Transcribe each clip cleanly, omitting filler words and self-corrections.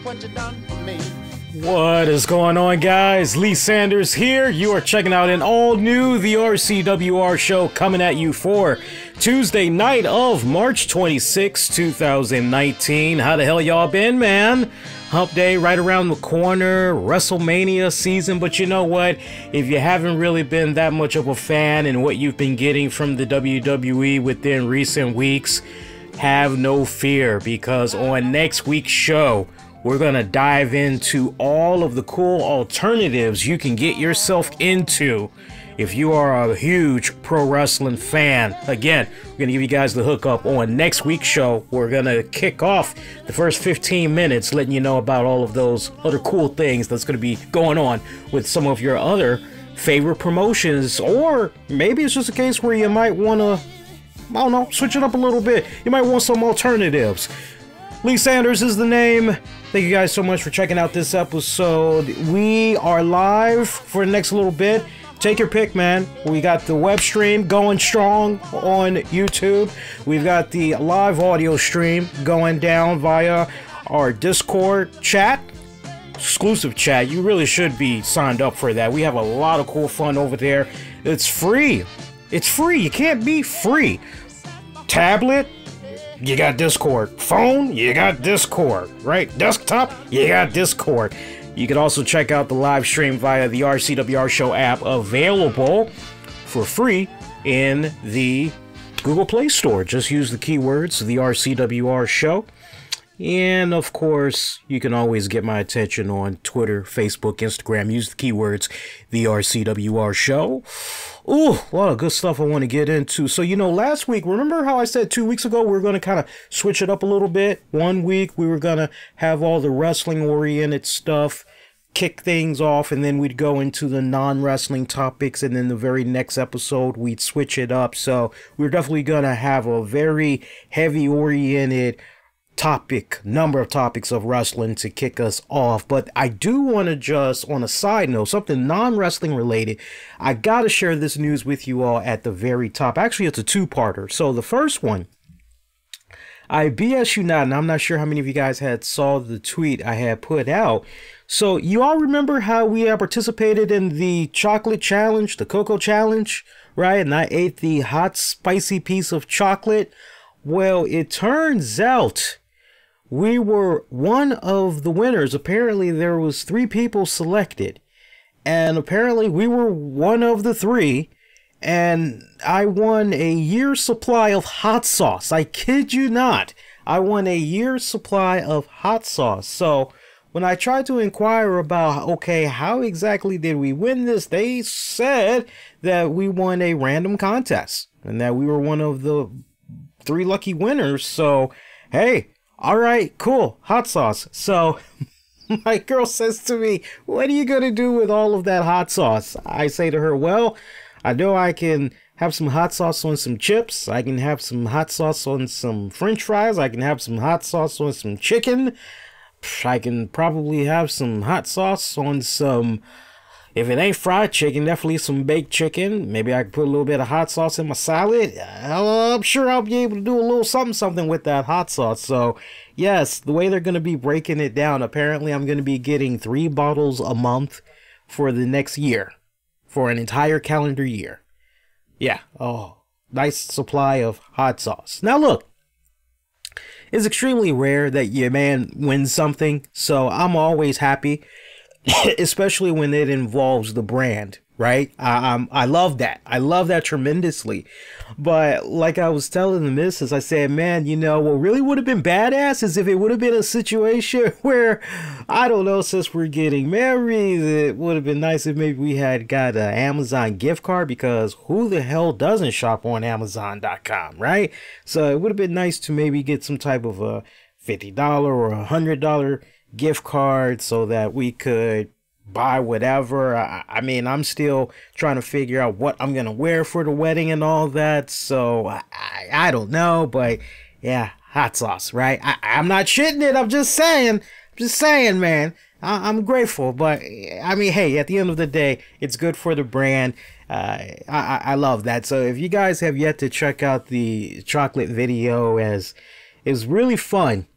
what you done for me. What is going on, guys? Lee Sanders here. You are checking out an all-new The RCWR show coming at you for Tuesday night of March 26, 2019. How the hell y'all been, man? Hump Day right around the corner, WrestleMania season, but you know what? If you haven't really been that much of a fan in what you've been getting from the WWE within recent weeks, have no fear, because on next week's show, we're going to dive into all of the cool alternatives you can get yourself into if you are a huge pro wrestling fan. Again, we're going to give you guys the hookup on next week's show. We're going to kick off the first 15 minutes letting you know about all of those other cool things that's going to be going on with some of your other favorite promotions. Or maybe it's just a case where you might want to, I don't know, switch it up a little bit. You might want some alternatives. Lee Sanders is the name. Thank you guys so much for checking out this episode. We are live for the next little bit. Take your pick, man. We got the web stream going strong on YouTube. We've got the live audio stream going down via our Discord chat. Exclusive chat. You really should be signed up for that. We have a lot of cool fun over there. It's free. It's free. You can't be free. Tablet, you got Discord. Phone, you got Discord, right? Desktop, you got Discord. You can also check out the live stream via the RCWR Show app, available for free in the Google Play Store. Just use the keywords, the RCWR Show. And of course, you can always get my attention on Twitter, Facebook, Instagram. Use the keywords, the RCWR Show. Ooh, a lot of good stuff I want to get into. So, you know, last week, remember how I said 2 weeks ago we were going to kind of switch it up a little bit? 1 week we were going to have all the wrestling-oriented stuff, kick things off, and then we'd go into the non-wrestling topics, and then the very next episode we'd switch it up. So we're definitely going to have a very heavy-oriented number of topics of wrestling to kick us off. But I do want to just, on a side note, something non-wrestling related, I gotta share this news with you all at the very top. Actually, it's a two-parter. So the first one, I BS you not, and I'm not sure how many of you guys had saw the tweet I had put out. So you all remember how we participated in the chocolate challenge, the cocoa challenge, right? And I ate the hot spicy piece of chocolate. Well, it turns out we were one of the winners. Apparently there was 3 people selected, and apparently we were one of the 3, and I won a year's supply of hot sauce. I kid you not. I won a year's supply of hot sauce. So when I tried to inquire about, okay, how exactly did we win this, they said that we won a random contest and that we were one of the 3 lucky winners. So, hey, all right, cool, hot sauce. So my girl says to me, what are you going to do with all of that hot sauce? I say to her, well, I know I can have some hot sauce on some chips. I can have some hot sauce on some French fries. I can have some hot sauce on some chicken. I can probably have some hot sauce on some, if it ain't fried chicken, definitely some baked chicken. Maybe I can put a little bit of hot sauce in my salad. I'm sure I'll be able to do a little something with that hot sauce. So, yes, the way they're going to be breaking it down, apparently I'm going to be getting 3 bottles a month for the next year, for an entire calendar year. Yeah, oh, nice supply of hot sauce. Now, look, it's extremely rare that your man wins something, so I'm always happy, especially when it involves the brand, right? I love that. I love that tremendously. But like I was telling the missus, I said, man, you know, what really would have been badass is if it would have been a situation where, I don't know, since we're getting married, it would have been nice if maybe we had got an Amazon gift card, because who the hell doesn't shop on Amazon.com, right? So it would have been nice to maybe get some type of a $50 or $100 gift card so that we could buy whatever. I mean, I'm still trying to figure out what I'm gonna wear for the wedding and all that, so I don't know, but yeah, hot sauce, right? I'm not shitting it, I'm just saying, man. I'm grateful, but I mean, hey, at the end of the day, it's good for the brand. I love that. So if you guys have yet to check out the chocolate video, as it was really fun,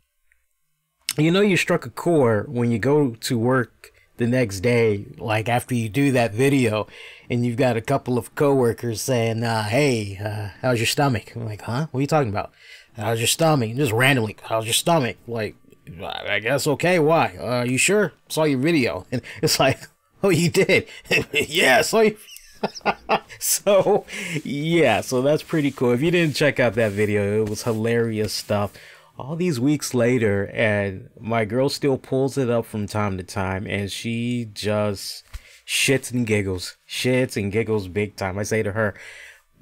You know, you struck a chord when you go to work the next day, like after you do that video, and you've got a couple of coworkers saying, hey, how's your stomach? I'm like, huh? What are you talking about? How's your stomach? Just randomly, how's your stomach? Like, I guess okay, why? You sure? Saw your video. And it's like, oh, you did? Yeah, I saw you. So, yeah, so that's pretty cool. If you didn't check out that video, it was hilarious stuff. All these weeks later, and my girl still pulls it up from time to time, and she just shits and giggles big time. I say to her,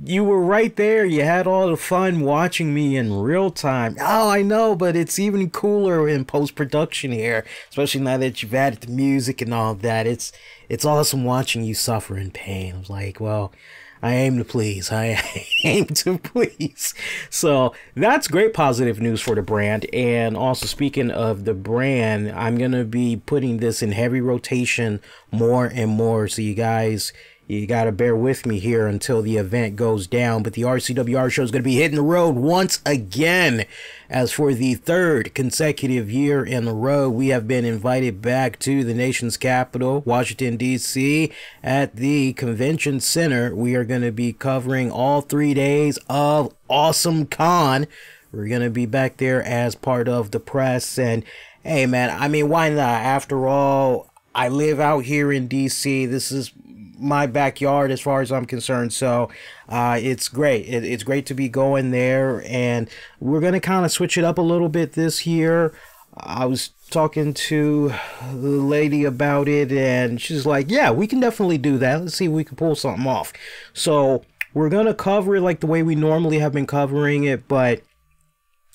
you were right there. You had all the fun watching me in real time. Oh, I know, but it's even cooler in post-production here, especially now that you've added the music and all that. It's awesome watching you suffer in pain. I was like, well, I aim to please. I aim to please. So that's great positive news for the brand. And also, speaking of the brand, I'm going to be putting this in heavy rotation more and more. So you guys, you got to bear with me here until the event goes down. But the RCWR show is going to be hitting the road once again. As for the third consecutive year in a row, we have been invited back to the nation's capital, Washington, D.C. at the Convention Center. We are going to be covering all 3 days of Awesome Con. We're going to be back there as part of the press. And hey, man, I mean, why not? After all, I live out here in D.C. This is my backyard as far as I'm concerned, so it's great. It's great to be going there, and we're gonna kind of switch it up a little bit this year. I was talking to the lady about it, and she's like, yeah, we can definitely do that. Let's see if we can pull something off. So we're gonna cover it like the way we normally have been covering it, but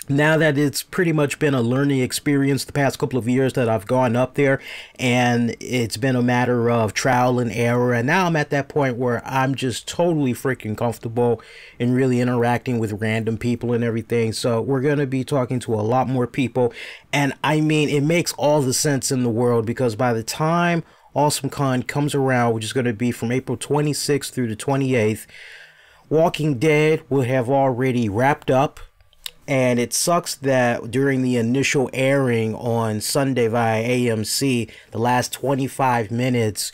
now that it's pretty much been a learning experience the past couple of years that I've gone up there, and it's been a matter of trial and error, and now I'm at that point where I'm just totally freaking comfortable in really interacting with random people and everything. So we're going to be talking to a lot more people, and I mean, it makes all the sense in the world, because by the time AwesomeCon comes around, which is going to be from April 26th through the 28th, Walking Dead will have already wrapped up. And it sucks that during the initial airing on Sunday via AMC, the last 25 minutes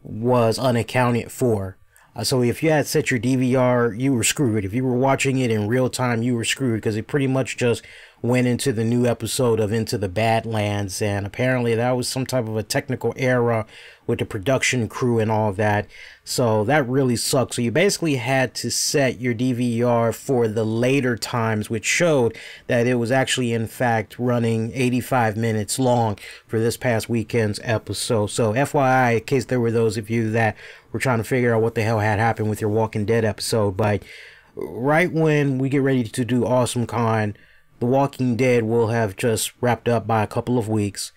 was unaccounted for. So if you had set your DVR, you were screwed. If you were watching it in real time, you were screwed, because it pretty much just went into the new episode of Into the Badlands. And apparently that was some type of a technical error with the production crew and all that. So that really sucks. So you basically had to set your DVR for the later times, which showed that it was actually in fact running 85 minutes long for this past weekend's episode. So FYI, in case there were those of you that were trying to figure out what the hell had happened with your Walking Dead episode, but right when we get ready to do AwesomeCon, The Walking Dead will have just wrapped up by a couple of weeks.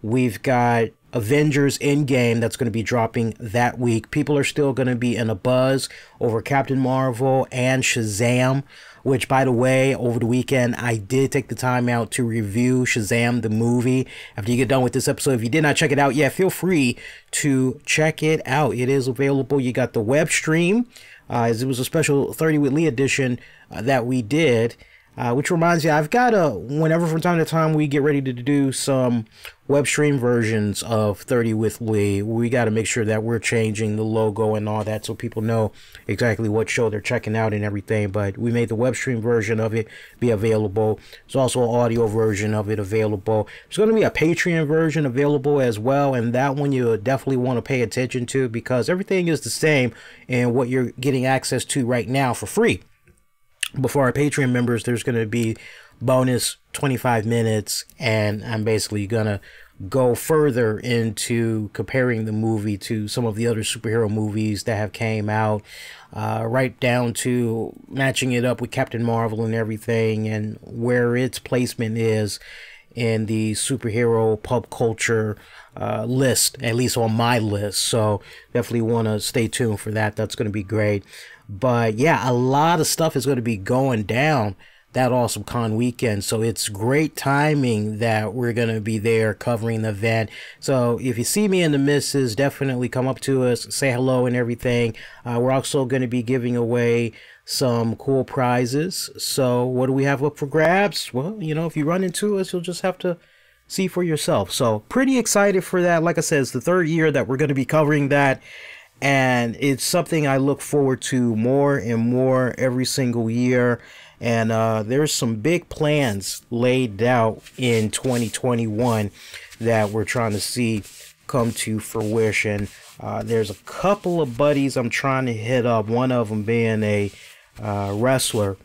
We've got Avengers Endgame that's going to be dropping that week. People are still going to be in a buzz over Captain Marvel and Shazam, which, by the way, over the weekend, I did take the time out to review Shazam, the movie. After you get done with this episode, if you did not check it out yet, feel free to check it out. It is available. You got the web stream, as it was a special 30 with Lee edition that we did. Which reminds me, I've got whenever from time to time we get ready to do some web stream versions of 30 with Lee, we got to make sure that we're changing the logo and all that so people know exactly what show they're checking out and everything. But we made the web stream version of it be available. There's also an audio version of it available. There's going to be a Patreon version available as well, and that one you definitely want to pay attention to, because everything is the same in what you're getting access to right now for free. But for our Patreon members, there's going to be bonus 25 minutes, and I'm basically going to go further into comparing the movie to some of the other superhero movies that have came out, right down to matching it up with Captain Marvel and everything, and where its placement is in the superhero pop culture list, at least on my list. So definitely want to stay tuned for that. That's going to be great. But yeah, a lot of stuff is going to be going down that AwesomeCon weekend. So it's great timing that we're going to be there covering the event. So if you see me and the missus, definitely come up to us, say hello and everything. We're also going to be giving away some cool prizes. So what do we have up for grabs? Well, you know, if you run into us, you'll just have to see for yourself. So pretty excited for that. Like I said, it's the third year that we're going to be covering that. And it's something I look forward to more and more every single year. And there's some big plans laid out in 2021 that we're trying to see come to fruition. There's a couple of buddies I'm trying to hit up, one of them being a wrestler.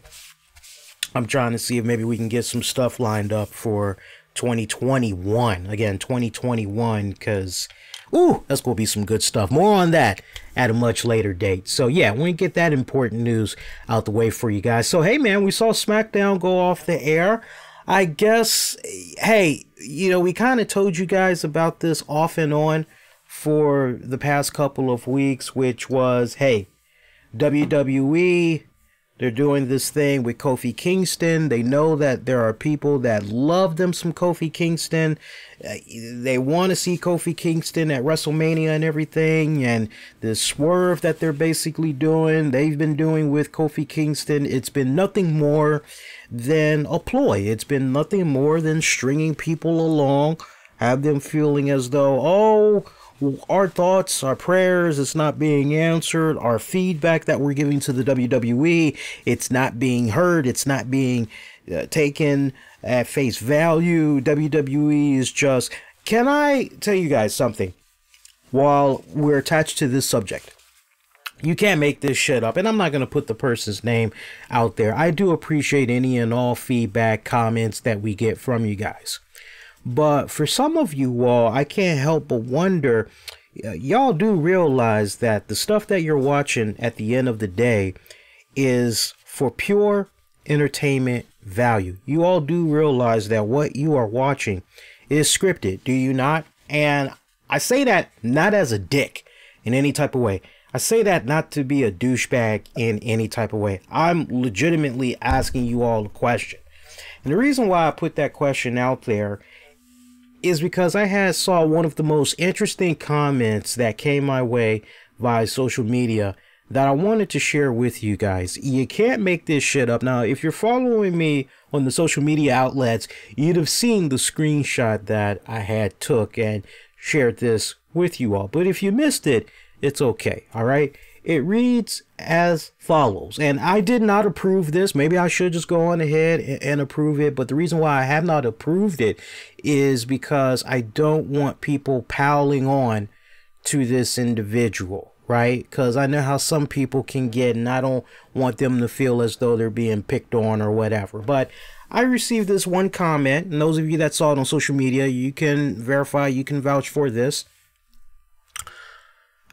I'm trying to see if maybe we can get some stuff lined up for 2021. Again, 2021, because ooh, that's going to be some good stuff. More on that at a much later date. So yeah, we get that important news out the way for you guys. So hey man, we saw SmackDown go off the air. I guess, hey, you know, we kind of told you guys about this off and on for the past couple of weeks, which was, hey, WWE, they're doing this thing with Kofi Kingston. They know that there are people that love them some Kofi Kingston. They want to see Kofi Kingston at WrestleMania and everything. And the swerve that they're basically doing, they've been doing with Kofi Kingston, it's been nothing more than a ploy. It's been nothing more than stringing people along, have them feeling as though, oh, our thoughts, our prayers, it's not being answered. Our feedback that we're giving to the WWE, it's not being heard. It's not being taken at face value. WWE is just... Can I tell you guys something while we're attached to this subject? You can't make this shit up. And I'm not going to put the person's name out there. I do appreciate any and all feedback, comments that we get from you guys. But for some of you all, I can't help but wonder, y'all do realize that the stuff that you're watching at the end of the day is for pure entertainment value. You all do realize that what you are watching is scripted, do you not? And I say that not as a dick in any type of way. I say that not to be a douchebag in any type of way. I'm legitimately asking you all a question. And the reason why I put that question out there is because I saw one of the most interesting comments that came my way via social media that I wanted to share with you guys. You can't make this shit up. Now, if you're following me on the social media outlets, you'd have seen the screenshot that I had took and shared this with you all. But if you missed it, it's okay. All right. It reads as follows, and I did not approve this. Maybe I should just go on ahead and approve it. But the reason why I have not approved it is because I don't want people piling on to this individual, right? Because I know how some people can get, and I don't want them to feel as though they're being picked on or whatever. But I received this one comment, and those of you that saw it on social media, you can verify, you can vouch for this.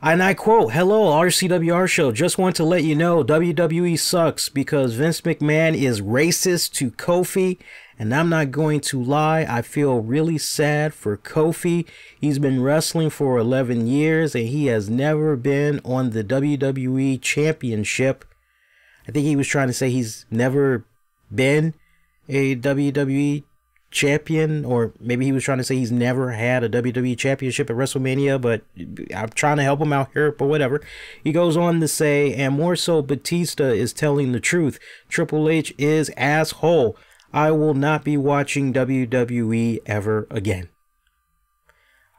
And I quote, "Hello, RCWR show. Just want to let you know WWE sucks because Vince McMahon is racist to Kofi. And I'm not going to lie, I feel really sad for Kofi. He's been wrestling for 11 years and he has never been on the WWE Championship." I think he was trying to say he's never been a WWE champion, or maybe he was trying to say he's never had a WWE championship at WrestleMania, but I'm trying to help him out here, but whatever. He goes on to say, and more so, Batista is telling the truth. Triple H is asshole. I will not be watching WWE ever again.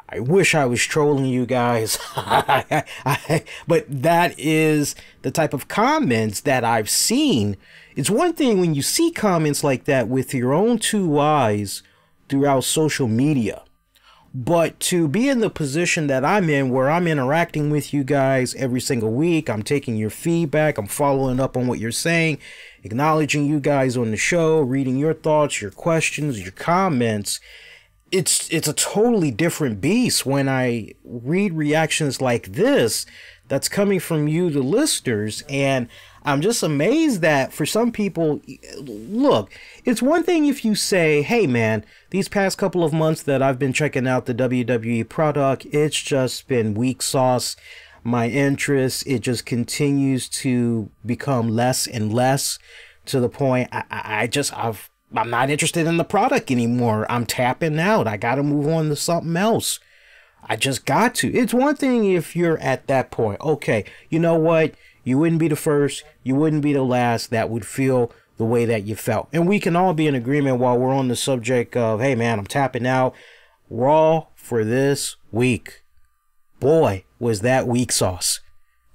I wish I was trolling you guys, but that is the type of comments that I've seen. It's one thing when you see comments like that with your own two eyes throughout social media, but to be in the position that I'm in, where I'm interacting with you guys every single week, I'm taking your feedback, I'm following up on what you're saying, acknowledging you guys on the show, reading your thoughts, your questions, your comments. It's a totally different beast when I read reactions like this that's coming from you, the listeners, and I'm just amazed that for some people, look, it's one thing if you say, hey man, these past couple of months that I've been checking out the WWE product, it's just been weak sauce. My interest, it just continues to become less and less, to the point I'm not interested in the product anymore. I'm tapping out. I got to move on to something else. I just got to. It's one thing if you're at that point. Okay, you know what? You wouldn't be the first. You wouldn't be the last that would feel the way that you felt. And we can all be in agreement while we're on the subject of, hey man, I'm tapping out. Raw for this week. Boy, was that weak sauce.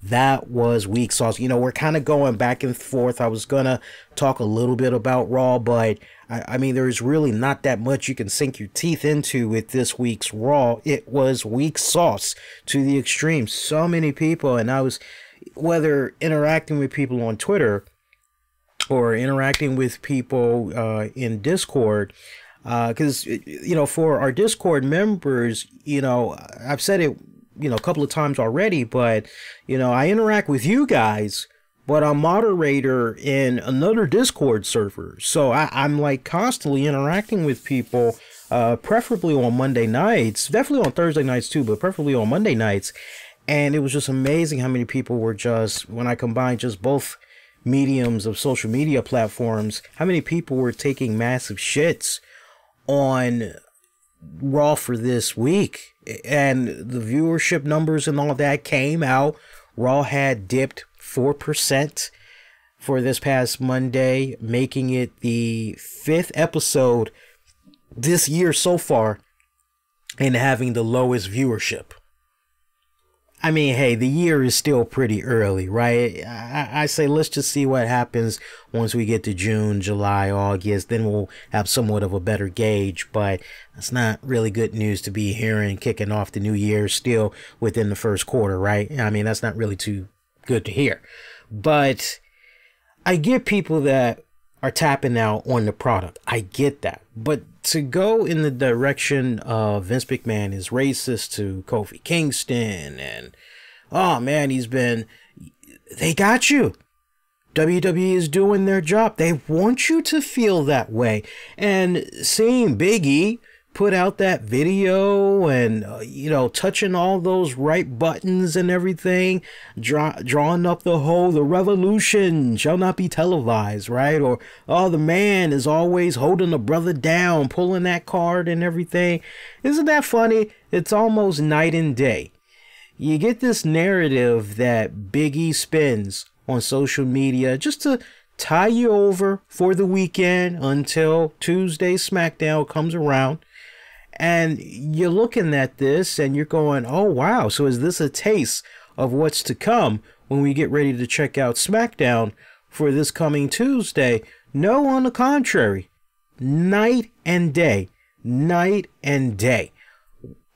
That was weak sauce. You know, we're kind of going back and forth. I was going to talk a little bit about Raw, but I mean, there's really not that much you can sink your teeth into with this week's Raw. It was weak sauce to the extreme. So many people, and I was, whether interacting with people on Twitter or interacting with people in Discord, because, you know, for our Discord members, you know, I've said it, you know, a couple of times already, but, you know, I interact with you guys, but I'm moderator in another Discord server. So I'm like constantly interacting with people, preferably on Monday nights, definitely on Thursday nights too, but preferably on Monday nights. And it was just amazing how many people were just, when I combined just both mediums of social media platforms, how many people were taking massive shits on Raw for this week. And the viewership numbers and all that came out. Raw had dipped 4% for this past Monday, making it the 5th episode this year so far and having the lowest viewership. I mean, hey, the year is still pretty early, right? I say let's just see what happens once we get to June, July, August. Then we'll have somewhat of a better gauge. But that's not really good news to be hearing kicking off the new year still within the first quarter, right? I mean, that's not really too good to hear. But I get people that are tapping out on the product. I get that. But to go in the direction of Vince McMahon is racist to Kofi Kingston and, oh man, they got you. WWE is doing their job. They want you to feel that way. And seeing Big E put out that video and, you know, touching all those right buttons and everything, drawing up the revolution shall not be televised, right? Or, oh, the man is always holding a brother down, pulling that card and everything. Isn't that funny? It's almost night and day. You get this narrative that Big E spins on social media just to tie you over for the weekend until Tuesday SmackDown comes around. And you're looking at this and you're going, oh, wow. So is this a taste of what's to come when we get ready to check out SmackDown for this coming Tuesday? No, on the contrary, night and day, night and day.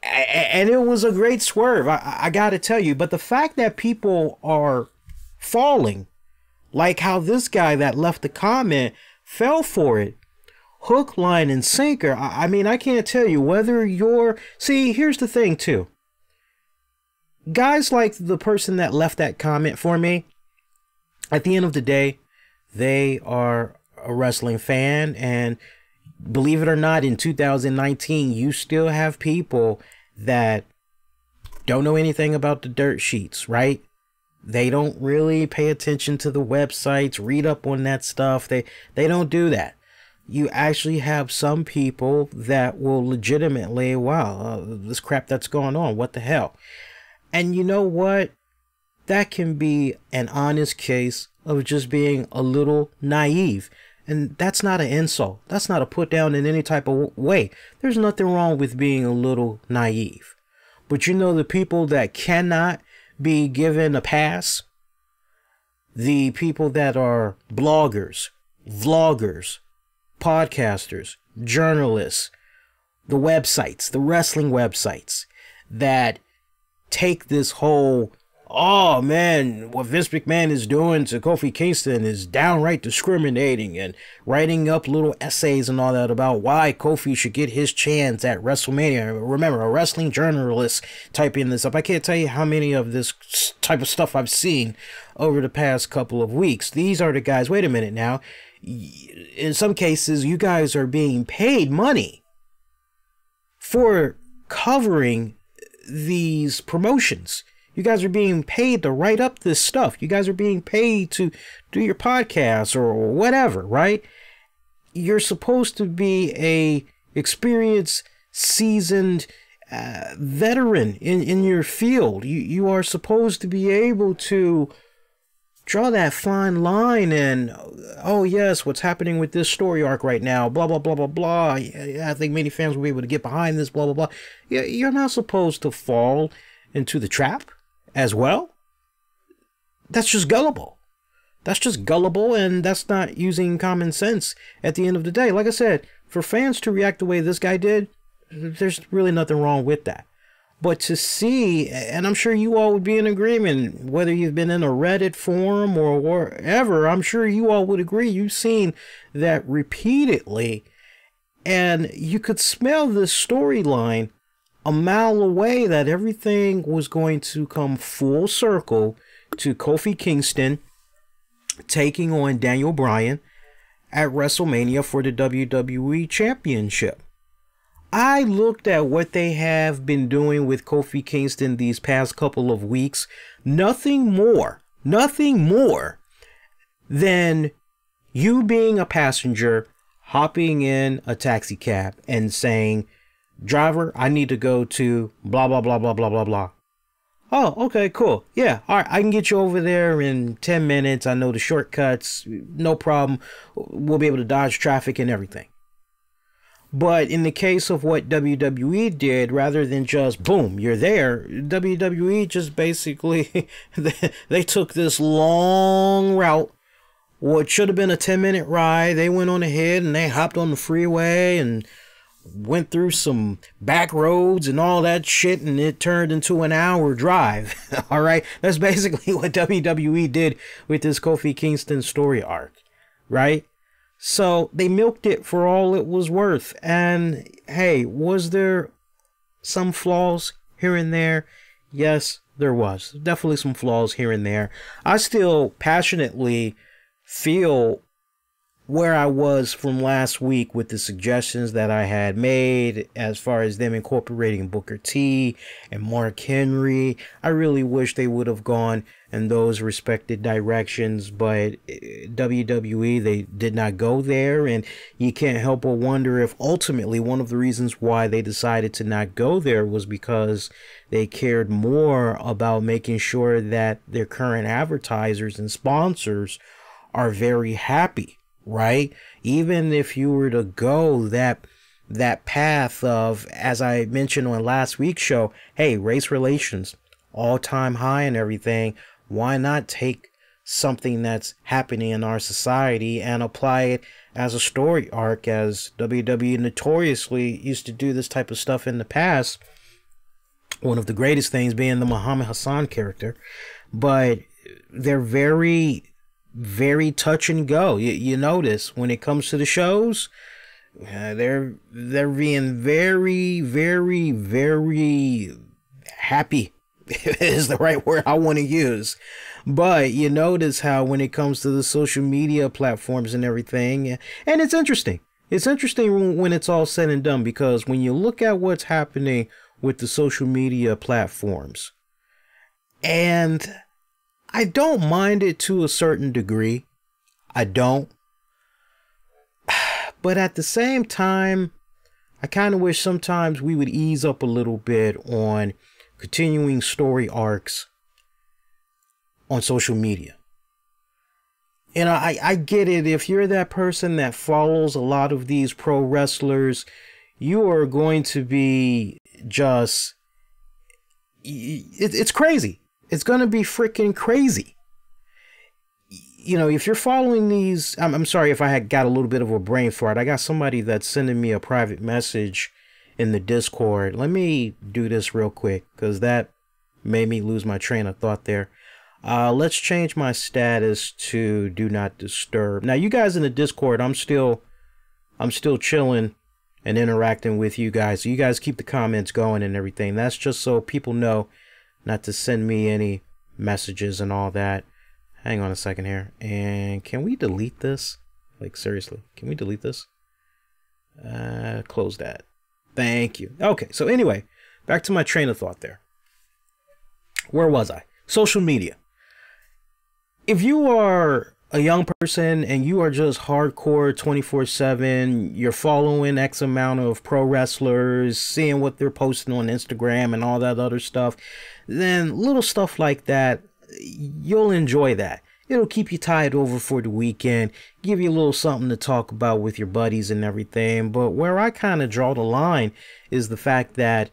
And it was a great swerve, I got to tell you. But the fact that people are falling, like how this guy that left the comment fell for it, hook, line, and sinker. I mean, I can't tell you whether you're... See, here's the thing, too. Guys like the person that left that comment for me, at the end of the day, they are a wrestling fan. And believe it or not, in 2019, you still have people that don't know anything about the dirt sheets, right? They don't really pay attention to the websites, read up on that stuff. They don't do that. You actually have some people that will legitimately, wow, this crap that's going on, what the hell? And you know what? That can be an honest case of just being a little naive. And that's not an insult. That's not a put down in any type of way. There's nothing wrong with being a little naive. But you know, the people that cannot be given a pass, the people that are bloggers, vloggers, podcasters, journalists, the websites, the wrestling websites that take this whole, oh man, what Vince McMahon is doing to Kofi Kingston is downright discriminating, and writing up little essays and all that about why Kofi should get his chance at WrestleMania. Remember, a wrestling journalist typing this up. I can't tell you how many of this type of stuff I've seen over the past couple of weeks. These are the guys, wait a minute now, in some cases, you guys are being paid money for covering these promotions. You guys are being paid to write up this stuff. You guys are being paid to do your podcasts or whatever, right? You're supposed to be a experienced, seasoned veteran in your field. You are supposed to be able to draw that fine line and, oh yes, what's happening with this story arc right now, blah, blah, blah, blah, blah. I think many fans will be able to get behind this, blah, blah, blah. You're not supposed to fall into the trap as well. That's just gullible. That's just gullible, and that's not using common sense at the end of the day. Like I said, for fans to react the way this guy did, there's really nothing wrong with that. But to see, and I'm sure you all would be in agreement, whether you've been in a Reddit forum or wherever, I'm sure you all would agree. You've seen that repeatedly, and you could smell this storyline a mile away, that everything was going to come full circle to Kofi Kingston taking on Daniel Bryan at WrestleMania for the WWE Championship. I looked at what they have been doing with Kofi Kingston these past couple of weeks. Nothing more than you being a passenger, hopping in a taxi cab and saying, driver, I need to go to blah, blah, blah, blah, blah, blah, blah. Oh, okay, cool. Yeah, all right, I can get you over there in 10 minutes. I know the shortcuts, no problem. We'll be able to dodge traffic and everything. But in the case of what WWE did, rather than just, boom, you're there, WWE just basically, they took this long route, what should have been a 10-minute ride. They went on ahead and they hopped on the freeway and went through some back roads and all that shit, and it turned into an hour drive. All right, that's basically what WWE did with this Kofi Kingston story arc, right? So they milked it for all it was worth. And hey, was there some flaws here and there? Yes, there was definitely some flaws here and there. I still passionately feel where I was from last week with the suggestions that I had made as far as them incorporating Booker T and Mark Henry. I really wish they would have gone in those respected directions, but WWE, they did not go there, and you can't help but wonder if ultimately one of the reasons why they decided to not go there was because they cared more about making sure that their current advertisers and sponsors are very happy. Right? Even if you were to go that path of, as I mentioned on last week's show, hey, race relations, all-time high and everything, why not take something that's happening in our society and apply it as a story arc, as WWE notoriously used to do this type of stuff in the past? One of the greatest things being the Muhammad Hassan character, but they're very touch and go. You notice when it comes to the shows, they're being very happy is the right word I want to use. But you notice how when it comes to the social media platforms and everything, and it's interesting when it's all said and done, because when you look at what's happening with the social media platforms, and I don't mind it to a certain degree. I don't. But at the same time, I kind of wish sometimes we would ease up a little bit on continuing story arcs on social media. And I get it. If you're that person that follows a lot of these pro wrestlers, you are going to be just... It's crazy. It's going to be freaking crazy. You know, if you're following these, I'm sorry if I had got a little bit of a brain fart. I got somebody that's sending me a private message in the Discord. Let me do this real quick, because that made me lose my train of thought there. Let's change my status to do not disturb. Now, you guys in the Discord, I'm still chilling and interacting with you guys. So you guys keep the comments going and everything. That's just so people know not to send me any messages and all that. Hang on a second here. And can we delete this? Like, seriously, can we delete this? Close that. Thank you. Okay, so anyway, back to my train of thought there. Where was I? Social media. If you are a young person and you are just hardcore 24/7, you're following X amount of pro wrestlers, seeing what they're posting on Instagram and all that other stuff, then little stuff like that, you'll enjoy that. It'll keep you tied over for the weekend, give you a little something to talk about with your buddies and everything. But where I kind of draw the line is the fact that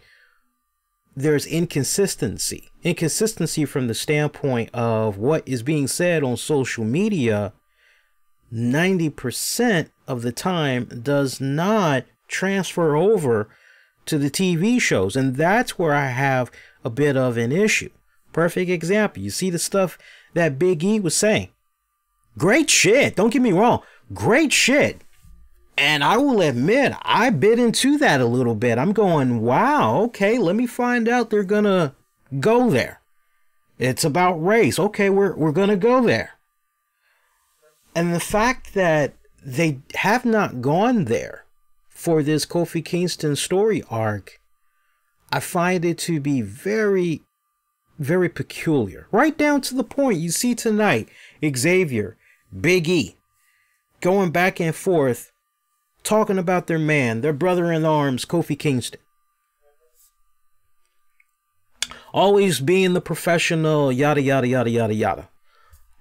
there's inconsistency. Inconsistency from the standpoint of what is being said on social media 90% of the time does not transfer over to the TV shows. And that's where I have a bit of an issue. Perfect example. You see the stuff that Big E was saying. Great shit. Don't get me wrong. Great shit. And I will admit, I bit into that a little bit. I'm going, wow, okay, let me find out they're going to go there. It's about race. Okay, we're going to go there. And the fact that they have not gone there for this Kofi Kingston story arc, I find it to be very, very peculiar. Right down to the point you see tonight, Xavier, Big E, going back and forth, talking about their man, their brother-in-arms, Kofi Kingston. Always being the professional, yada, yada, yada, yada, yada.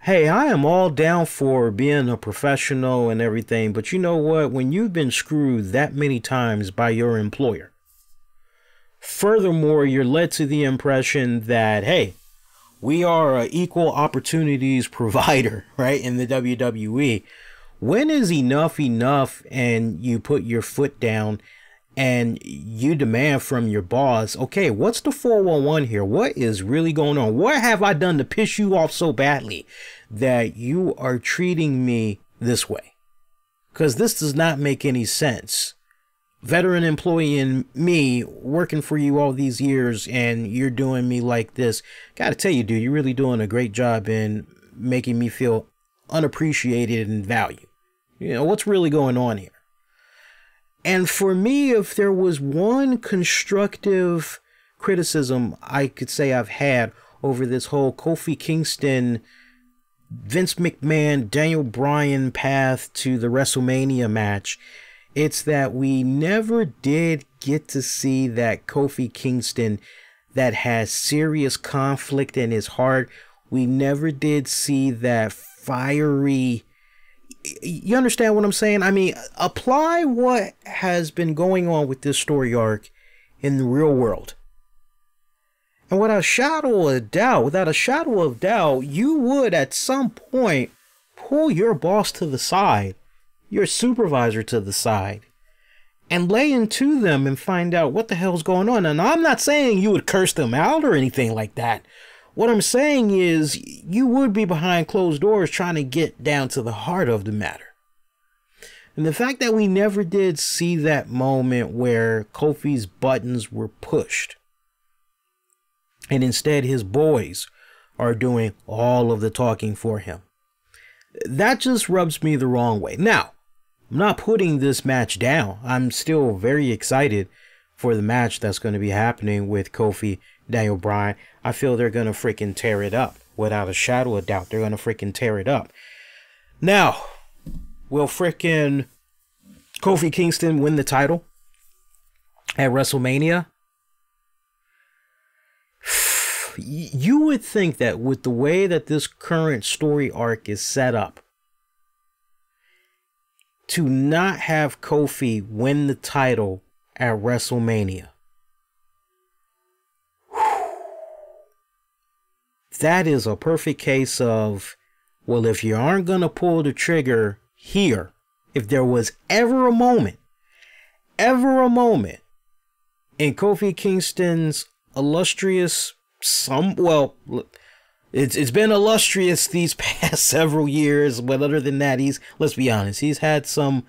Hey, I am all down for being a professional and everything, but you know what? When you've been screwed that many times by your employer, furthermore, you're led to the impression that, hey, we are an equal opportunities provider, right, in the WWE. When is enough enough and you put your foot down and you demand from your boss, okay, what's the 411 here? What is really going on? What have I done to piss you off so badly that you are treating me this way? Because this does not make any sense. Veteran employee and me working for you all these years and you're doing me like this. Gotta tell you, dude, you're really doing a great job in making me feel unappreciated and valued. You know, what's really going on here? And for me, if there was one constructive criticism I could say I've had over this whole Kofi Kingston, Vince McMahon, Daniel Bryan path to the WrestleMania match, it's that we never did get to see that Kofi Kingston that has serious conflict in his heart. We never did see that fiery... You understand what I'm saying? I mean, apply what has been going on with this story arc in the real world. And without a shadow of doubt, you would at some point pull your boss to the side, your supervisor to the side, and lay into them and find out what the hell's going on. And I'm not saying you would curse them out or anything like that. What I'm saying is you would be behind closed doors trying to get down to the heart of the matter. And the fact that we never did see that moment where Kofi's buttons were pushed, and instead his boys are doing all of the talking for him, that just rubs me the wrong way. Now, I'm not putting this match down. I'm still very excited for the match that's going to be happening with Kofi, Daniel Bryan. I feel they're going to freaking tear it up. Without a shadow of doubt, they're going to freaking tear it up. Now, will freaking Kofi Kingston win the title at WrestleMania? You would think that with the way that this current story arc is set up, to not have Kofi win the title at WrestleMania, that is a perfect case of, well, if you aren't going to pull the trigger here, if there was ever a moment in Kofi Kingston's illustrious, it's been illustrious these past several years, but other than that, let's be honest, he's had some,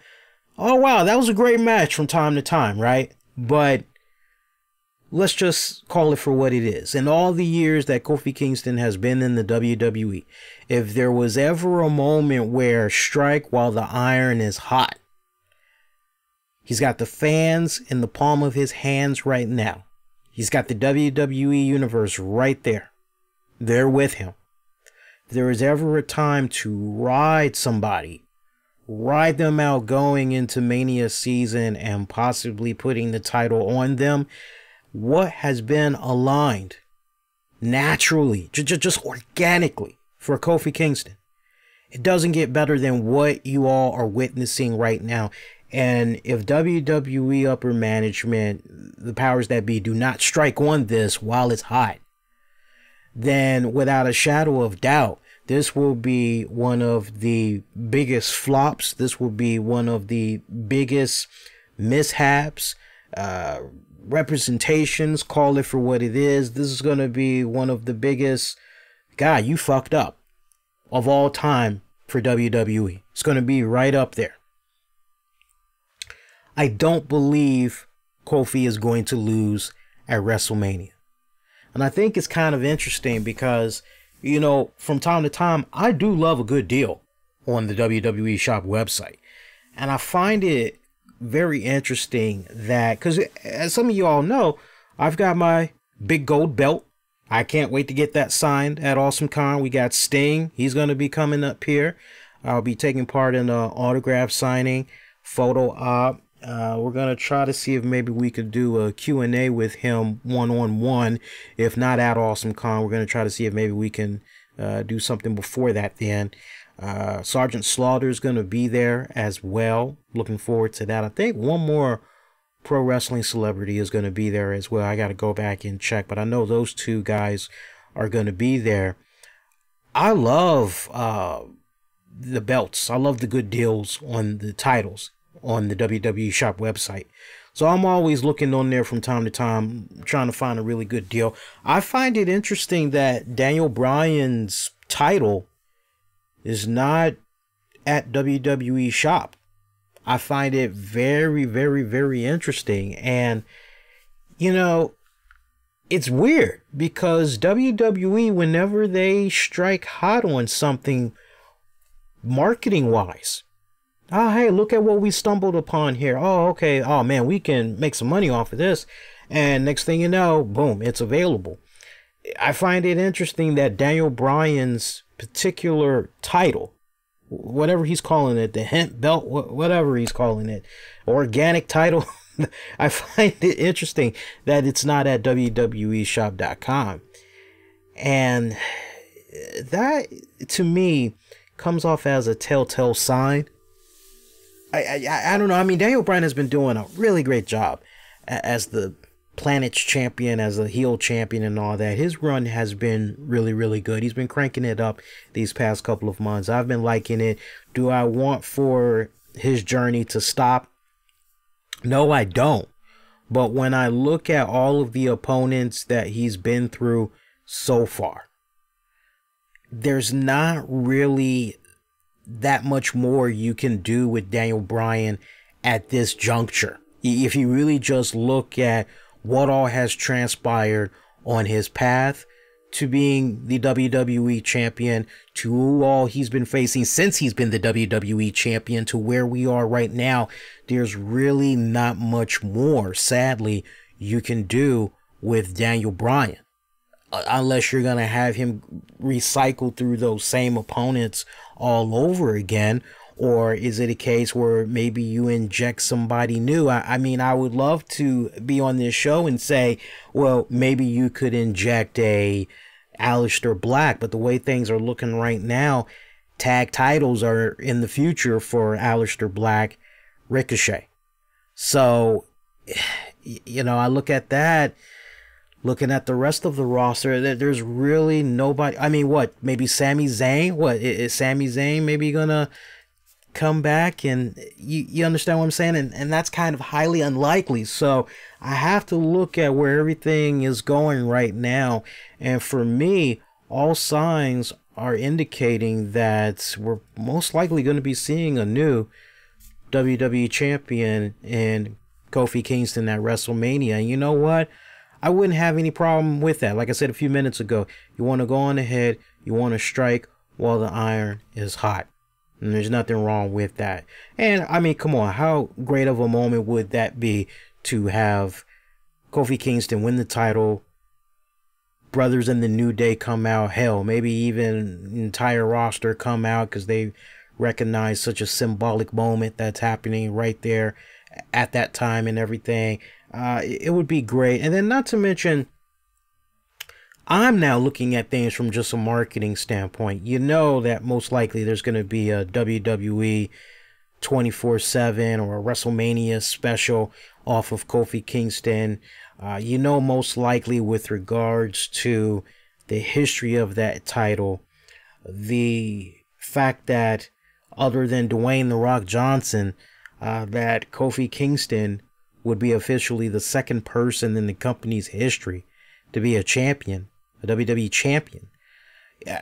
oh wow, that was a great match from time to time, right? But let's just call it for what it is. In all the years that Kofi Kingston has been in the WWE, if there was ever a moment where strike while the iron is hot, he's got the fans in the palm of his hands right now. He's got the WWE Universe right there. They're with him. If there is ever a time to ride somebody, ride them out going into Mania season and possibly putting the title on them, what has been aligned naturally, just organically for Kofi Kingston? It doesn't get better than what you all are witnessing right now. And if WWE upper management, the powers that be, do not strike on this while it's hot, then without a shadow of doubt, this will be one of the biggest flops. This will be one of the biggest mishaps, representations, call it for what it is. This is going to be one of the biggest, God, you fucked up, of all time for WWE. It's going to be right up there. I don't believe Kofi is going to lose at WrestleMania. And I think it's kind of interesting because, you know, from time to time, I do love a good deal on the WWE Shop website. And I find it very interesting that, because as some of you all know, I've got my big gold belt. I can't wait to get that signed at AwesomeCon. We got Sting. He's going to be coming up here. I'll be taking part in an autograph signing, photo op. We're going to try to see if maybe we could do a Q&A with him one-on-one. If not at AwesomeCon, we're going to try to see if maybe we can do something before that then. Sergeant Slaughter is going to be there as well. Looking forward to that. I think one more pro wrestling celebrity is going to be there as well. I got to go back and check, but I know those two guys are going to be there. I love the belts. I love the good deals on the titles on the WWE Shop website. So I'm always looking on there from time to time, trying to find a really good deal. I find it interesting that Daniel Bryan's title is not at WWE Shop. I find it very, very, very interesting. And, you know, it's weird because WWE, whenever they strike hot on something marketing-wise, oh, hey, look at what we stumbled upon here. Oh, okay. Oh, man, we can make some money off of this. And next thing you know, boom, it's available. I find it interesting that Daniel Bryan's particular title, whatever he's calling it, the hemp belt, whatever he's calling it, organic title, I find it interesting that it's not at WWEshop.com. And that, to me, comes off as a telltale sign. I don't know. I mean, Daniel Bryan has been doing a really great job as the Planet's champion, as a heel champion and all that. His run has been really, really good. He's been cranking it up these past couple of months. I've been liking it. Do I want for his journey to stop? No, I don't. But when I look at all of the opponents that he's been through so far, there's not really that much more you can do with Daniel Bryan at this juncture. If you really just look at what all has transpired on his path to being the WWE champion, to who all he's been facing since he's been the WWE champion, to where we are right now, there's really not much more, sadly, you can do with Daniel Bryan. Unless you're going to have him recycle through those same opponents all over again. Or is it a case where maybe you inject somebody new? I mean, I would love to be on this show and say, well, maybe you could inject a Aleister Black. But the way things are looking right now, tag titles are in the future for Aleister Black, Ricochet. So, you know, I look at that. Looking at the rest of the roster, there's really nobody. I mean, what? Maybe Sami Zayn? What? Is Sami Zayn maybe gonna come back? And you understand what I'm saying? And that's kind of highly unlikely. So I have to look at where everything is going right now. And for me, all signs are indicating that we're most likely going to be seeing a new WWE champion in Kofi Kingston at WrestleMania. And you know what? I wouldn't have any problem with that. Like I said a few minutes ago, you want to go on ahead, you want to strike while the iron is hot. And there's nothing wrong with that. And I mean, come on, how great of a moment would that be to have Kofi Kingston win the title, brothers in the New Day come out, hell, maybe even the entire roster come out because they recognize such a symbolic moment that's happening right there at that time and everything. It would be great. And then not to mention, I'm now looking at things from just a marketing standpoint. You know that most likely there's going to be a WWE 24/7 or a WrestleMania special off of Kofi Kingston. You know, most likely with regards to the history of that title, the fact that other than Dwayne "The Rock" Johnson, that Kofi Kingston would be officially the second person in the company's history to be a champion, a WWE champion.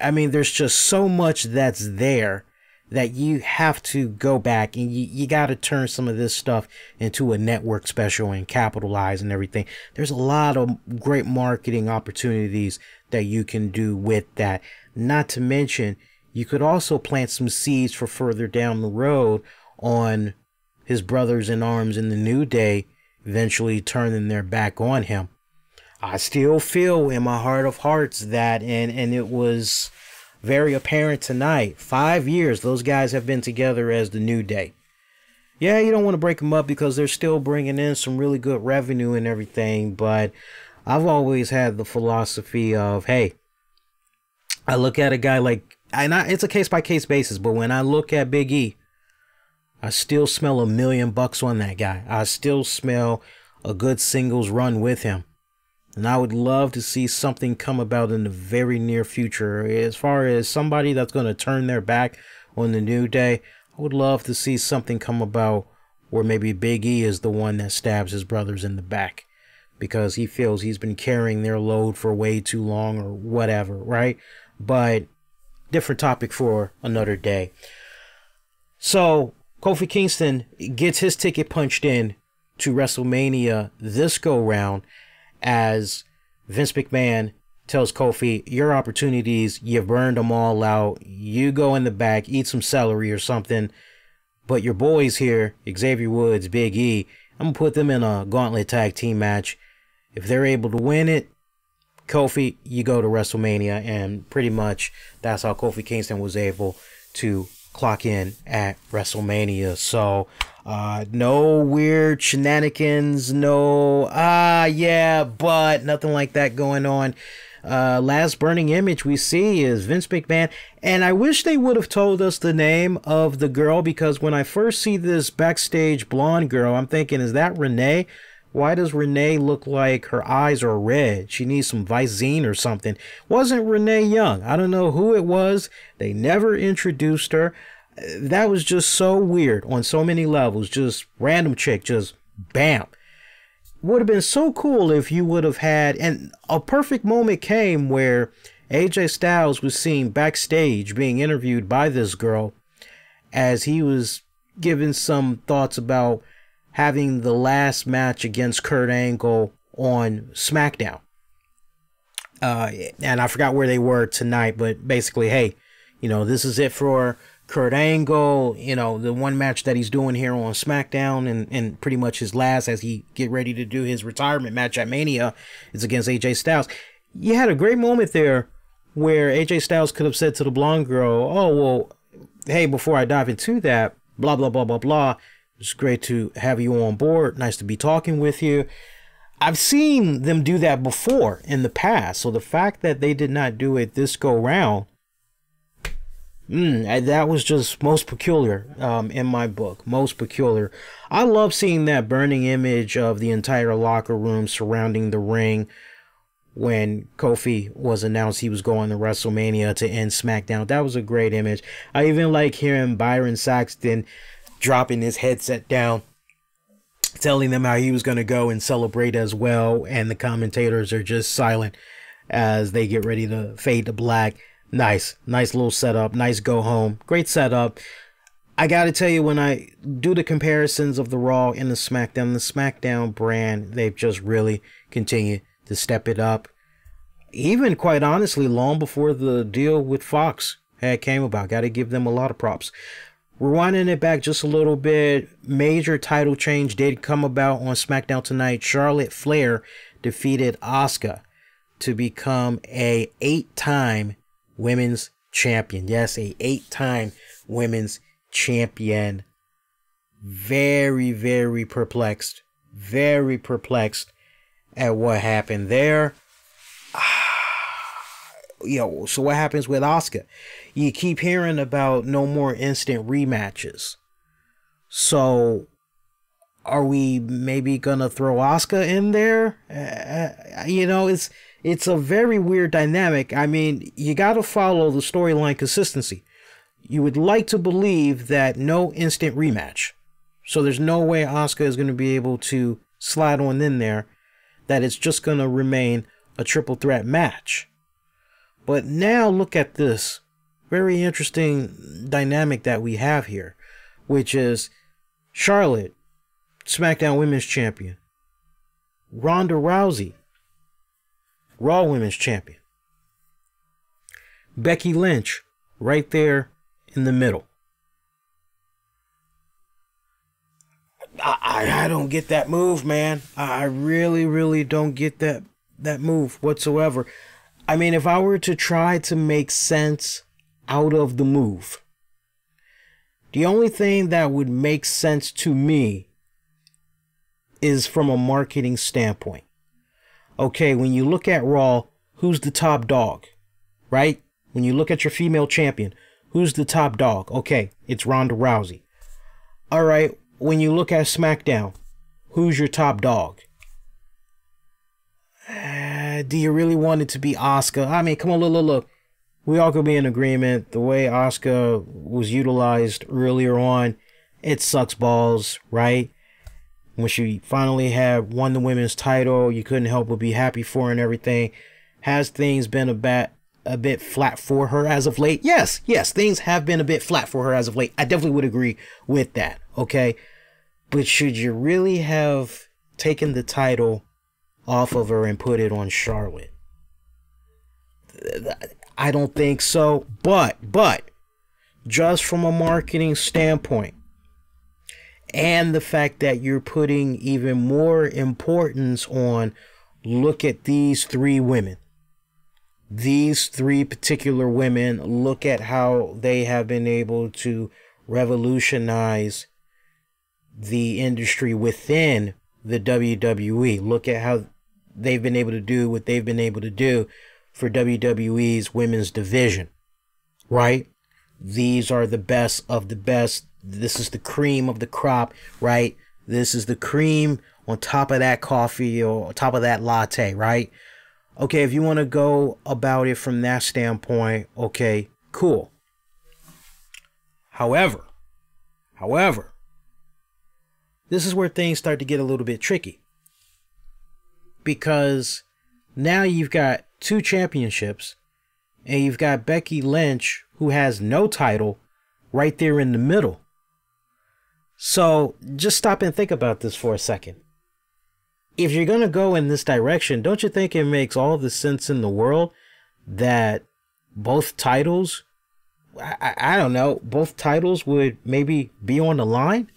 I mean, there's just so much that's there that you have to go back and you got to turn some of this stuff into a network special and capitalize and everything. There's a lot of great marketing opportunities that you can do with that. Not to mention, you could also plant some seeds for further down the road on his brothers in arms in the New Day eventually turning their back on him. I still feel in my heart of hearts that, and it was very apparent tonight, 5 years those guys have been together as the New Day. Yeah, you don't want to break them up because they're still bringing in some really good revenue and everything, but I've always had the philosophy of, hey, I look at a guy like, it's a case-by-case basis, but when I look at Big E, I still smell $1 million on that guy. I still smell a good singles run with him. And I would love to see something come about in the very near future. As far as somebody that's going to turn their back on the New Day, I would love to see something come about where maybe Big E is the one that stabs his brothers in the back because he feels he's been carrying their load for way too long or whatever, right? But different topic for another day. So Kofi Kingston gets his ticket punched in to WrestleMania this go round, as Vince McMahon tells Kofi, your opportunities, you've burned them all out. You go in the back, eat some celery or something. But your boys here, Xavier Woods, Big E, I'm going to put them in a gauntlet tag team match. If they're able to win it, Kofi, you go to WrestleMania. And pretty much that's how Kofi Kingston was able to clock in at WrestleMania. So no weird shenanigans, no yeah, but nothing like that going on. Last burning image we see is Vince McMahon, and I wish they would have told us the name of the girl, because when I first see this backstage blonde girl, I'm thinking, is that Renee? Why does Renee look like her eyes are red? She needs some Visine or something. Wasn't Renee Young? I don't know who it was. They never introduced her. That was just so weird on so many levels. Just random chick, just bam. Would have been so cool if you would have had, and a perfect moment came where AJ Styles was seen backstage being interviewed by this girl as he was giving some thoughts about having the last match against Kurt Angle on SmackDown. And I forgot where they were tonight, but basically, hey, you know, this is it for Kurt Angle, you know, the one match that he's doing here on SmackDown, and pretty much his last as he get ready to do his retirement match at Mania is against AJ Styles. You had a great moment there where AJ Styles could have said to the blonde girl, oh, well, hey, before I dive into that, blah, blah, blah, blah, blah. It's great to have you on board. Nice to be talking with you. I've seen them do that before in the past. So the fact that they did not do it this go round, that was just most peculiar in my book. Most peculiar. I love seeing that burning image of the entire locker room surrounding the ring when Kofi was announced he was going to WrestleMania to end SmackDown. That was a great image. I even like hearing Byron Saxton dropping his headset down, telling them how he was going to go and celebrate as well, and the commentators are just silent as they get ready to fade to black. Nice little setup, nice go home, great setup. I gotta tell you, when I do the comparisons of the Raw and the SmackDown brand, they've just really continued to step it up, even quite honestly long before the deal with Fox had came about. Gotta give them a lot of props. Rewinding it back just a little bit, major title change did come about on SmackDown tonight. Charlotte Flair defeated Asuka to become a 8-time women's champion. Yes, a 8-time women's champion. Very, very perplexed. Very perplexed at what happened there. So what happens with Asuka? You keep hearing about no more instant rematches. So are we maybe gonna throw Asuka in there? It's a very weird dynamic. I mean, you gotta follow the storyline consistency. You would like to believe that no instant rematch. So there's no way Asuka is gonna be able to slide on in there, that it's just gonna remain a triple threat match. But now look at this very interesting dynamic that we have here, which is Charlotte, SmackDown Women's Champion. Ronda Rousey, Raw Women's Champion. Becky Lynch, right there in the middle. I don't get that move, man. I really, really don't get that move whatsoever. I mean, if I were to try to make sense out of the move, the only thing that would make sense to me is from a marketing standpoint. Okay, when you look at Raw, who's the top dog, right? When you look at your female champion, who's the top dog? Okay, it's Ronda Rousey. All right, when you look at SmackDown, who's your top dog? Do you really want it to be Asuka? I mean, come on, look. We all could be in agreement. The way Asuka was utilized earlier on, it sucks balls, right? When she finally had won the women's title, you couldn't help but be happy for her and everything. Has things been a bit flat for her as of late? Yes, things have been a bit flat for her as of late. I definitely would agree with that, okay? But should you really have taken the title off of her and put it on Charlotte? I don't think so, but just from a marketing standpoint, and the fact that you're putting even more importance on, look at these three women. These three particular women, look at how they have been able to revolutionize the industry within the WWE. Look at how they've been able to do what they've been able to do for WWE's women's division, right? These are the best of the best. This is the cream of the crop, right? This is the cream on top of that coffee or on top of that latte, right? Okay, if you want to go about it from that standpoint, okay, cool. However, this is where things start to get a little bit tricky. Because now you've got two championships, and you've got Becky Lynch, who has no title, right there in the middle. So just stop and think about this for a second. If you're going to go in this direction, don't you think it makes all the sense in the world that both titles, I don't know, both titles would maybe be on the line?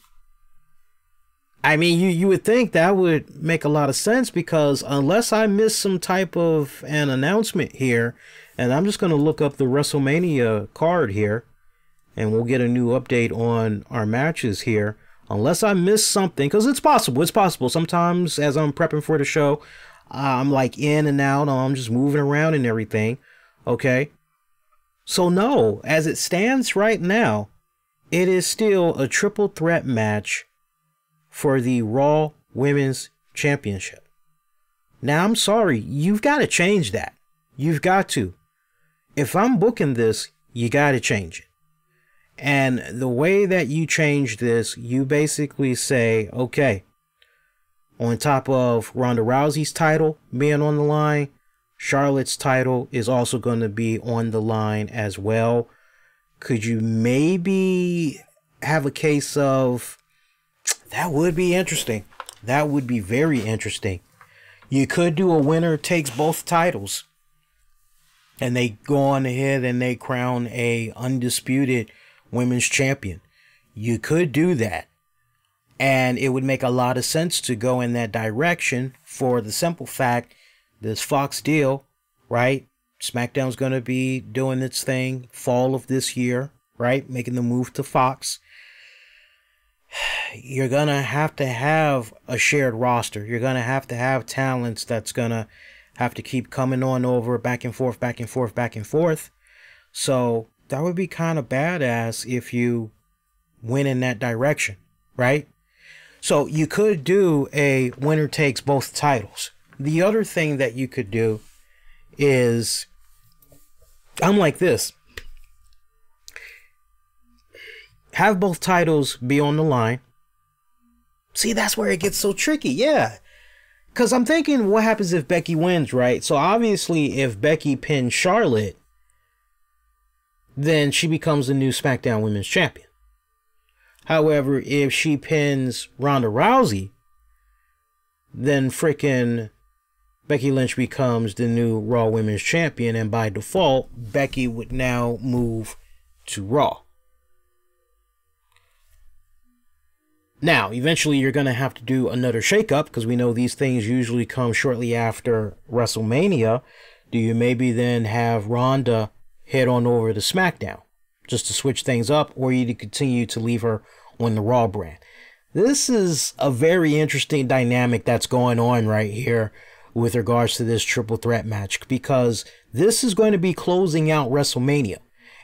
I mean, you would think that would make a lot of sense, because unless I miss some type of an announcement here, and I'm just going to look up the WrestleMania card here, and we'll get a new update on our matches here. Unless I miss something, because it's possible. Sometimes as I'm prepping for the show, I'm like in and out, I'm just moving around and everything. Okay. So no, as it stands right now, it is still a triple threat match for the Raw Women's Championship. Now, I'm sorry, you've got to change that. You've got to. If I'm booking this, you got to change it. And the way that you change this, you basically say, okay, on top of Ronda Rousey's title being on the line, Charlotte's title is also going to be on the line as well. Could you maybe have a case of, that would be interesting. That would be very interesting. You could do a winner takes both titles, and they go on ahead and they crown a undisputed women's champion. You could do that, and it would make a lot of sense to go in that direction, for the simple fact, this Fox deal, right? SmackDown's going to be doing its thing fall of this year, right? Making the move to Fox. You're going to have a shared roster. You're going to have talents that's going to have to keep coming on over back and forth, back and forth, back and forth. So that would be kind of badass if you went in that direction, right? So you could do a winner takes both titles. The other thing that you could do is, I'm like this. Have both titles be on the line. See, that's where it gets so tricky. Yeah. Because I'm thinking, what happens if Becky wins, right? So obviously, if Becky pins Charlotte, then she becomes the new SmackDown Women's Champion. However, if she pins Ronda Rousey, then frickin' Becky Lynch becomes the new Raw Women's Champion, and by default, Becky would now move to Raw. Now, eventually you're going to have to do another shakeup, because we know these things usually come shortly after WrestleMania. Do you maybe then have Ronda head on over to SmackDown just to switch things up, or you continue to leave her on the Raw brand? This is a very interesting dynamic that's going on right here with regards to this triple threat match, because this is going to be closing out WrestleMania.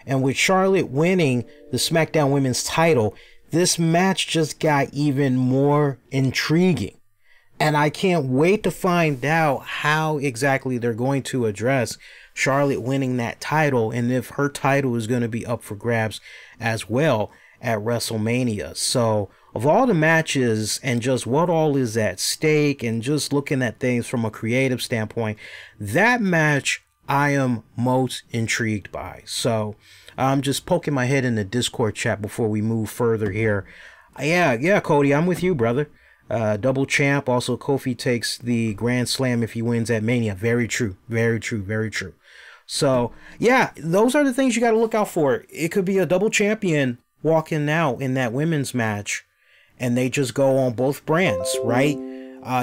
And with Charlotte winning the SmackDown Women's title, this match just got even more intriguing. And I can't wait to find out how exactly they're going to address Charlotte winning that title, and if her title is going to be up for grabs as well at WrestleMania. So of all the matches and just what all is at stake, and just looking at things from a creative standpoint, that match I am most intrigued by. So I'm just poking my head in the Discord chat before we move further here. Yeah, Cody, I'm with you, brother. Double champ. Also, Kofi takes the Grand Slam if he wins at Mania. Very true. Very true. Very true. So, yeah, those are the things you got to look out for. It could be a double champion walking out in that women's match, and they just go on both brands, right?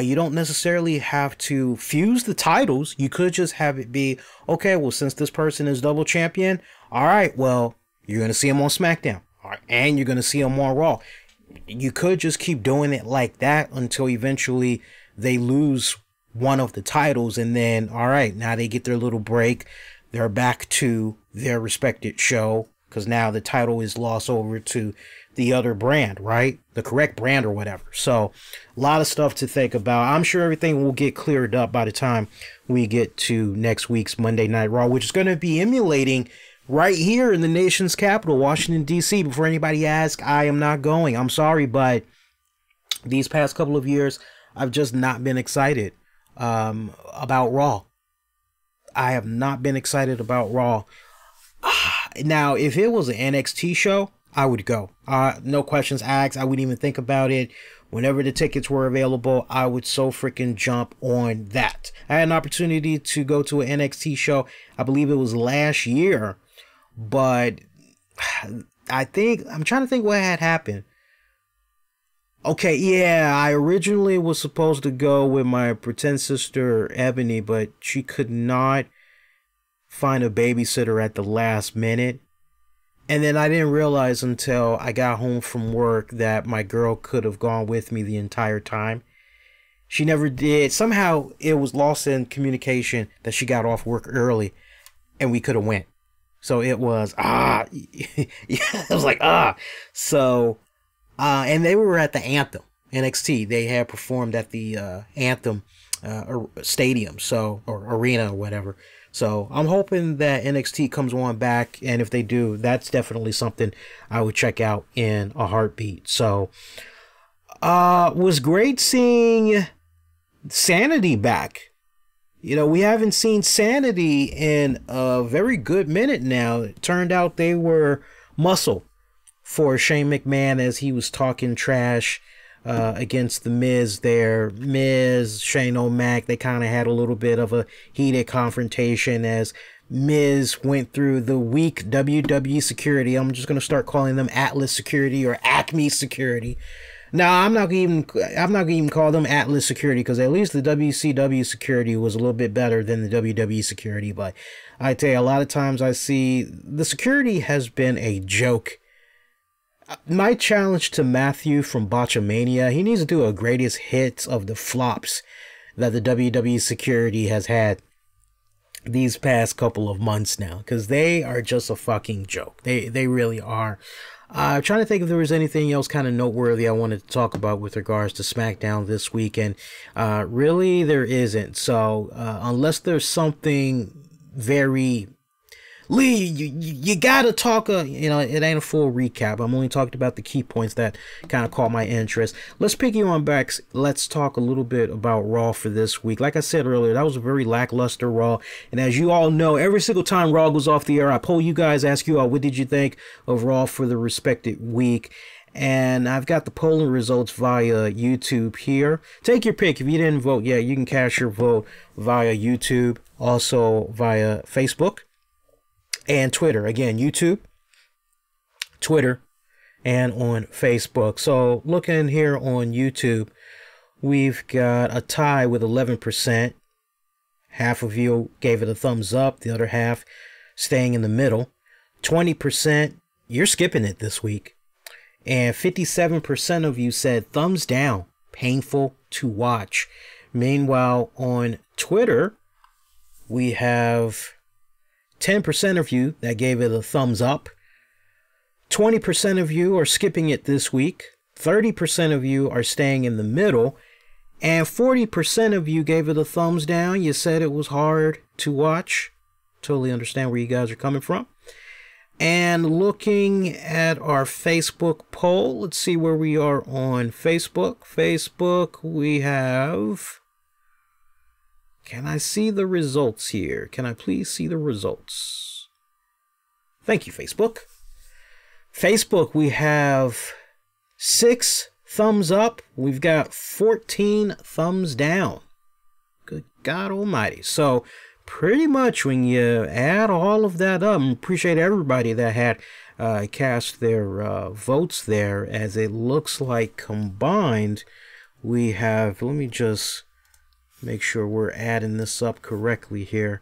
You don't necessarily have to fuse the titles. You could just have it be, okay, well, since this person is double champion, all right, well, you're going to see him on SmackDown, all right, and you're going to see him on Raw. You could just keep doing it like that until eventually they lose one of the titles, and then, all right, now they get their little break. They're back to their respected show, because now the title is lost over to the other brand, right? The correct brand or whatever. So a lot of stuff to think about. I'm sure everything will get cleared up by the time we get to next week's Monday Night Raw, which is going to be emulating right here in the nation's capital, Washington, D.C. Before anybody asks, I am not going. I'm sorry, but these past couple of years, I've just not been excited about Raw. I have not been excited about Raw. Now, if it was an NXT show, I would go. No questions asked. I wouldn't even think about it. Whenever the tickets were available, I would so freaking jump on that. I had an opportunity to go to an NXT show. I believe it was last year. But I'm trying to think what had happened. Okay, yeah, I originally was supposed to go with my pretend sister, Ebony, but she could not find a babysitter at the last minute. And then I didn't realize until I got home from work that my girl could have gone with me the entire time. She never did. Somehow it was lost in communication that she got off work early and we could have went. So it was, yeah, it was like, So, and they were at the Anthem, NXT. They had performed at the Anthem stadium, so, or arena or whatever. So I'm hoping that NXT comes on back, and if they do, that's definitely something I would check out in a heartbeat. So, was great seeing Sanity back. You know, we haven't seen Sanity in a very good minute now. It turned out they were muscle for Shane McMahon as he was talking trash against the Miz there. Miz, Shane O'Mac, they kind of had a little bit of a heated confrontation as Miz went through the weak WWE security. I'm just going to start calling them Atlas Security or Acme Security. Now, I'm not gonna even call them Atlas Security, because at least the WCW security was a little bit better than the WWE security. But I tell you, a lot of times I see the security has been a joke. My challenge to Matthew from Botchamania, he needs to do a greatest hits of the flops that the WWE security has had these past couple of months now, because they are just a fucking joke. They really are. I'm trying to think if there was anything else kind of noteworthy I wanted to talk about with regards to SmackDown this weekend. Really, there isn't. So unless there's something very... Lee, you gotta talk, you know, it ain't a full recap. I'm only talking about the key points that kind of caught my interest. Let's pick you on back. Let's talk a little bit about Raw for this week. Like I said earlier, that was a very lackluster Raw. And as you all know, every single time Raw goes off the air, I poll you guys, ask you all, what did you think of Raw for the respective week? And I've got the polling results via YouTube here. Take your pick. If you didn't vote yet, you can cast your vote via YouTube, also via Facebook and Twitter. Again, YouTube, Twitter, and on Facebook. So looking here on YouTube, we've got a tie with 11%. Half of you gave it a thumbs up, the other half staying in the middle. 20%, you're skipping it this week. And 57% of you said thumbs down, painful to watch. Meanwhile, on Twitter, we have 10% of you that gave it a thumbs up. 20% of you are skipping it this week. 30% of you are staying in the middle. And 40% of you gave it a thumbs down. You said it was hard to watch. Totally understand where you guys are coming from. And looking at our Facebook poll, let's see where we are on Facebook. Facebook, we have... Can I see the results here? Can I please see the results? Thank you, Facebook. Facebook, we have 6 thumbs up. We've got 14 thumbs down. Good God almighty. So pretty much when you add all of that up, I appreciate everybody that had cast their votes there, as it looks like combined we have, let me just make sure we're adding this up correctly here.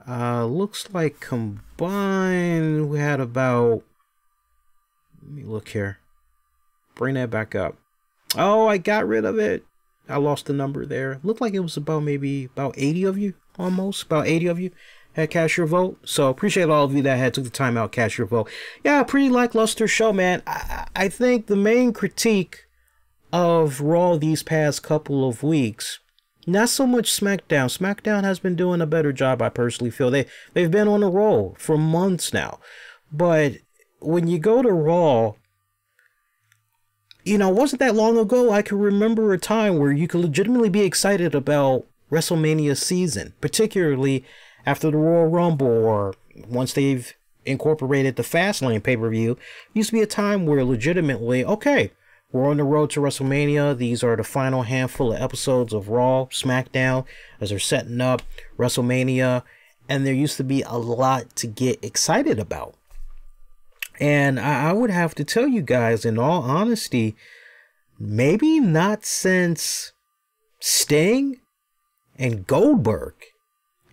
Looks like combined we had about, let me look here, bring that back up. Oh, I got rid of it. I lost the number there. Looked like it was about maybe about 80 of you, almost about 80 of you had cast your vote. So appreciate all of you that had took the time out, cast your vote. Yeah, pretty lackluster show, man. I think the main critique of Raw these past couple of weeks, not so much SmackDown. SmackDown has been doing a better job, I personally feel. They've been on a roll for months now. But when you go to Raw, you know, wasn't that long ago I can remember a time where you could legitimately be excited about WrestleMania season, particularly after the Royal Rumble or once they've incorporated the Fastlane pay-per-view. Used to be a time where legitimately, okay, we're on the road to WrestleMania. These are the final handful of episodes of Raw, SmackDown, as they're setting up WrestleMania. And there used to be a lot to get excited about. And I would have to tell you guys, in all honesty, maybe not since Sting and Goldberg,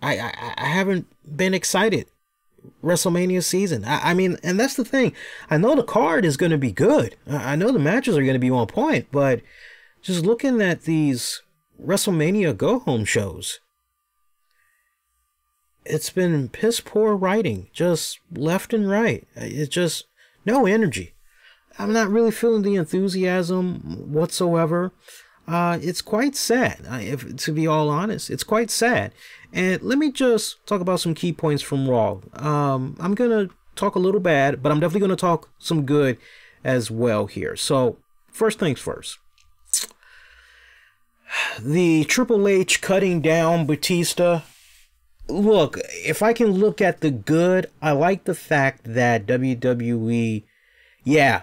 I haven't been excited WrestleMania season. I mean, and that's the thing. I know the card is going to be good. I know the matches are going to be on point, but just looking at these WrestleMania go-home shows, it's been piss poor writing, just left and right. It's just no energy. I'm not really feeling the enthusiasm whatsoever. It's quite sad, to be all honest. It's quite sad. And let me just talk about some key points from Raw. I'm going to talk a little bad, but I'm definitely going to talk some good as well here. So, first things first. The Triple H cutting down Batista. Look, if I can look at the good, I like the fact that WWE, yeah,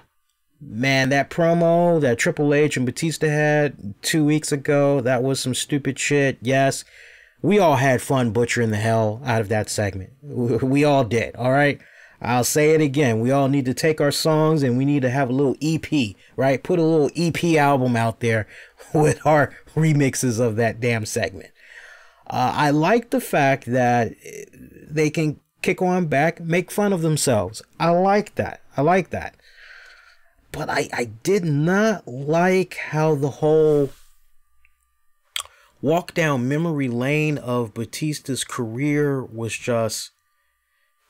man, that promo that Triple H and Batista had 2 weeks ago, that was some stupid shit. Yes, we all had fun butchering the hell out of that segment. We all did, all right? I'll say it again. We all need to take our songs and we need to have a little EP, right? Put a little EP album out there with our remixes of that damn segment. I like the fact that they can kick on back, make fun of themselves. I like that. I like that. But I did not like how the whole walk down memory lane of Batista's career was just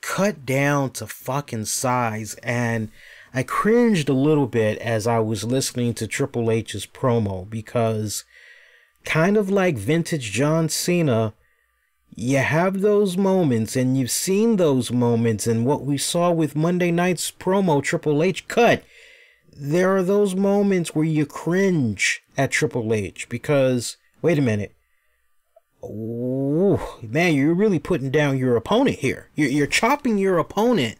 cut down to fucking size, and I cringed a little bit as I was listening to Triple H's promo, because kind of like vintage John Cena, you have those moments, and you've seen those moments, and what we saw with Monday night's promo Triple H cut, there are those moments where you cringe at Triple H because, wait a minute, ooh, man, you're really putting down your opponent here. You're chopping your opponent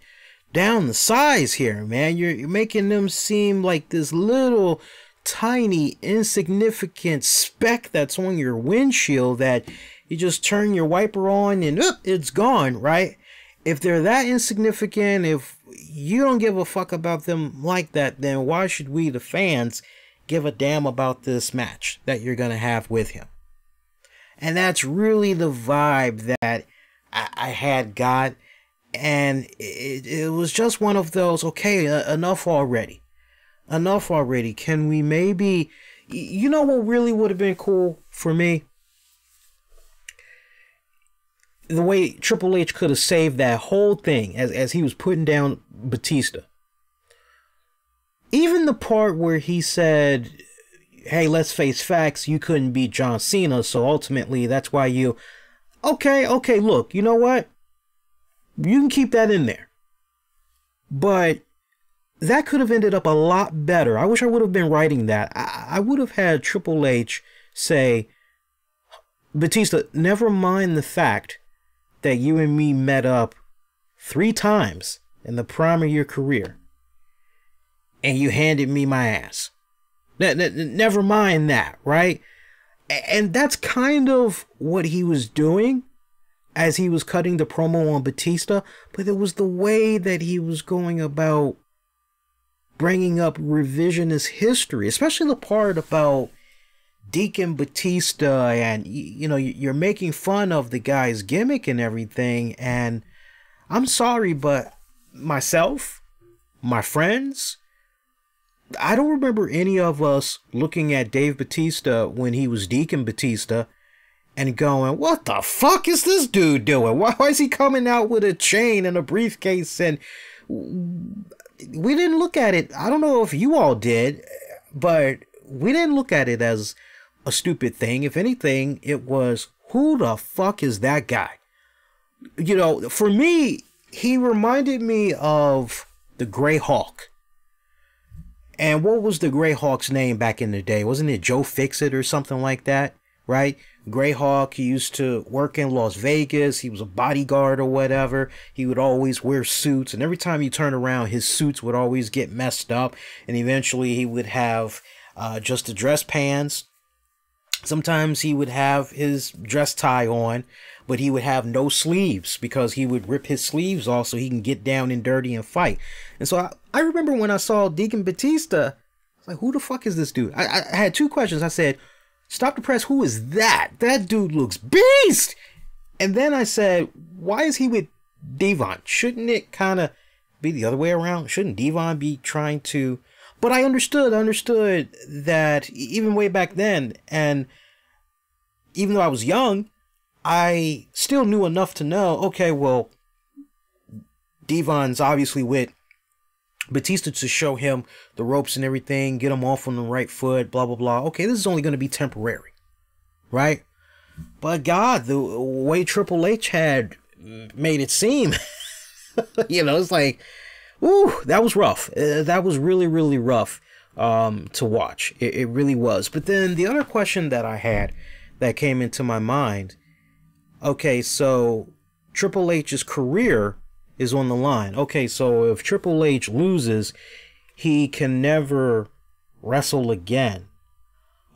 down the size here, man. You're making them seem like this little tiny insignificant speck that's on your windshield that you just turn your wiper on and it's gone, right? If they're that insignificant, if you don't give a fuck about them like that, then why should we, the fans, give a damn about this match that you're gonna have with him? And that's really the vibe that I had got. And it was just one of those, okay, enough already. Enough already. Can we maybe... You know what really would have been cool for me? The way Triple H could have saved that whole thing as he was putting down Batista. Even the part where he said, hey, let's face facts, you couldn't beat John Cena, so ultimately that's why you... Okay, look, you know what? You can keep that in there. But that could have ended up a lot better. I wish I would have been writing that. I would have had Triple H say, Batista, never mind the fact that you and me met up 3 times in the prime of your career, and you handed me my ass. Never mind that, right? And that's kind of what he was doing as he was cutting the promo on Batista, but it was the way that he was going about bringing up revisionist history, especially the part about Deacon Batista, and you know, you're making fun of the guy's gimmick and everything. And I'm sorry, but myself, my friends, I don't remember any of us looking at Dave Batista when he was Deacon Batista and going, what the fuck is this dude doing? Why is he coming out with a chain and a briefcase? And we didn't look at it. I don't know if you all did, but we didn't look at it as a stupid thing. If anything, it was, who the fuck is that guy? You know, for me, he reminded me of the Grey Hawk. And what was the Grey Hawk's name back in the day? Wasn't it Joe Fixit or something like that? Right? Grey Hawk, he used to work in Las Vegas. He was a bodyguard or whatever. He would always wear suits. And every time you turn around, his suits would always get messed up. And eventually he would have just the dress pants. Sometimes he would have his dress tie on, but he would have no sleeves because he would rip his sleeves off so he can get down and dirty and fight. And so I remember when I saw Deacon Batista, I was like, who the fuck is this dude? I had 2 questions. I said, stop the press, who is that? That dude looks beast! And then I said, why is he with Devon? Shouldn't it kind of be the other way around? Shouldn't Devon be trying to... But I understood that even way back then, and even though I was young, I still knew enough to know, okay, well, Devon's obviously with Batista to show him the ropes and everything, get him off on the right foot, blah, blah, blah. Okay, this is only going to be temporary, right? But God, the way Triple H had made it seem, you know, it's like, ooh, that was rough. That was really, really rough to watch. It really was. But then the other question that I had that came into my mind, okay, so Triple H's career is on the line. Okay, so if Triple H loses, he can never wrestle again.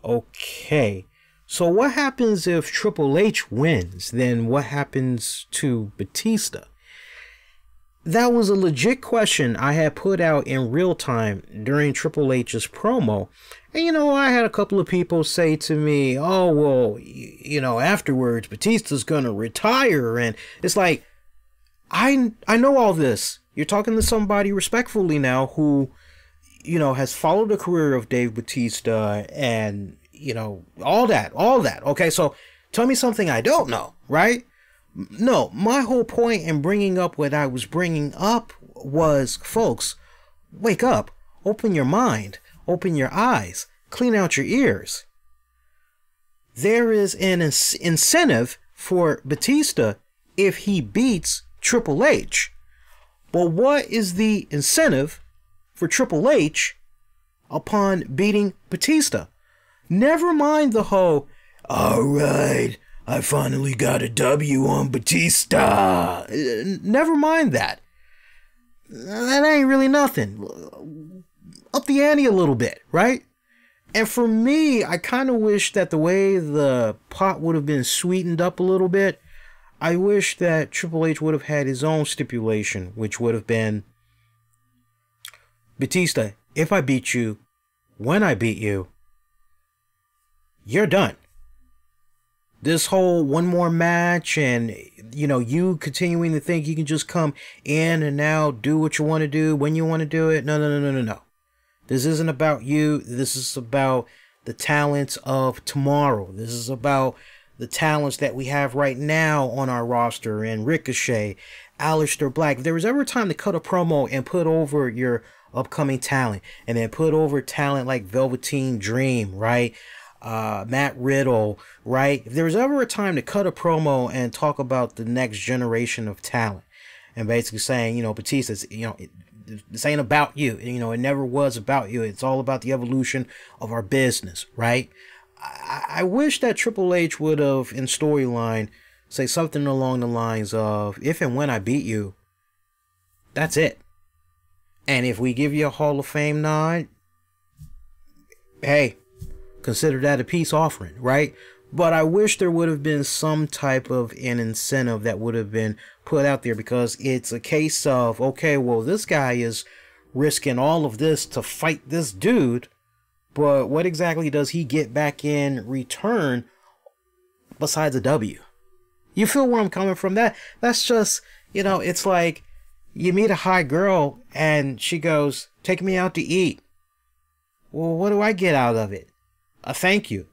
Okay, so what happens if Triple H wins? Then what happens to Batista? That was a legit question I had put out in real time during Triple H's promo. And, you know, I had a couple of people say to me, oh, well, you know, afterwards, Batista's going to retire. And it's like, I know all this. You're talking to somebody respectfully now who, you know, has followed the career of Dave Batista and, all that. Okay, so tell me something I don't know, right? No, my whole point in bringing up what I was bringing up was, folks, wake up, open your mind, open your eyes, clean out your ears. There is an incentive for Batista if he beats Triple H. But what is the incentive for Triple H upon beating Batista? Never mind the whole, all right, I finally got a W on Batista. Never mind that. That ain't really nothing. Up the ante a little bit, right? And for me, I kind of wish that the way the pot would have been sweetened up a little bit, I wish that Triple H would have had his own stipulation, which would have been, Batista, if I beat you, when I beat you, you're done. This whole one more match and, you continuing to think you can just come in and now do what you want to do when you want to do it. No. This isn't about you. This is about the talents of tomorrow. This is about the talents that we have right now on our roster, and Ricochet, Aleister Black. If there was ever a time to cut a promo and put over your upcoming talent, and then put over talent like Velveteen Dream, right? Matt Riddle, right? If there was ever a time to cut a promo and talk about the next generation of talent, and basically saying, Batista, this ain't about you. It never was about you. It's all about the evolution of our business, right? I wish that Triple H would have, in storyline, say something along the lines of, if and when I beat you, that's it. And if we give you a Hall of Fame nod, hey, consider that a peace offering, right? But I wish there would have been some type of an incentive that would have been put out there, because it's a case of, okay, well, this guy is risking all of this to fight this dude, but what exactly does he get back in return besides a W? You feel where I'm coming from? That's just, it's like you meet a hot girl and she goes, take me out to eat. Well, what do I get out of it? A thank you.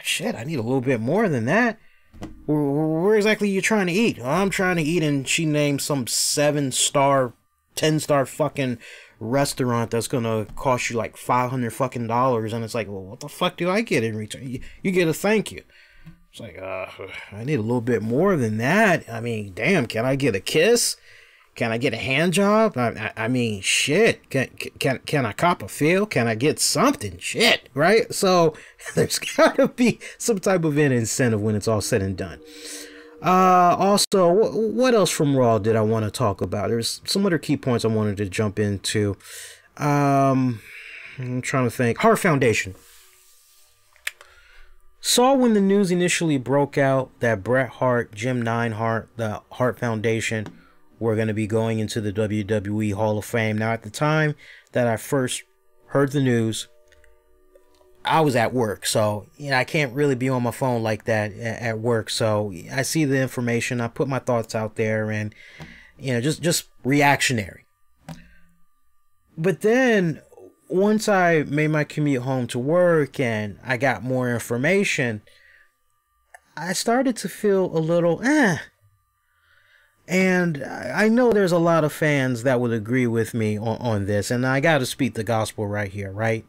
Shit, I need a little bit more than that. Where exactly are you trying to eat? I'm trying to eat, and she named some 7-star, 10-star fucking restaurant that's gonna cost you like $500 fucking dollars, and it's like, well, what the fuck do I get in return? You get a thank you. It's like, I need a little bit more than that. I mean, damn, can I get a kiss? Can I get a hand job? I mean, shit. Can I cop a feel? Can I get something? Shit, right? So there's gotta be some type of an incentive when it's all said and done. Also, what else from Raw did I want to talk about? There's some other key points I wanted to jump into. I'm trying to think. Hart Foundation. Saw when the news initially broke out that Bret Hart, Jim Hart, the Hart Foundation were going to be going into the WWE Hall of Fame. Now, at the time that I first heard the news, I was at work, so I can't really be on my phone like that at work. So I see the information, I put my thoughts out there, and just reactionary. But then once I made my commute home to work and I got more information, I started to feel a little and I know there's a lot of fans that would agree with me on this, and I got to speak the gospel right here, right?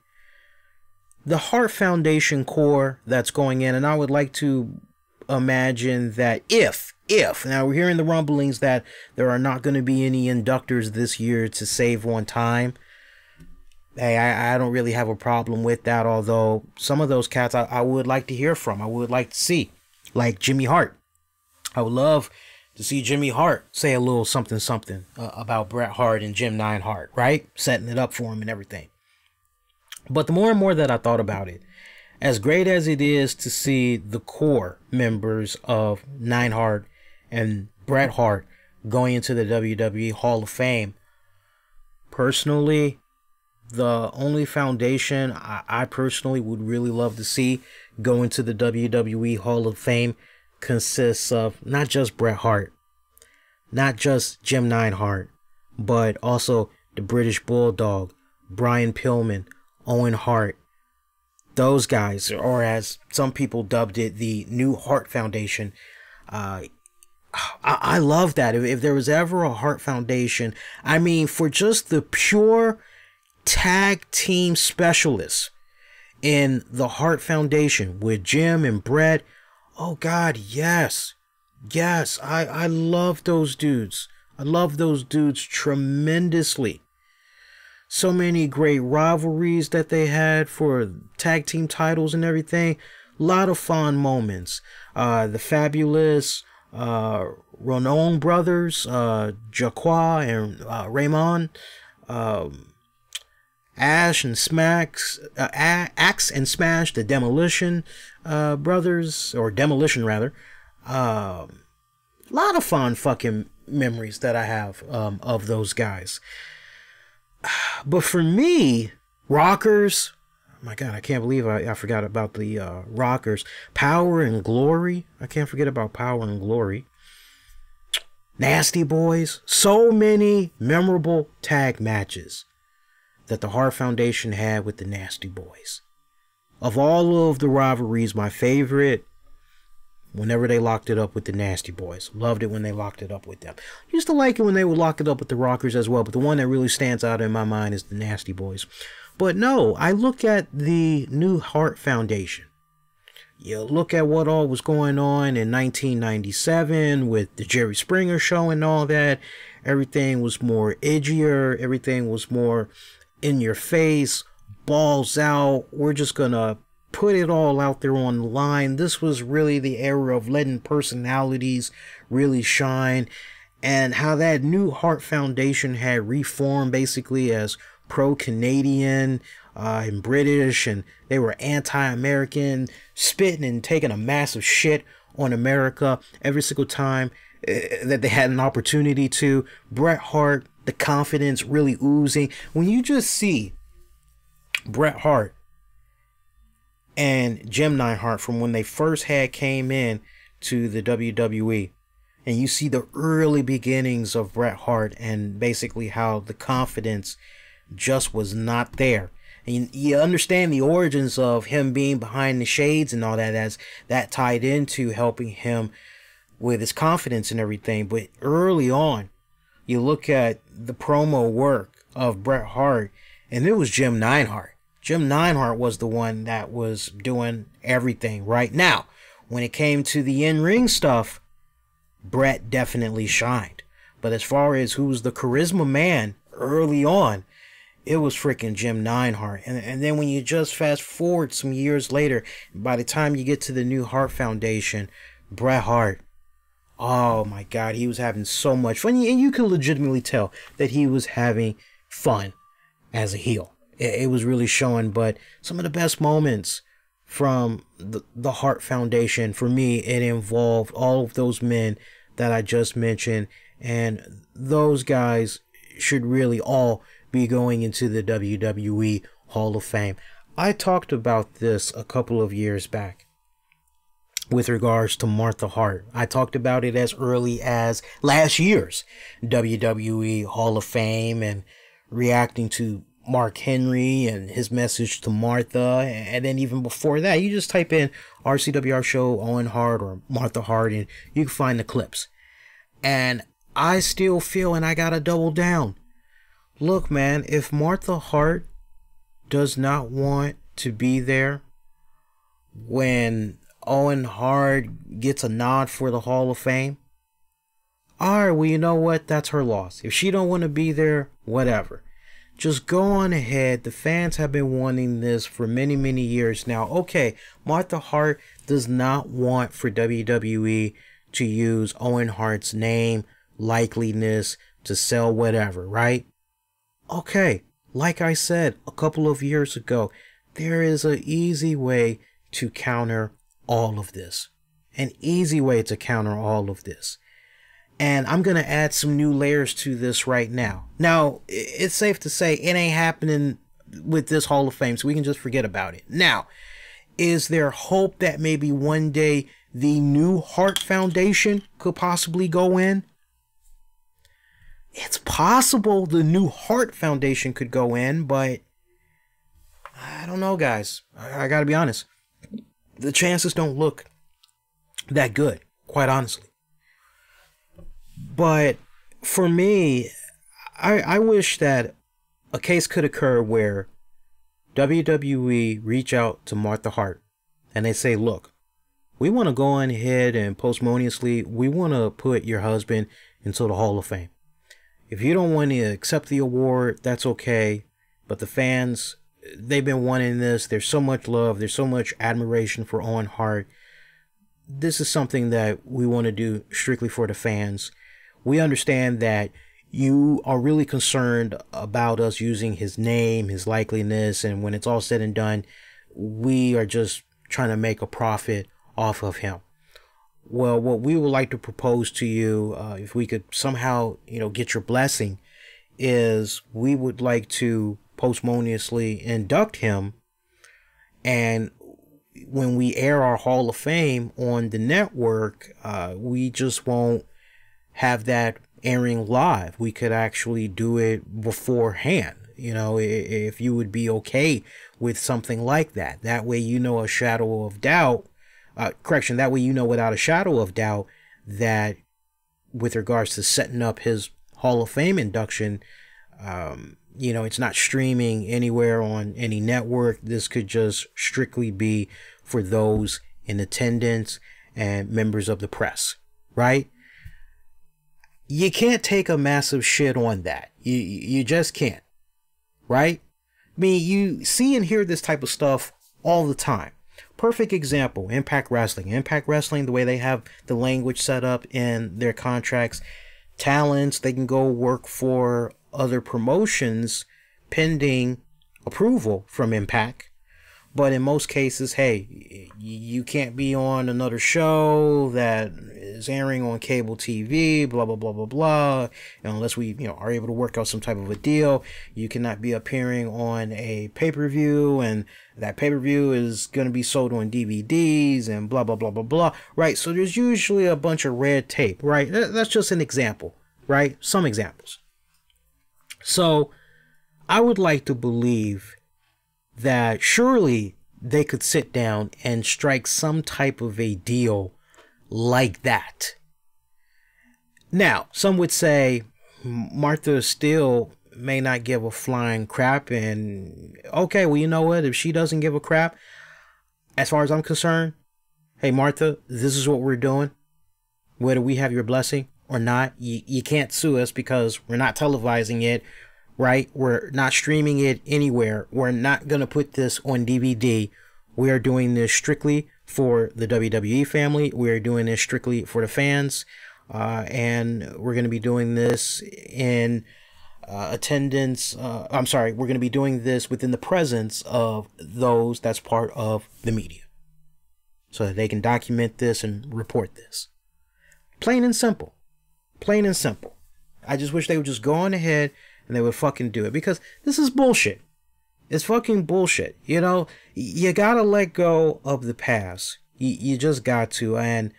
The Hart Foundation core that's going in, and I would like to imagine that if now we're hearing the rumblings that there are not going to be any inductors this year to save on time. Hey, I don't really have a problem with that, although some of those cats I would like to hear from. I would like to see, like Jimmy Hart. I would love to see Jimmy Hart say a little something about Bret Hart and Jim Hart, right? Setting it up for him and everything. But the more and more that I thought about it, as great as it is to see the core members of Hart and Bret Hart going into the WWE Hall of Fame, personally, the only foundation I personally would really love to see go into the WWE Hall of Fame consists of not just Bret Hart, not just Jim Hart, but also the British Bulldog, Brian Pillman, Owen Hart, those guys, or as some people dubbed it, the new Hart Foundation. I love that. If there was ever a Hart Foundation, I mean, for just the pure tag team specialists in the Hart Foundation with Jim and Bret, oh God, yes. Yes, I love those dudes. I love those dudes tremendously. So many great rivalries that they had for tag team titles and everything. A lot of fun moments. The fabulous Ronon brothers, Jaqua and Raymond, Axe and Smash, the Demolition brothers, or Demolition rather. A lot of fun fucking memories that I have of those guys. But for me, Rockers, oh my God, I can't believe I forgot about the Rockers. Power and Glory, I can't forget about Power and Glory. Nasty Boys, so many memorable tag matches that the Hart Foundation had with the Nasty Boys. Of all of the rivalries, my favorite, whenever they locked it up with the Nasty Boys. Loved it when they locked it up with them. Used to like it when they would lock it up with the Rockers as well, but the one that really stands out in my mind is the Nasty Boys. But no, I look at the new Hart Foundation. You look at what all was going on in 1997 with the Jerry Springer show and all that. Everything was more edgier. Everything was more in your face, balls out. We're just gonna put it all out there on the line. This was really the era of letting personalities really shine, and how that new Hart Foundation had reformed basically as pro-Canadian and British, and they were anti-American, spitting and taking a massive shit on America every single time that they had an opportunity to. Bret Hart, the confidence really oozing. When you just see Bret Hart and Jim Neidhart from when they first came in to the WWE, and you see the early beginnings of Bret Hart and basically how the confidence just was not there. And you understand the origins of him being behind the shades and all that, as that tied into helping him with his confidence and everything. But early on, you look at the promo work of Bret Hart, and it was Jim Neidhart. Jim Neidhart was the one that was doing everything right now. When it came to the in-ring stuff, Bret definitely shined. But as far as who was the charisma man early on, it was freaking Jim Neidhart. And then when you just fast forward some years later, by the time you get to the new Hart Foundation, Bret Hart, oh my God, he was having so much fun. And you can legitimately tell that he was having fun as a heel. It was really showing. But some of the best moments from the Hart Foundation, for me, it involved all of those men that I just mentioned. And those guys should really all be going into the WWE Hall of Fame. I talked about this a couple of years back with regards to Martha Hart. I talked about it as early as last year's WWE Hall of Fame, and reacting to Mark Henry and his message to Martha. And then even before that, you just type in RCWR show Owen Hart or Martha Hart and you can find the clips. And I still feel, and I gotta double down, look man, if Martha Hart does not want to be there when Owen Hart gets a nod for the Hall of Fame, alright, well, you know what, that's her loss. If she don't want to be there, whatever. Just go on ahead. The fans have been wanting this for many, many years now. Okay, Martha Hart does not want for WWE to use Owen Hart's name, likeliness, to sell whatever, right? Okay, like I said a couple of years ago, there is an easy way to counter all of this. An easy way to counter all of this. And I'm going to add some new layers to this right now. Now, it's safe to say it ain't happening with this Hall of Fame, so we can just forget about it. Now, is there hope that maybe one day the new Hart Foundation could possibly go in? It's possible the new Hart Foundation could go in, but I don't know, guys. I gotta be honest. The chances don't look that good, quite honestly. But for me, I wish that a case could occur where WWE reach out to Martha Hart and they say, look, we want to go on ahead and posthumously, we want to put your husband into the Hall of Fame. If you don't want to accept the award, that's okay. But the fans, they've been wanting this. There's so much love. There's so much admiration for Owen Hart. This is something that we want to do strictly for the fans. We understand that you are really concerned about us using his name, his likeliness, and when it's all said and done, we are just trying to make a profit off of him. Well, what we would like to propose to you, if we could somehow, get your blessing, is we would like to posthumously induct him, and when we air our Hall of Fame on the network, we just won't have that airing live. We could actually do it beforehand, if you would be okay with something like that. That way, a shadow of doubt, that way, without a shadow of doubt that with regards to setting up his Hall of Fame induction, it's not streaming anywhere on any network. This could just strictly be for those in attendance and members of the press, right? You can't take a massive shit on that. You just can't, right? I mean, you see and hear this type of stuff all the time. Perfect example, Impact Wrestling. Impact Wrestling, the way they have the language set up in their contracts, talents, they can go work for other promotions pending approval from Impact. But in most cases, hey, you can't be on another show that is airing on cable TV, blah, blah, blah, blah, blah. Unless we, are able to work out some type of a deal. You cannot be appearing on a pay-per-view, and that pay-per-view is going to be sold on DVDs and blah, blah, blah, blah, blah. Right? So there's usually a bunch of red tape, right? That's just an example, right? Some examples. So I would like to believe that surely they could sit down and strike some type of a deal like that. Now, some would say Martha still may not give a flying crap, and okay, well, you know what? If she doesn't give a crap, as far as I'm concerned, hey, Martha, this is what we're doing. Whether we have your blessing or not, you can't sue us because we're not televising it. Right? We're not streaming it anywhere. We're not going to put this on DVD. We are doing this strictly for the WWE family. We are doing this strictly for the fans. And we're going to be doing this in attendance. We're going to be doing this within the presence of those that's part of the media, so that they can document this and report this. Plain and simple. Plain and simple. I just wish they would just go on ahead and they would fucking do it, because this is bullshit. It's fucking bullshit. You gotta let go of the past. You just got to. And,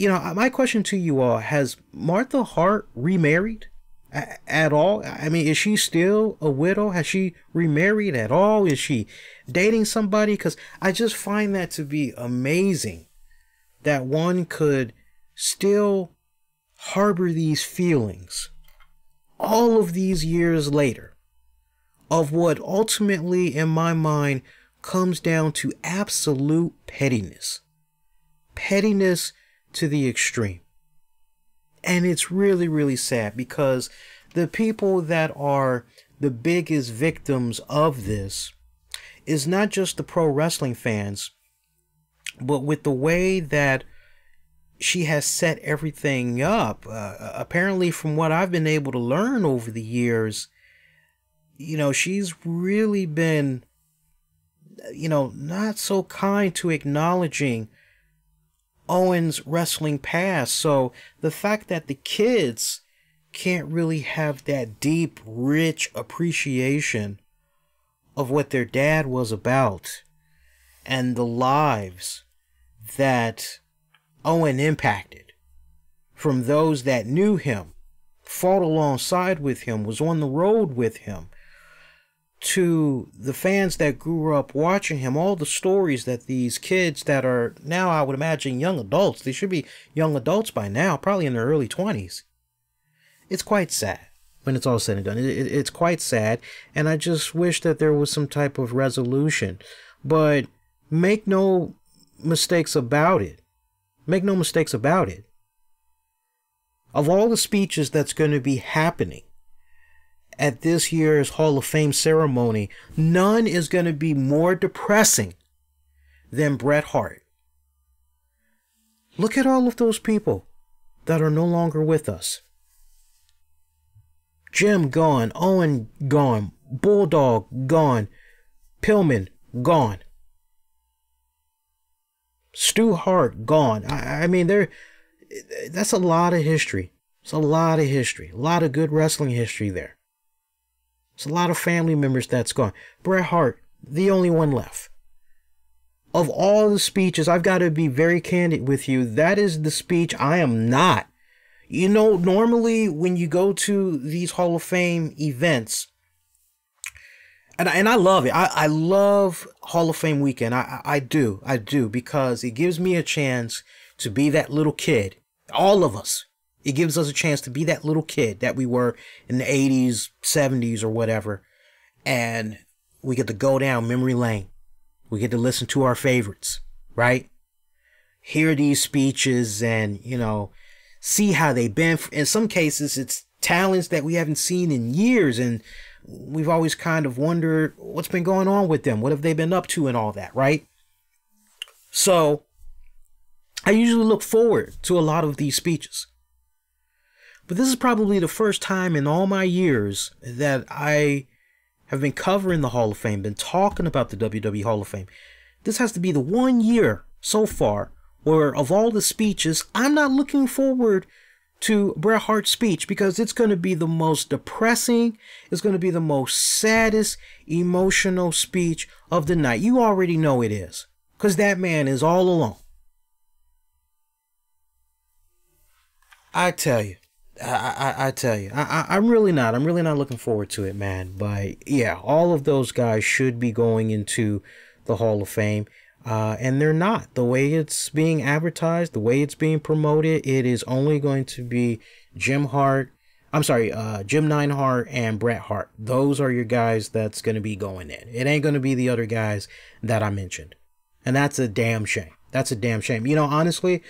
my question to you all, has Martha Hart remarried at all? I mean, is she still a widow? Has she remarried at all? Is she dating somebody? Because I just find that to be amazing that one could still harbor these feelings all of these years later, of what ultimately, in my mind, comes down to absolute pettiness. Pettiness to the extreme. And it's really, really sad, because the people that are the biggest victims of this is not just the pro wrestling fans, but with the way that she has set everything up. Apparently, from what I've been able to learn over the years, she's really been, not so kind to acknowledging Owen's wrestling past. So the fact that the kids can't really have that deep, rich appreciation of what their dad was about and the lives that Owen impacted, from those that knew him, fought alongside with him, was on the road with him, to the fans that grew up watching him, all the stories that these kids that are now, I would imagine, young adults, they should be young adults by now, probably in their early 20s. It's quite sad when it's all said and done. It's quite sad, and I just wish that there was some type of resolution. But make no mistakes about it. Make no mistakes about it. Of all the speeches that's going to be happening at this year's Hall of Fame ceremony, none is going to be more depressing than Bret Hart. Look at all of those people that are no longer with us. Jim gone, Owen gone, Bulldog gone, Pillman gone, Stu Hart gone. I mean, that's a lot of history. It's a lot of history. A lot of good wrestling history there. It's a lot of family members that's gone. Bret Hart, the only one left. Of all the speeches, I've got to be very candid with you. That is the speech I am not. You know, normally when you go to these Hall of Fame events, and I love it. I love Hall of Fame weekend. I do, because it gives me a chance to be that little kid. All of us. It gives us a chance to be that little kid that we were in the 80s, 70s, or whatever. And we get to go down memory lane. We get to listen to our favorites, right? Hear these speeches and, you know, see how they've been. In some cases, it's talents that we haven't seen in years, and we've always kind of wondered what's been going on with them. What have they been up to and all that, right? So I usually look forward to a lot of these speeches. But this is probably the first time in all my years that I have been covering the Hall of Fame, been talking about the WWE Hall of Fame. This has to be the 1 year so far where, of all the speeches, I'm not looking forward to Bret Hart's speech, because it's going to be the most depressing, it's going to be the most saddest, emotional speech of the night. You already know it is, because that man is all alone. I tell you, I'm really not looking forward to it, man. But yeah, all of those guys should be going into the Hall of Fame. And they're not. The way it's being advertised, the way it's being promoted, it is only going to be Jim Neidhart and Bret Hart. Those are your guys that's going to be going in. It ain't going to be the other guys that I mentioned. And that's a damn shame. That's a damn shame. You know, honestly,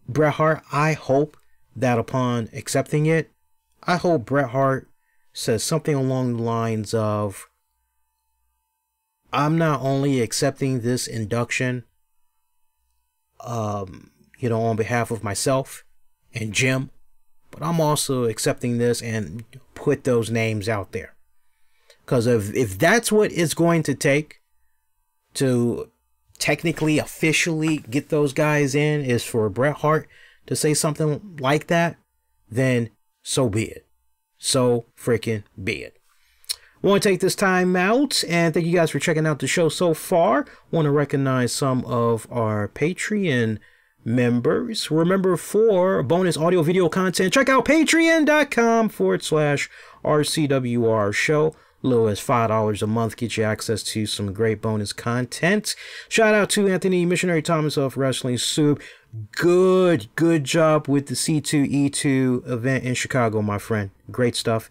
Bret Hart, I hope that upon accepting it, I hope Bret Hart says something along the lines of, I'm not only accepting this induction, you know, on behalf of myself and Jim, but I'm also accepting this, and put those names out there. Because if that's what it's going to take to technically, officially get those guys in, is for Bret Hart to say something like that, then so be it. So freaking be it. Want to take this time out and thank you guys for checking out the show so far. Want to recognize some of our Patreon members. Remember, for bonus audio video content, check out patreon.com/RCWR show. Low as $5 a month, get you access to some great bonus content. Shout out to Anthony Missionary Thomas of Wrestling Soup. Good job with the C2E2 event in Chicago, my friend. Great stuff.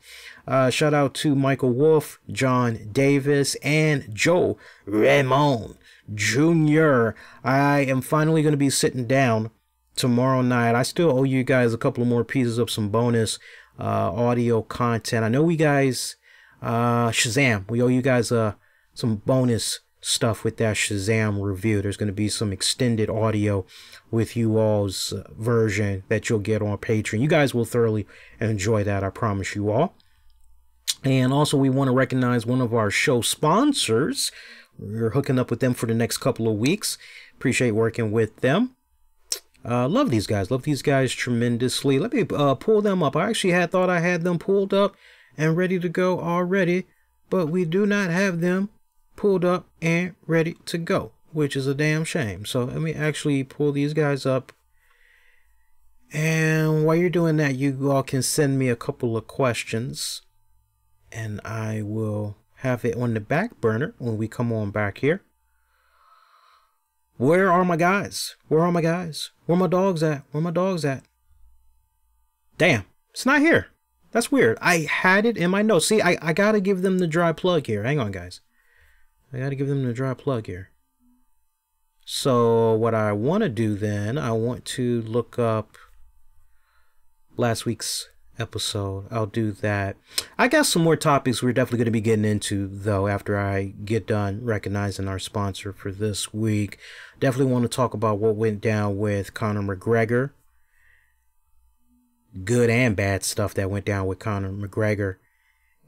Shout out to Michael Wolf, John Davis, and Joe Ramon Jr. I am finally going to be sitting down tomorrow night. I still owe you guys a couple of more pieces of some bonus audio content. I know we guys, Shazam, we owe you guys some bonus stuff with that Shazam review. There's going to be some extended audio with you all's version that you'll get on Patreon. You guys will thoroughly enjoy that, I promise you all. And also, we want to recognize one of our show sponsors. We're hooking up with them for the next couple of weeks. Appreciate working with them. Love these guys tremendously. Let me pull them up. I actually thought I had them pulled up and ready to go already, but we do not have them pulled up and ready to go, which is a damn shame. So let me actually pull these guys up. And while you're doing that, you all can send me a couple of questions, and I will have it on the back burner when we come on back here. Where are my guys? Where are my guys? Where my dogs at? Where my dogs at? Damn, it's not here. That's weird. I had it in my notes. See, I gotta give them the dry plug here. Hang on, guys. I gotta give them the dry plug here. So what I want to do then, I want to look up last week's episode. I'll do that. I got some more topics we're definitely going to be getting into, though, after I get done recognizing our sponsor for this week. Definitely want to talk about what went down with Conor McGregor. Good and bad stuff that went down with Conor McGregor.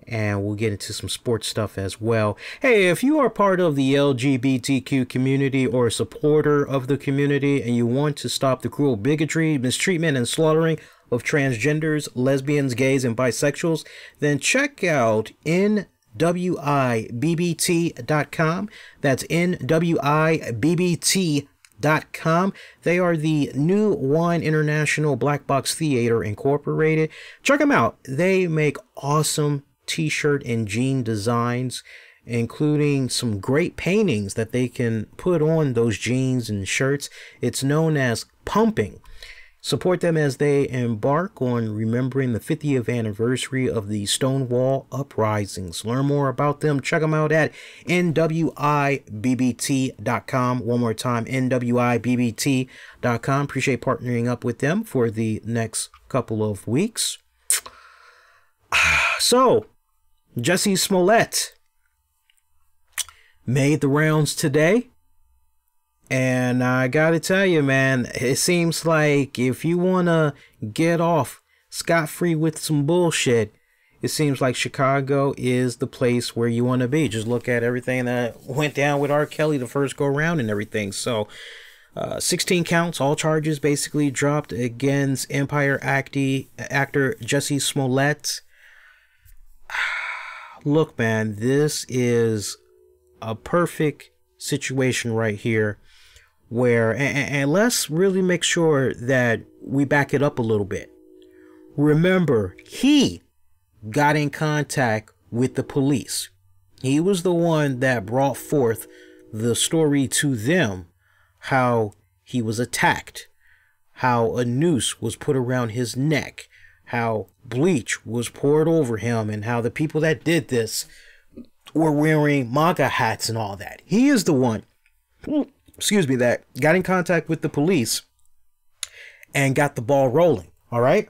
And we'll get into some sports stuff as well. Hey, if you are part of the LGBTQ community or a supporter of the community and you want to stop the cruel bigotry, mistreatment, and slaughtering of transgenders, lesbians, gays, and bisexuals, then check out NWIBBT.com. That's NWIBBT.com. They are the New Wine International Black Box Theater Incorporated. Check them out. They make awesome t-shirt and jean designs, including some great paintings that they can put on those jeans and shirts. It's known as pumping. Support them as they embark on remembering the 50th anniversary of the Stonewall uprisings. Learn more about them. Check them out at NWIBBT.com. One more time, NWIBBT.com. Appreciate partnering up with them for the next couple of weeks. So, Jussie Smollett made the rounds today. And I gotta tell you, man, it seems like if you want to get off scot-free with some bullshit, it seems like Chicago is the place where you want to be. Just look at everything that went down with R. Kelly the first go round and everything. So, 16 counts, all charges basically dropped against Empire actor Jussie Smollett. Look, man, this is a perfect situation right here where, and let's really make sure that we back it up a little bit. Remember, he got in contact with the police. He was the one that brought forth the story to them, how he was attacked, how a noose was put around his neck, how bleach was poured over him, and how the people that did this were wearing MAGA hats and all that. He is the one, excuse me, that got in contact with the police and got the ball rolling. All right.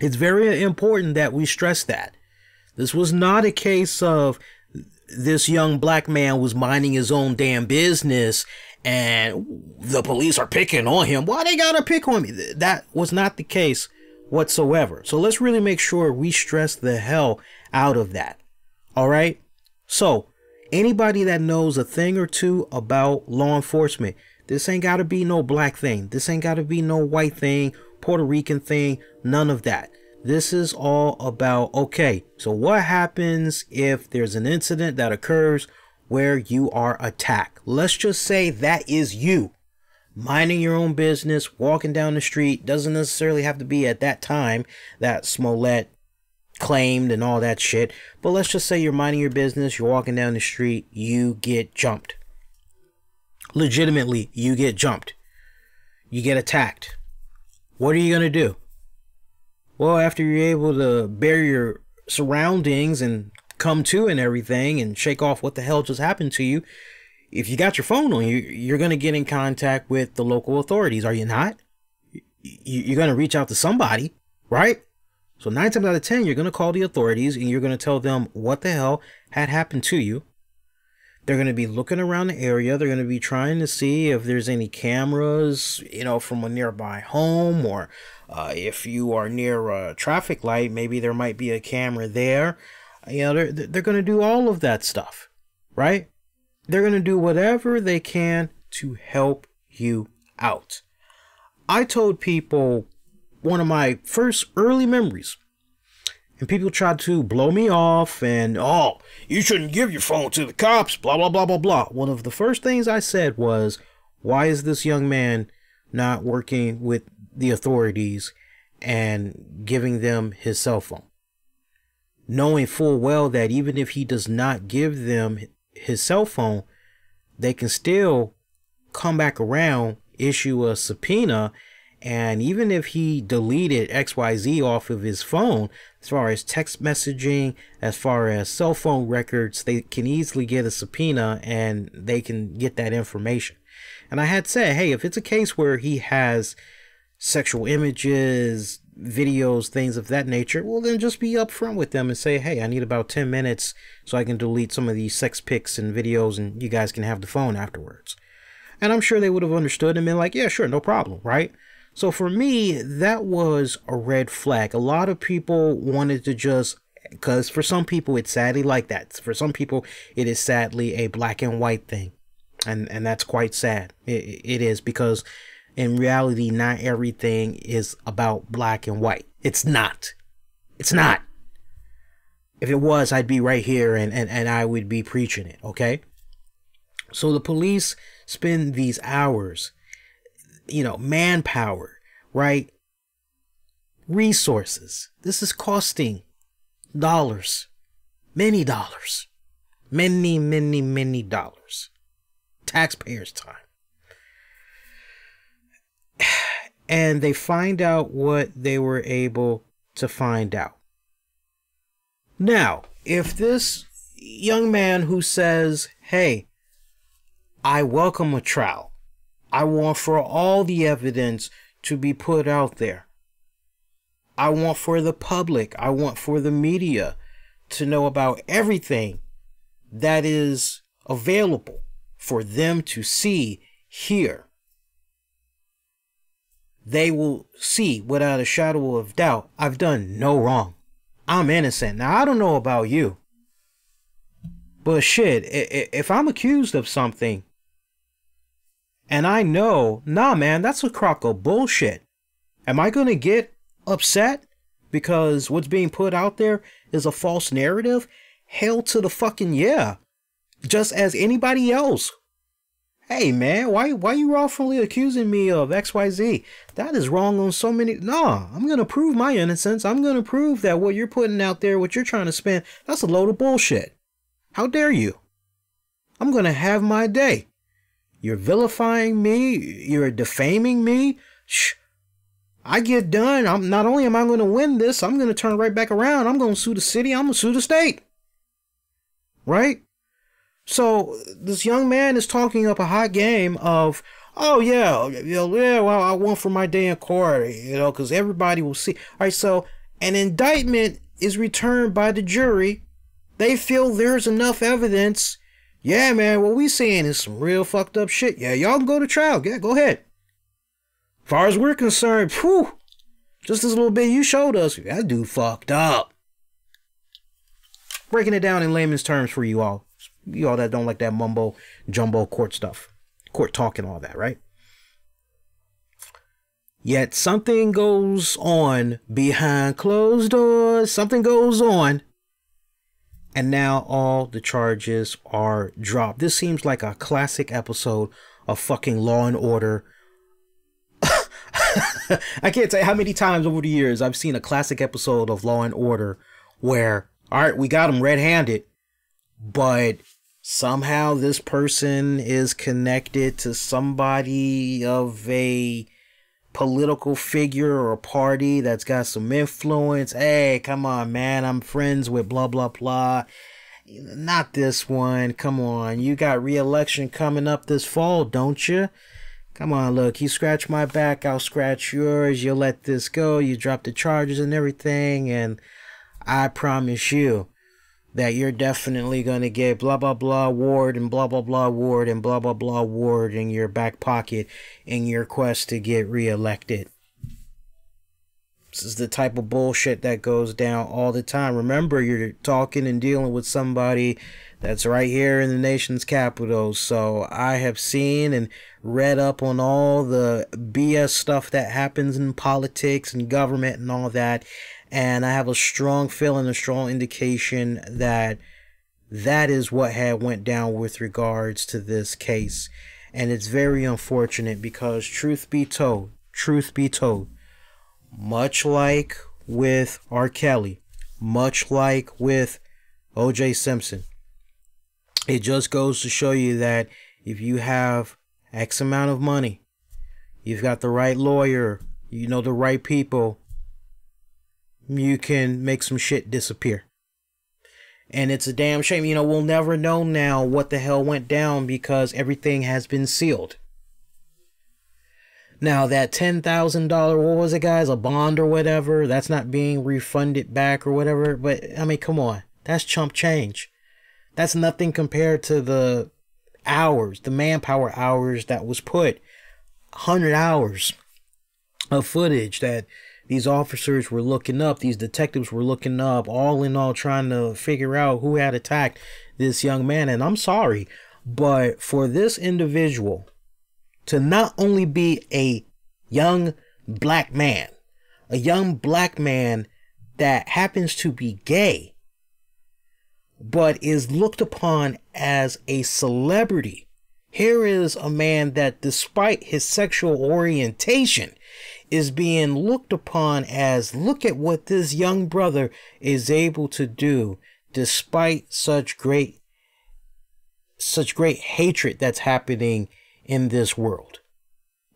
It's very important that we stress that this was not a case of this young black man was minding his own damn business and the police are picking on him. Why they gotta pick on me? That was not the case whatsoever. So let's really make sure we stress the hell out of that. All right. So anybody that knows a thing or two about law enforcement, this ain't gotta be no black thing. This ain't gotta be no white thing, Puerto Rican thing, none of that. This is all about, okay, so what happens if there's an incident that occurs where you are attacked? Let's just say that is you minding your own business, walking down the street. Doesn't necessarily have to be at that time that Smollett claimed and all that shit. But let's just say you're minding your business, you're walking down the street, you get jumped. Legitimately, you get jumped. You get attacked. What are you going to do? Well, after you're able to bear your surroundings and come to and everything and shake off what the hell just happened to you, if you got your phone on you, you're going to get in contact with the local authorities, are you not? You're going to reach out to somebody, right? So 9 times out of 10, you're going to call the authorities and you're going to tell them what the hell had happened to you. They're going to be looking around the area. They're going to be trying to see if there's any cameras, you know, from a nearby home, or if you are near a traffic light, maybe there might be a camera there. You know, they're going to do all of that stuff, right? They're going to do whatever they can to help you out. I told people one of my first early memories, and people tried to blow me off and, oh, you shouldn't give your phone to the cops, blah, blah, blah, blah, blah. One of the first things I said was, why is this young man not working with the authorities and giving them his cell phone? knowing full well that even if he does not give them his cell phone, they can still come back around, issue a subpoena, and even if he deleted XYZ off of his phone, as far as text messaging, as far as cell phone records, they can easily get a subpoena and they can get that information. And I had said, hey, if it's a case where he has sexual images, videos, things of that nature, well, then just be upfront with them and say, hey, I need about 10 minutes so I can delete some of these sex pics and videos, and you guys can have the phone afterwards. And I'm sure they would have understood and been like, yeah, sure, no problem, right? So for me, that was a red flag. A lot of people wanted to just, because for some people it's sadly like that. For some people it is sadly a black and white thing. And that's quite sad. It is, because in reality, not everything is about black and white. It's not. It's not. If it was, I'd be right here and I would be preaching it, okay? So the police spend these hours, you know, manpower, right? Resources. This is costing dollars. Many dollars. Many, many, many dollars. Taxpayers' time. And they find out what they were able to find out. Now, if this young man who says, hey, I welcome a trial, I want for all the evidence to be put out there, I want for the public, I want for the media to know about everything that is available for them to see, hear, they will see without a shadow of doubt, I've done no wrong. I'm innocent. Now, I don't know about you, but shit, if I'm accused of something and I know, nah, man, that's a crock of bullshit, am I going to get upset because what's being put out there is a false narrative? Hell to the fucking yeah. Just as anybody else. Hey, man, why you wrongfully accusing me of XYZ? That is wrong on so many. Nah, I'm going to prove my innocence. I'm going to prove that what you're putting out there, what you're trying to spin, that's a load of bullshit. How dare you? I'm going to have my day. You're vilifying me. You're defaming me. Shh. I get done. Not only am I going to win this, I'm going to turn right back around. I'm going to sue the city. I'm going to sue the state. Right? So this young man is talking up a hot game of, oh yeah, well, I won for my day in court, because everybody will see. All right, so an indictment is returned by the jury. They feel there's enough evidence. Yeah, man, what we seeing is some real fucked up shit. Yeah, y'all can go to trial. Yeah, go ahead. As far as we're concerned, whew, just this little bit you showed us, that dude fucked up. Breaking it down in layman's terms for you all. You all that don't like that mumbo jumbo court stuff, court talk and all that, right? Yet something goes on behind closed doors. Something goes on. And now all the charges are dropped. This seems like a classic episode of fucking Law and Order. I can't tell you how many times over the years I've seen a classic episode of Law and Order where, all right, we got him red-handed, but somehow this person is connected to somebody of a political figure or a party that's got some influence. Hey, come on, man, I'm friends with blah, blah, blah. Not this one. Come on. You got re-election coming up this fall, don't you? Come on, look, you scratch my back, I'll scratch yours. You let this go. You drop the charges and everything. And I promise you that you're definitely going to get blah, blah, blah award and blah, blah, blah award and blah, blah, blah award in your back pocket in your quest to get reelected. This is the type of bullshit that goes down all the time. Remember, you're talking and dealing with somebody that's right here in the nation's capital. So I have seen and read up on all the BS stuff that happens in politics and government and all that. And I have a strong feeling, a strong indication that that is what had went down with regards to this case. And it's very unfortunate because truth be told, much like with R. Kelly, much like with O.J. Simpson. It just goes to show you that if you have X amount of money, you've got the right lawyer, you know the right people, you can make some shit disappear. And it's a damn shame. You know, we'll never know now what the hell went down because everything has been sealed. Now, that $10,000, what was it, guys? A bond or whatever, that's not being refunded back or whatever. But, I mean, come on. That's chump change. That's nothing compared to the hours, the manpower hours that was put. 100 hours of footage that these officers were looking up, these detectives were looking up, all in all trying to figure out who had attacked this young man. And I'm sorry, but for this individual to not only be a young black man that happens to be gay, but is looked upon as a celebrity. Here is a man that, despite his sexual orientation, is being looked upon as, look at what this young brother is able to do despite such great hatred that's happening in this world.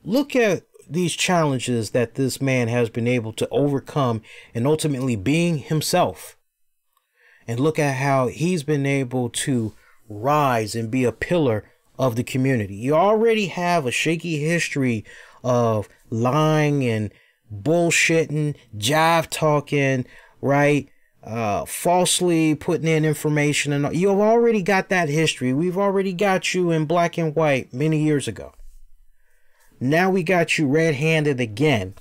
Look at these challenges that this man has been able to overcome and ultimately being himself. And look at how he's been able to rise and be a pillar of the community. You already have a shaky history of lying and bullshitting, jive talking, right? Falsely putting in information, and you've already got that history. We've already got you in black and white many years ago. Now we got you red-handed again.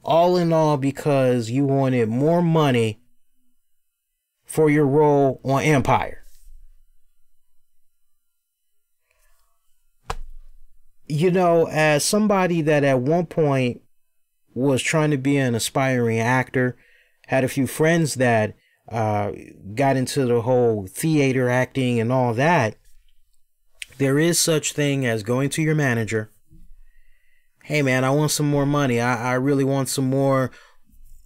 All in all because you wanted more money for your role on Empire. You know, as somebody that at one point was trying to be an aspiring actor, had a few friends that got into the whole theater acting and all that, there is such thing as going to your manager. Hey man, I want some more money. I really want some more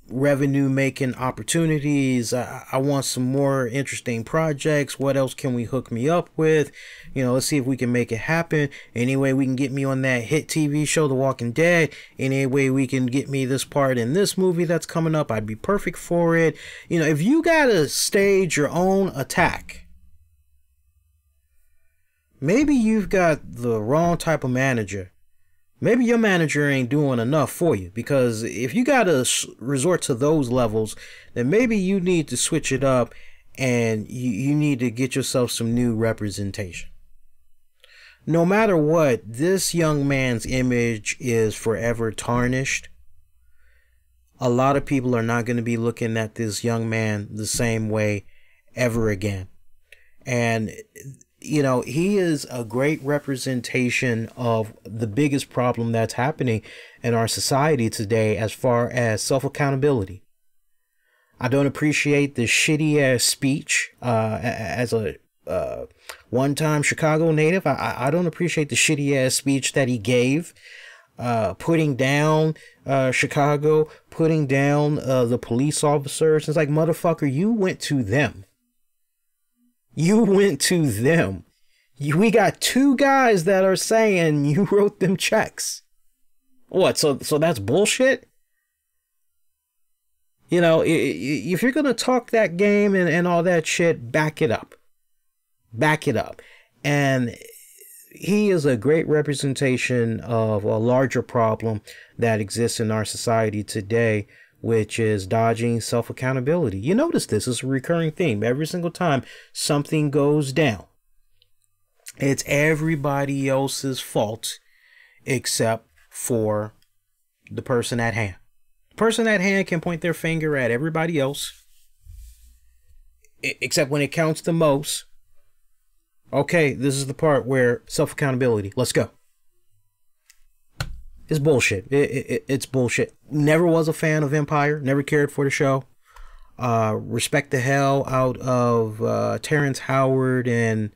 revenue making opportunities. I want some more interesting projects. What else can we hook me up with? You know, let's see if we can make it happen. Any way we can get me on that hit TV show, The Walking Dead. Any way we can get me this part in this movie that's coming up, I'd be perfect for it. You know, if you gotta stage your own attack, maybe you've got the wrong type of manager. Maybe your manager ain't doing enough for you, because if you got to resort to those levels, then maybe you need to switch it up and you need to get yourself some new representation. No matter what, this young man's image is forever tarnished. A lot of people are not going to be looking at this young man the same way ever again. And you know, he is a great representation of the biggest problem that's happening in our society today as far as self-accountability. I don't appreciate the shitty ass speech as a one-time Chicago native. I don't appreciate the shitty ass speech that he gave, putting down Chicago, putting down the police officers. It's like, motherfucker, you went to them. You went to them. We got two guys that are saying you wrote them checks. What? So that's bullshit? You know, if you're going to talk that game and all that shit, back it up. Back it up. And he is a great representation of a larger problem that exists in our society today, which is dodging self-accountability. You notice this is a recurring theme. Every single time something goes down, it's everybody else's fault except for the person at hand. The person at hand can point their finger at everybody else, except when it counts the most. Okay, this is the part where self-accountability. Let's go. It's bullshit. It's bullshit. Never was a fan of Empire. Never cared for the show. Respect the hell out of Terrence Howard and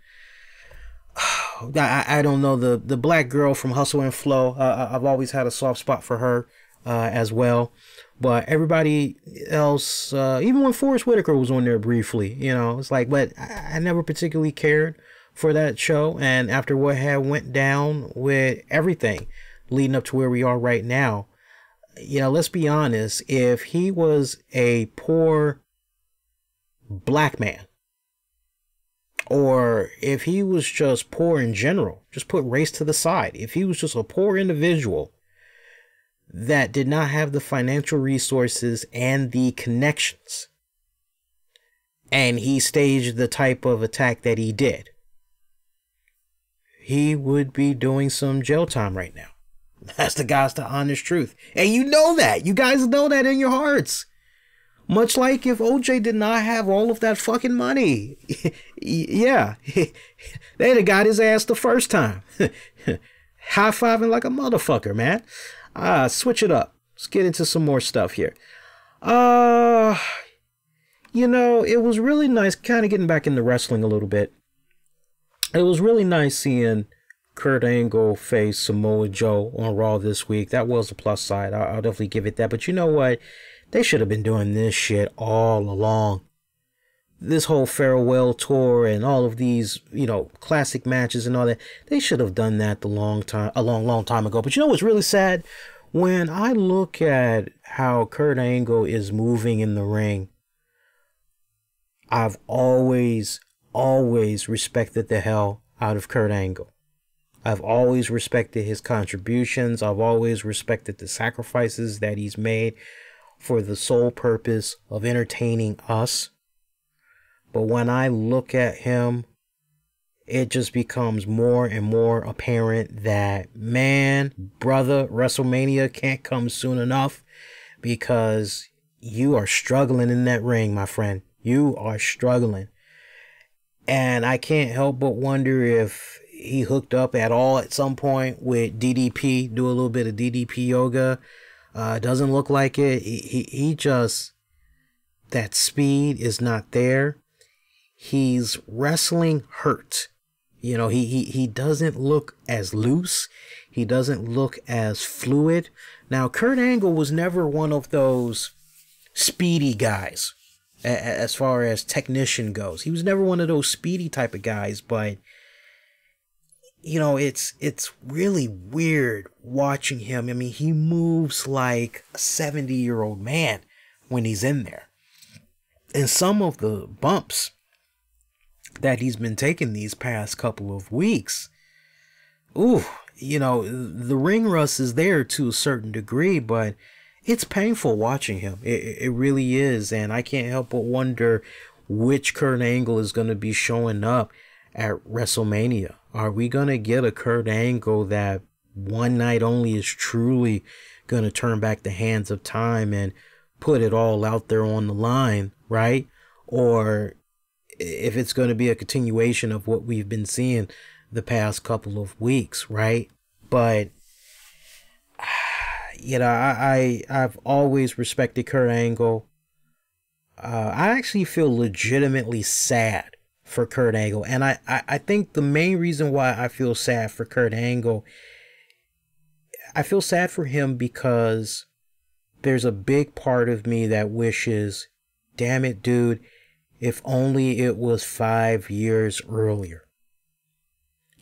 I don't know, the black girl from Hustle and Flow. I've always had a soft spot for her as well. But everybody else, even when Forrest Whitaker was on there briefly, you know, it's like, but I never particularly cared for that show. And after what had went down with everything leading up to where we are right now, you know, let's be honest, if he was a poor black man, or if he was just poor in general, just put race to the side, if he was just a poor individual that did not have the financial resources and the connections, and he staged the type of attack that he did, he would be doing some jail time right now. That's the honest truth. And you know that. You guys know that in your hearts. Much like if OJ did not have all of that fucking money. Yeah. They'd have got his ass the first time. High-fiving like a motherfucker, man. Switch it up. Let's get into some more stuff here. You know, it was really nice kind of getting back into wrestling a little bit. It was really nice seeing Kurt Angle face Samoa Joe on Raw this week. That was a plus side. I'll definitely give it that. But you know what? They should have been doing this shit all along. This whole farewell tour and all of these, you know, classic matches and all that. They should have done that a long time ago. But you know what's really sad? When I look at how Kurt Angle is moving in the ring, I've always respected the hell out of Kurt Angle. I've always respected his contributions. I've always respected the sacrifices that he's made for the sole purpose of entertaining us. But when I look at him, it just becomes more and more apparent that, man, brother, WrestleMania can't come soon enough, because you are struggling in that ring, my friend. You are struggling. And I can't help but wonder if he hooked up at all at some point with DDP, do a little bit of DDP yoga. Doesn't look like it. He just, that speed is not there. He's wrestling hurt. You know, he doesn't look as loose. He doesn't look as fluid. Now, Kurt Angle was never one of those speedy guys as far as technician goes. He was never one of those speedy type of guys, but you know, it's really weird watching him. I mean, he moves like a 70-year-old man when he's in there. And some of the bumps that he's been taking these past couple of weeks, ooh, you know, the ring rust is there to a certain degree, but it's painful watching him. It really is. And I can't help but wonder which Kurt Angle is going to be showing up at WrestleMania. Are we going to get a Kurt Angle that one night only is truly going to turn back the hands of time and put it all out there on the line, right? Or if it's going to be a continuation of what we've been seeing the past couple of weeks, right? But you know, I've always respected Kurt Angle. I actually feel legitimately sad for Kurt Angle. And I think the main reason why I feel sad for Kurt Angle, I feel sad for him because there's a big part of me that wishes, damn it, dude, if only it was 5 years earlier.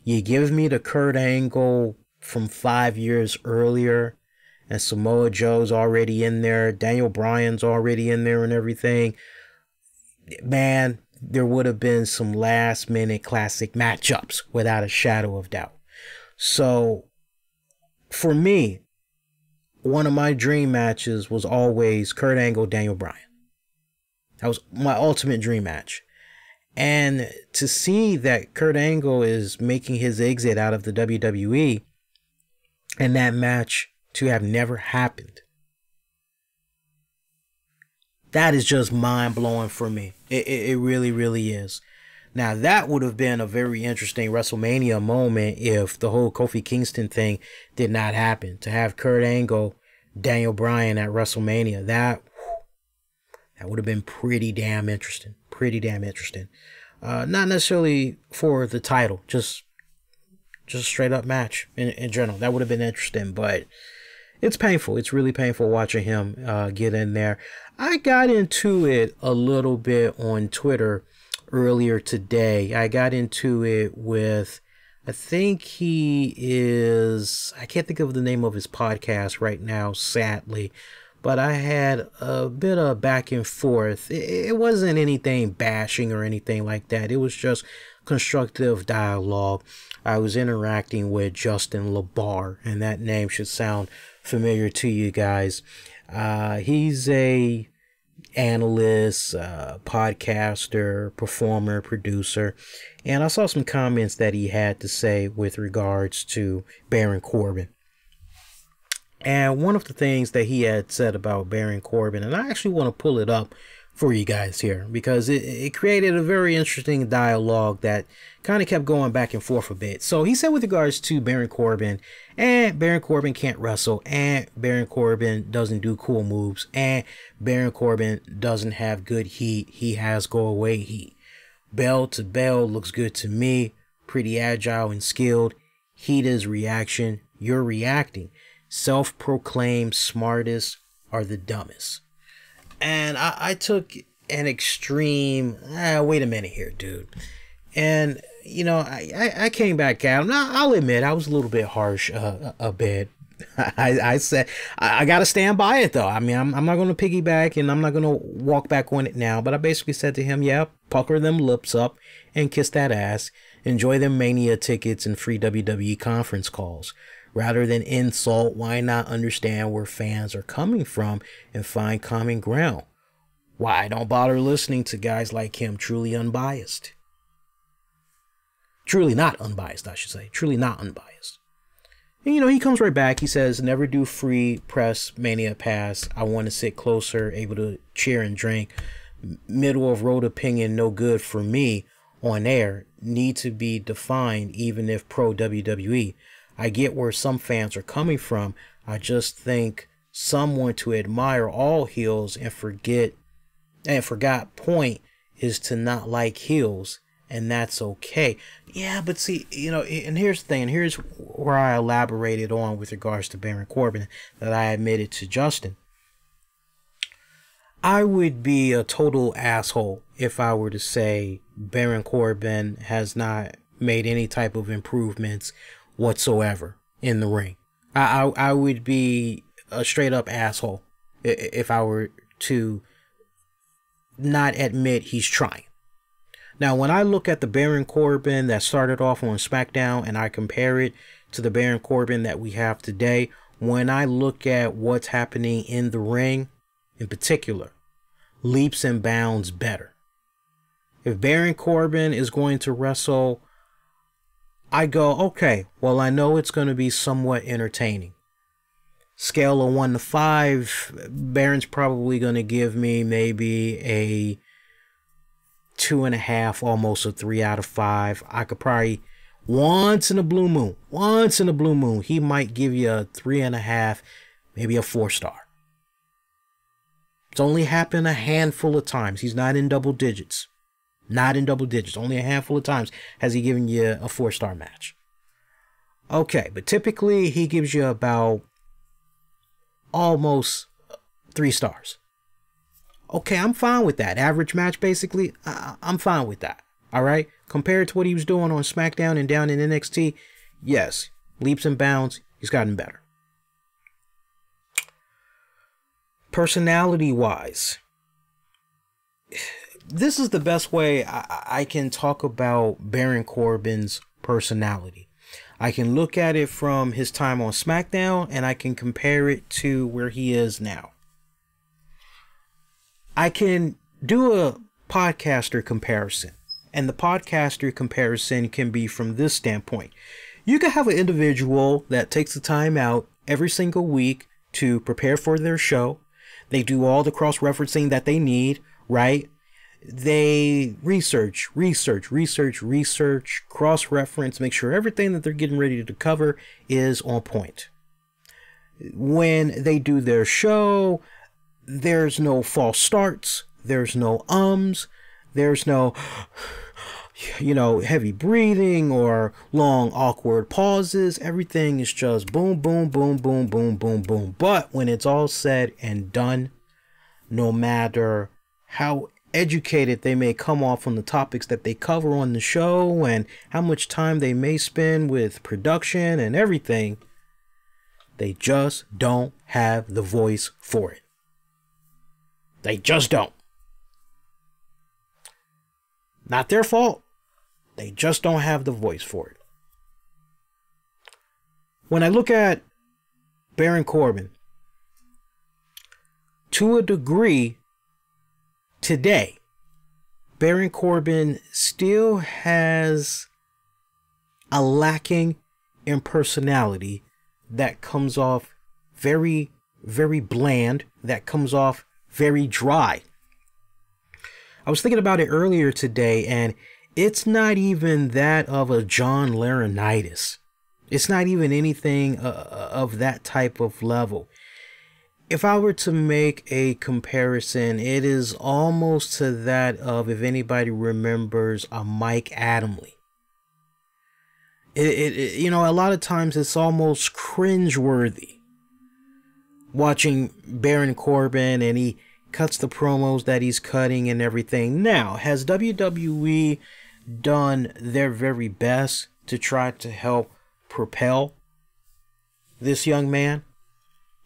You give me the Kurt Angle from 5 years earlier, and Samoa Joe's already in there, Daniel Bryan's already in there and everything. Man, there would have been some last minute classic matchups without a shadow of doubt. So for me, one of my dream matches was always Kurt Angle, Daniel Bryan. That was my ultimate dream match. And to see that Kurt Angle is making his exit out of the WWE and that match to have never happened, that is just mind-blowing for me. It really, really is. Now, that would have been a very interesting WrestleMania moment if the whole Kofi Kingston thing did not happen. To have Kurt Angle, Daniel Bryan at WrestleMania, that would have been pretty damn interesting. Pretty damn interesting. Not necessarily for the title, just a straight-up match in general. That would have been interesting, but it's painful. It's really painful watching him get in there. I got into it a little bit on Twitter earlier today. I got into it with, I think he is, I can't think of the name of his podcast right now, sadly, but I had a bit of back and forth. It wasn't anything bashing or anything like that. It was just constructive dialogue. I was interacting with Justin LaBar, and that name should sound familiar to you guys. He's a analyst, podcaster, performer, producer, and I saw some comments that he had to say with regards to Baron Corbin. And one of the things that he had said about Baron Corbin, and I actually want to pull it up for you guys here, because it created a very interesting dialogue that kind of kept going back and forth a bit. So he said with regards to Baron Corbin, and Baron Corbin can't wrestle, and Baron Corbin doesn't do cool moves, and Baron Corbin doesn't have good heat. He has go away heat. Bell to bell looks good to me. Pretty agile and skilled. Heat is reaction. You're reacting. Self-proclaimed smartest are the dumbest. And I took an extreme, wait a minute here, dude. And, you know, I came back at him. Now, I'll admit, I was a little bit harsh, a bit. I said, I got to stand by it, though. I mean, I'm not going to piggyback, and I'm not going to walk back on it now. But I basically said to him, yeah, pucker them lips up and kiss that ass. Enjoy them Mania tickets and free WWE conference calls. Rather than insult, why not understand where fans are coming from and find common ground? Why don't bother listening to guys like him, truly unbiased? Truly not unbiased, I should say. Truly not unbiased. And, you know, he comes right back. He says, never do free press Mania pass. I want to sit closer, able to cheer and drink. Middle of road opinion, no good for me on air. Need to be defined, even if pro WWE. I get where some fans are coming from. I just think some want to admire all heels and forgot point is to not like heels, and that's okay. Yeah, but see, you know, and here's the thing, and here's where I elaborated on with regards to Baron Corbin that I admitted to Justin. I would be a total asshole if I were to say Baron Corbin has not made any type of improvements whatsoever in the ring. I would be a straight up asshole if I were to not admit he's trying. Now, when I look at the Baron Corbin that started off on SmackDown and I compare it to the Baron Corbin that we have today, when I look at what's happening in the ring in particular, leaps and bounds better. If Baron Corbin is going to wrestle, I go, okay, well, I know it's going to be somewhat entertaining. Scale of 1 to 5, Baron's probably going to give me maybe a 2.5, almost a 3 out of 5. I could probably, once in a blue moon, he might give you a 3.5, maybe a 4-star. It's only happened a handful of times. He's not in double digits. Not in double digits. Only a handful of times has he given you a 4-star match. Okay, but typically he gives you about almost 3 stars. Okay, I'm fine with that. Average match, basically, I'm fine with that. All right? Compared to what he was doing on SmackDown and down in NXT, yes, leaps and bounds, he's gotten better. Personality-wise, this is the best way I can talk about Baron Corbin's personality. I can look at it from his time on SmackDown and I can compare it to where he is now. I can do a podcaster comparison, and the podcaster comparison can be from this standpoint. You can have an individual that takes the time out every single week to prepare for their show. They do all the cross-referencing that they need, right? They research, cross-reference, make sure everything that they're getting ready to cover is on point. When they do their show, there's no false starts, there's no there's no heavy breathing or long awkward pauses. Everything is just boom, boom, boom, boom, boom, boom, boom. But when it's all said and done, no matter how educated they may come off on the topics that they cover on the show and how much time they may spend with production and everything, they just don't have the voice for it. They just don't. Not their fault. They just don't have the voice for it. When I look at Baron Corbin, to a degree, today, Baron Corbin still has a lacking in personality that comes off very, very bland, that comes off very dry. I was thinking about it earlier today, and it's not even that of a John Laurinaitis. It's not even anything of that type of level. If I were to make a comparison, it is almost to that of, if anybody remembers, a Mike Adamle. A lot of times it's almost cringeworthy watching Baron Corbin, and he cuts the promos that he's cutting and everything. Now, has WWE done their very best to try to help propel this young man?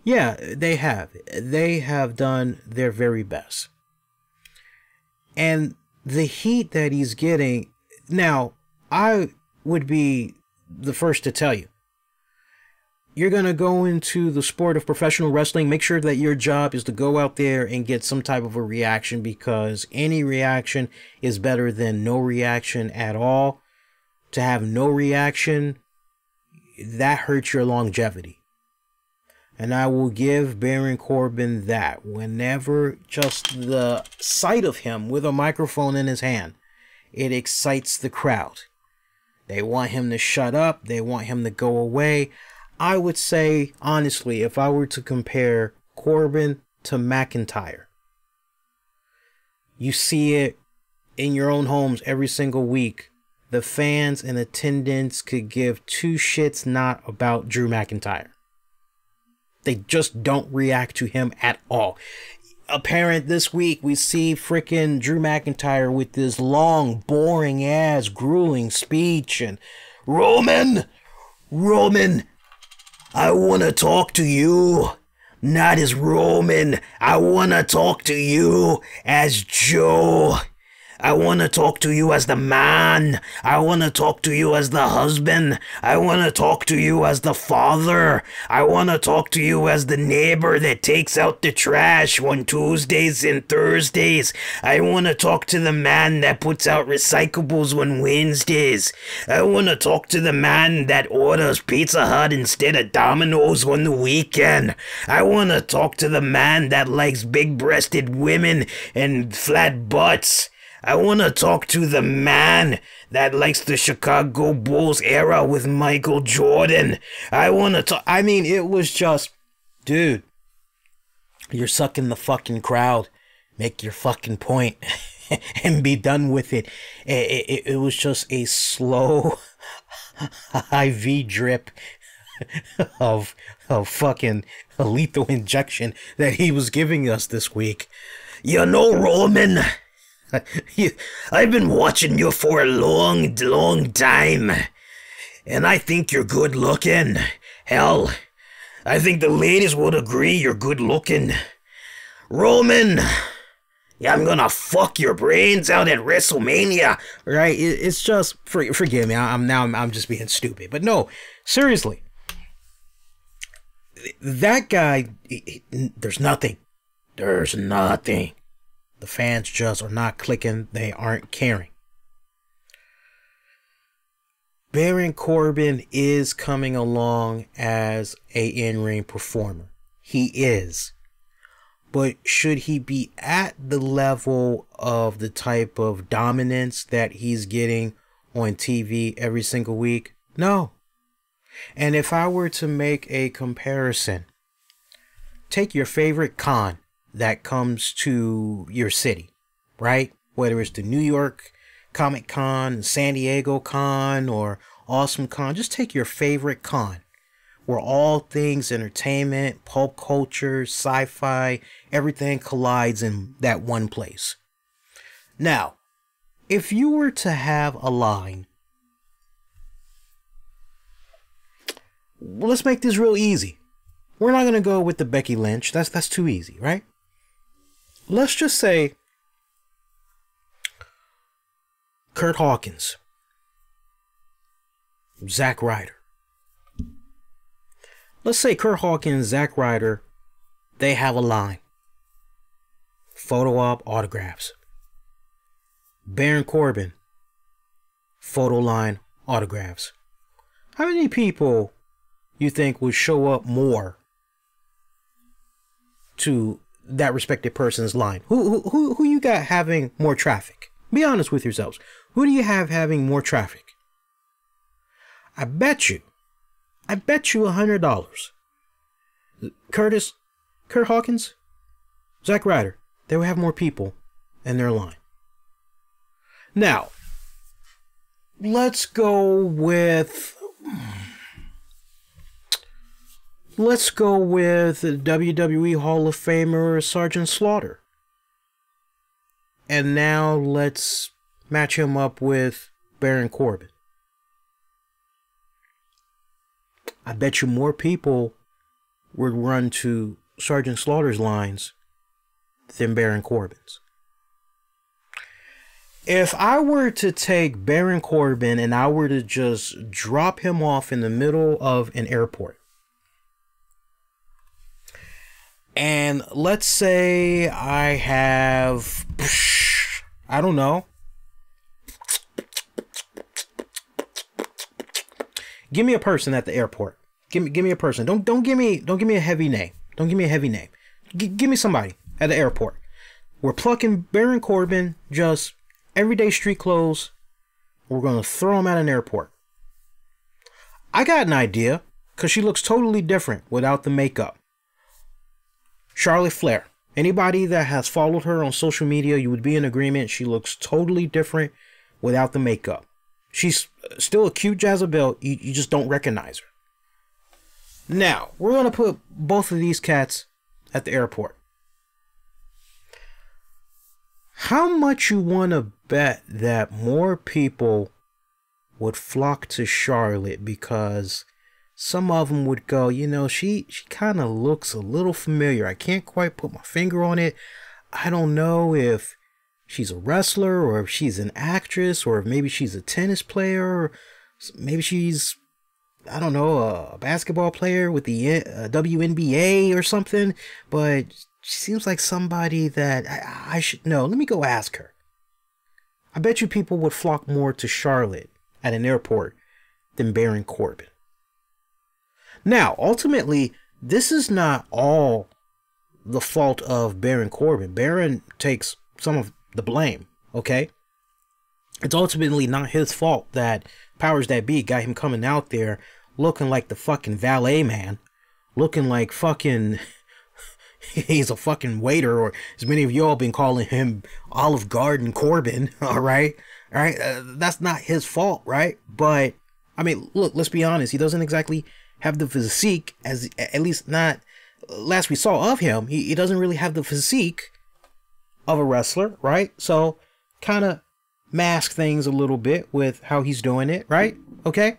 Yeah, they have. They have done their very best. And the heat that he's getting, now, I would be the first to tell you, you're going to go into the sport of professional wrestling, make sure that your job is to go out there and get some type of a reaction, because any reaction is better than no reaction at all. To have no reaction, that hurts your longevity. And I will give Baron Corbin that. Whenever just the sight of him with a microphone in his hand, it excites the crowd. They want him to shut up. They want him to go away. I would say, honestly, if I were to compare Corbin to McIntyre, you see it in your own homes every single week. The fans in attendance could give two shits not about Drew McIntyre. They just don't react to him at all. Apparent this week, we see freaking Drew McIntyre with this long, boring ass, grueling speech, and Roman, I want to talk to you, not as Roman. I want to talk to you as Joe. I want to talk to you as the man. I want to talk to you as the husband. I want to talk to you as the father. I want to talk to you as the neighbor that takes out the trash on Tuesdays and Thursdays. I want to talk to the man that puts out recyclables on Wednesdays. I want to talk to the man that orders Pizza Hut instead of Domino's on the weekend. I want to talk to the man that likes big-breasted women and flat butts. I want to talk to the man that likes the Chicago Bulls era with Michael Jordan. I want to talk. I mean, it was just, dude, you're sucking the fucking crowd. Make your fucking point and be done with it. It was just a slow IV drip of fucking a lethal injection that he was giving us this week. You know, Roman, I've been watching you for a long, long time, and I think you're good looking. Hell, I think the ladies would agree you're good looking. Roman, I'm gonna fuck your brains out at WrestleMania. Right? It's just, forgive me, I'm just being stupid. But no, seriously, that guy, there's nothing. There's nothing. The fans just are not clicking. They aren't caring. Baron Corbin is coming along as a in-ring performer. He is. But should he be at the level of the type of dominance that he's getting on TV every single week? No. And if I were to make a comparison, take your favorite con that comes to your city, right? Whether it's the New York Comic Con, San Diego Con, or Awesome Con. Just take your favorite con where all things entertainment, pulp culture, sci-fi, everything collides in that one place. Now, if you were to have a line, let's make this real easy. We're not going to go with the Becky Lynch. That's too easy, right? Let's just say Kurt Hawkins, Zack Ryder. Let's say Kurt Hawkins, Zack Ryder, they have a line. Photo op, autographs. Baron Corbin, photo line, autographs. How many people you think would show up more to that respected person's line? Who you got having more traffic? Be honest with yourselves. Who do you have having more traffic? I bet you $100. Kurt Hawkins, Zack Ryder, they will have more people in their line. Now, let's go with the WWE Hall of Famer Sergeant Slaughter. And now let's match him up with Baron Corbin. I bet you more people would run to Sergeant Slaughter's lines than Baron Corbin's. If I were to take Baron Corbin and I were to just drop him off in the middle of an airport, and let's say I have, I don't know, give me a person at the airport. Give me a person. Don't give me a heavy name. Don't give me a heavy name. Give me somebody at the airport. We're plucking Baron Corbin, just everyday street clothes. We're gonna throw him at an airport. I got an idea, because she looks totally different without the makeup. Charlotte Flair. Anybody that has followed her on social media, you would be in agreement. She looks totally different without the makeup. She's still a cute Jezebel. You just don't recognize her. Now, we're going to put both of these cats at the airport. How much you want to bet that more people would flock to Charlotte because some of them would go, you know, she kind of looks a little familiar. I can't quite put my finger on it. I don't know if she's a wrestler or if she's an actress or if maybe she's a tennis player or maybe she's, I don't know, a basketball player with the WNBA or something. But she seems like somebody that I should know. Let me go ask her. I bet you people would flock more to Charlotte at an airport than Baron Corbin. Now, ultimately, this is not all the fault of Baron Corbin. Baron takes some of the blame, okay? It's ultimately not his fault that powers that be got him coming out there looking like the fucking valet man, looking like fucking he's a fucking waiter, or as many of y'all been calling him, Olive Garden Corbin. All right, that's not his fault, right? But I mean, look, let's be honest, he doesn't exactly have the physique, as at least not last we saw of him. He doesn't really have the physique of a wrestler, right? So kind of mask things a little bit with how he's doing it, right? Okay,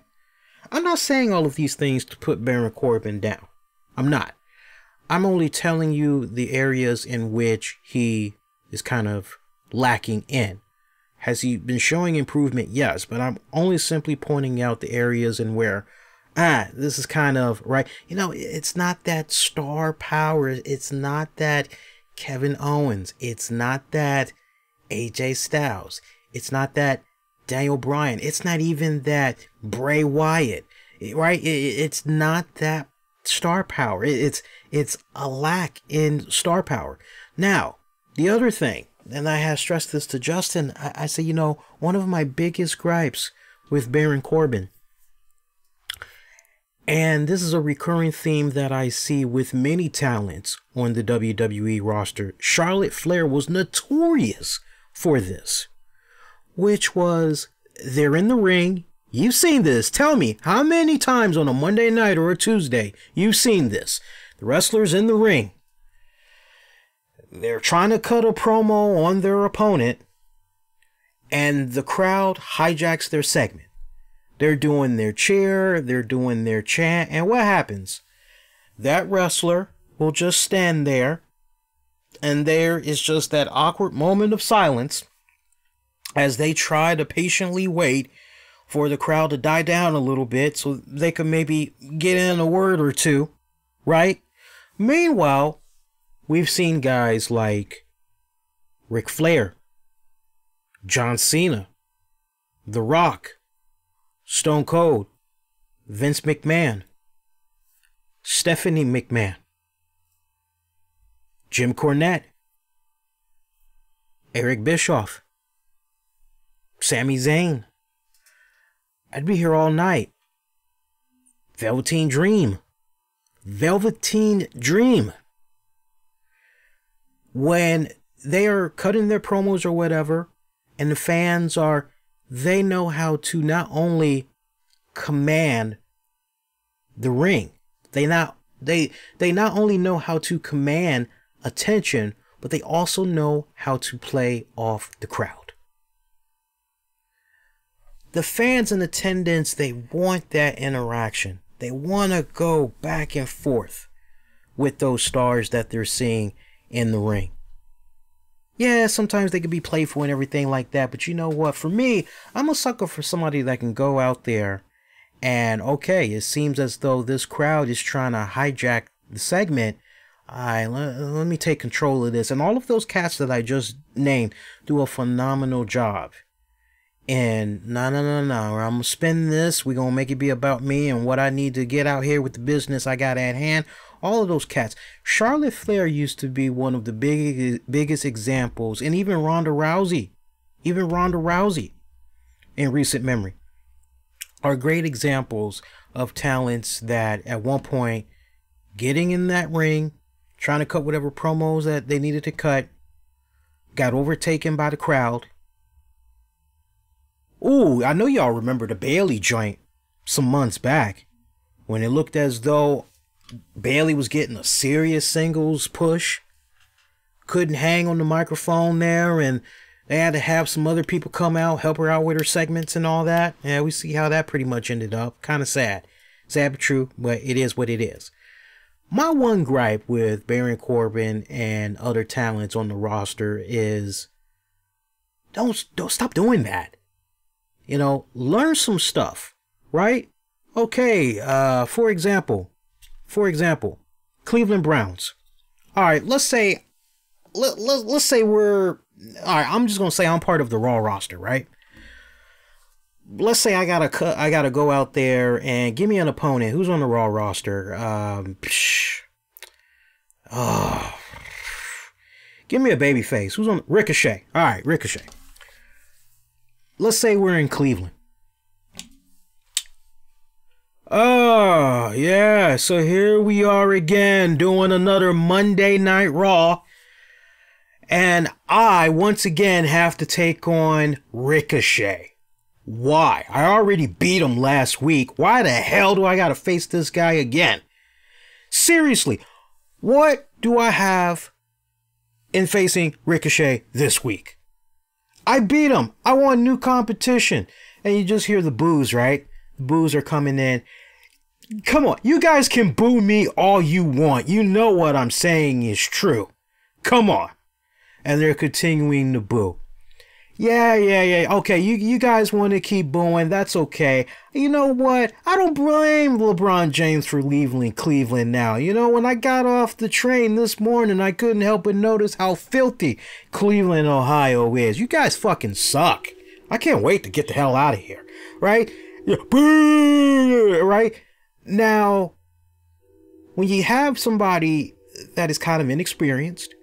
I'm not saying all of these things to put Baron Corbin down. I'm not. I'm only telling you the areas in which he is kind of lacking in. Has he been showing improvement? Yes, but I'm only simply pointing out the areas in where, this is kind of, right, you know, it's not that star power. It's not that Kevin Owens. It's not that AJ Styles. It's not that Daniel Bryan. It's not even that Bray Wyatt, right? It's not that star power. It's a lack in star power. Now, the other thing, and I have stressed this to Justin, I say, you know, one of my biggest gripes with Baron Corbin, and this is a recurring theme that I see with many talents on the WWE roster. Charlotte Flair was notorious for this. which was they're in the ring. You've seen this. Tell me how many times on a Monday night or a Tuesday you've seen this. The wrestlers in the ring. They're trying to cut a promo on their opponent, and the crowd hijacks their segment. They're doing their cheer, they're doing their chant, and what happens? That wrestler will just stand there, and there is just that awkward moment of silence as they try to patiently wait for the crowd to die down a little bit so they can maybe get in a word or two, right? Meanwhile, we've seen guys like Ric Flair, John Cena, The Rock, Stone Cold, Vince McMahon, Stephanie McMahon, Jim Cornette, Eric Bischoff, Sami Zayn. I'd be here all night. Velveteen Dream. When they are cutting their promos or whatever, and the fans they know how to not only command the ring, they not only know how to command attention, but they also know how to play off the crowd. The fans in attendance, they want that interaction. They want to go back and forth with those stars that they're seeing in the ring. Yeah, sometimes they can be playful and everything like that, but you know what? For me, I'm a sucker for somebody that can go out there and, okay, it seems as though this crowd is trying to hijack the segment. Let me take control of this. And all of those cats that I just named do a phenomenal job. And no, I'm gonna spin this. We're gonna make it be about me and what I need to get out here with the business I got at hand. All of those cats. Charlotte Flair used to be one of the biggest examples, and even Ronda Rousey in recent memory are great examples of talents that at one point getting in that ring, trying to cut whatever promos that they needed to cut, got overtaken by the crowd. Ooh, I know y'all remember the Bayley joint some months back when it looked as though Bayley was getting a serious singles push. Couldn't hang on the microphone there, and they had to have some other people come out, help her out with her segments and all that. Yeah, we see how that pretty much ended up. Kind of sad. Sad but true, but it is what it is. My one gripe with Baron Corbin and other talents on the roster is don't stop doing that. You know, learn some stuff, right? Okay, for example, Cleveland Browns. All right, let's say we're, all right, I'm just going to say I'm part of the Raw roster, right? Let's say I gotta go out there and give me an opponent. Who's on the Raw roster? Give me a babyface. Who's on Ricochet? All right, Ricochet. Let's say we're in Cleveland. Oh, yeah. So here we are again doing another Monday Night Raw. And I, once again, have to take on Ricochet. Why? I already beat him last week. Why the hell do I got to face this guy again? Seriously, what do I have in facing Ricochet this week? I beat him. I want new competition. And you just hear the boos, right? The boos are coming in. Come on. You guys can boo me all you want. You know what I'm saying is true. Come on. And they're continuing to boo. Yeah. Okay, you guys want to keep booing. That's okay. You know what? I don't blame LeBron James for leaving Cleveland now. You know, when I got off the train this morning, I couldn't help but notice how filthy Cleveland, Ohio is. You guys fucking suck. I can't wait to get the hell out of here. Right? Boo! Right? Now, when you have somebody that is kind of inexperienced,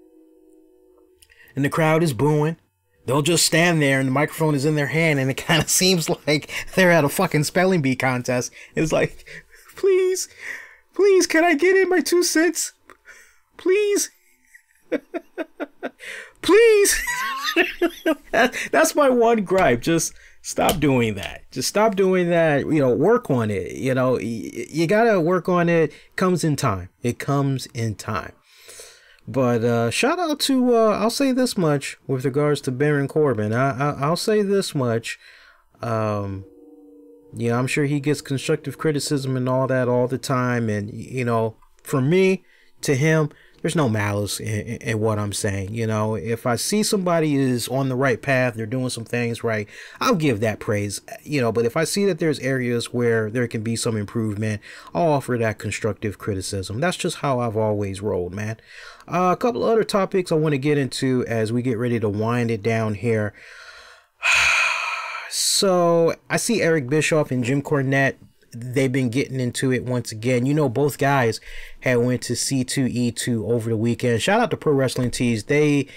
and the crowd is booing, they'll just stand there and the microphone is in their hand and it kind of seems like they're at a fucking spelling bee contest. It's like, please, can I get in my 2 cents? Please. Please. That's my one gripe. Just stop doing that. Just stop doing that. You know, work on it. You know, you gotta work on it. It comes in time. It comes in time. But shout out to, I'll say this much with regards to Baron Corbin. I'll say this much. Yeah, I'm sure he gets constructive criticism and all that all the time. And, you know, for me, to him, there's no malice in what I'm saying. You know, if I see somebody is on the right path, they're doing some things right, I'll give that praise, you know. But if I see that there's areas where there can be some improvement, I'll offer that constructive criticism. That's just how I've always rolled, man. A couple of other topics I want to get into as we get ready to wind it down here. So I see Eric Bischoff and Jim Cornette. They've been getting into it once again. You know, both guys had went to C2E2 over the weekend. Shout out to Pro Wrestling Tees. They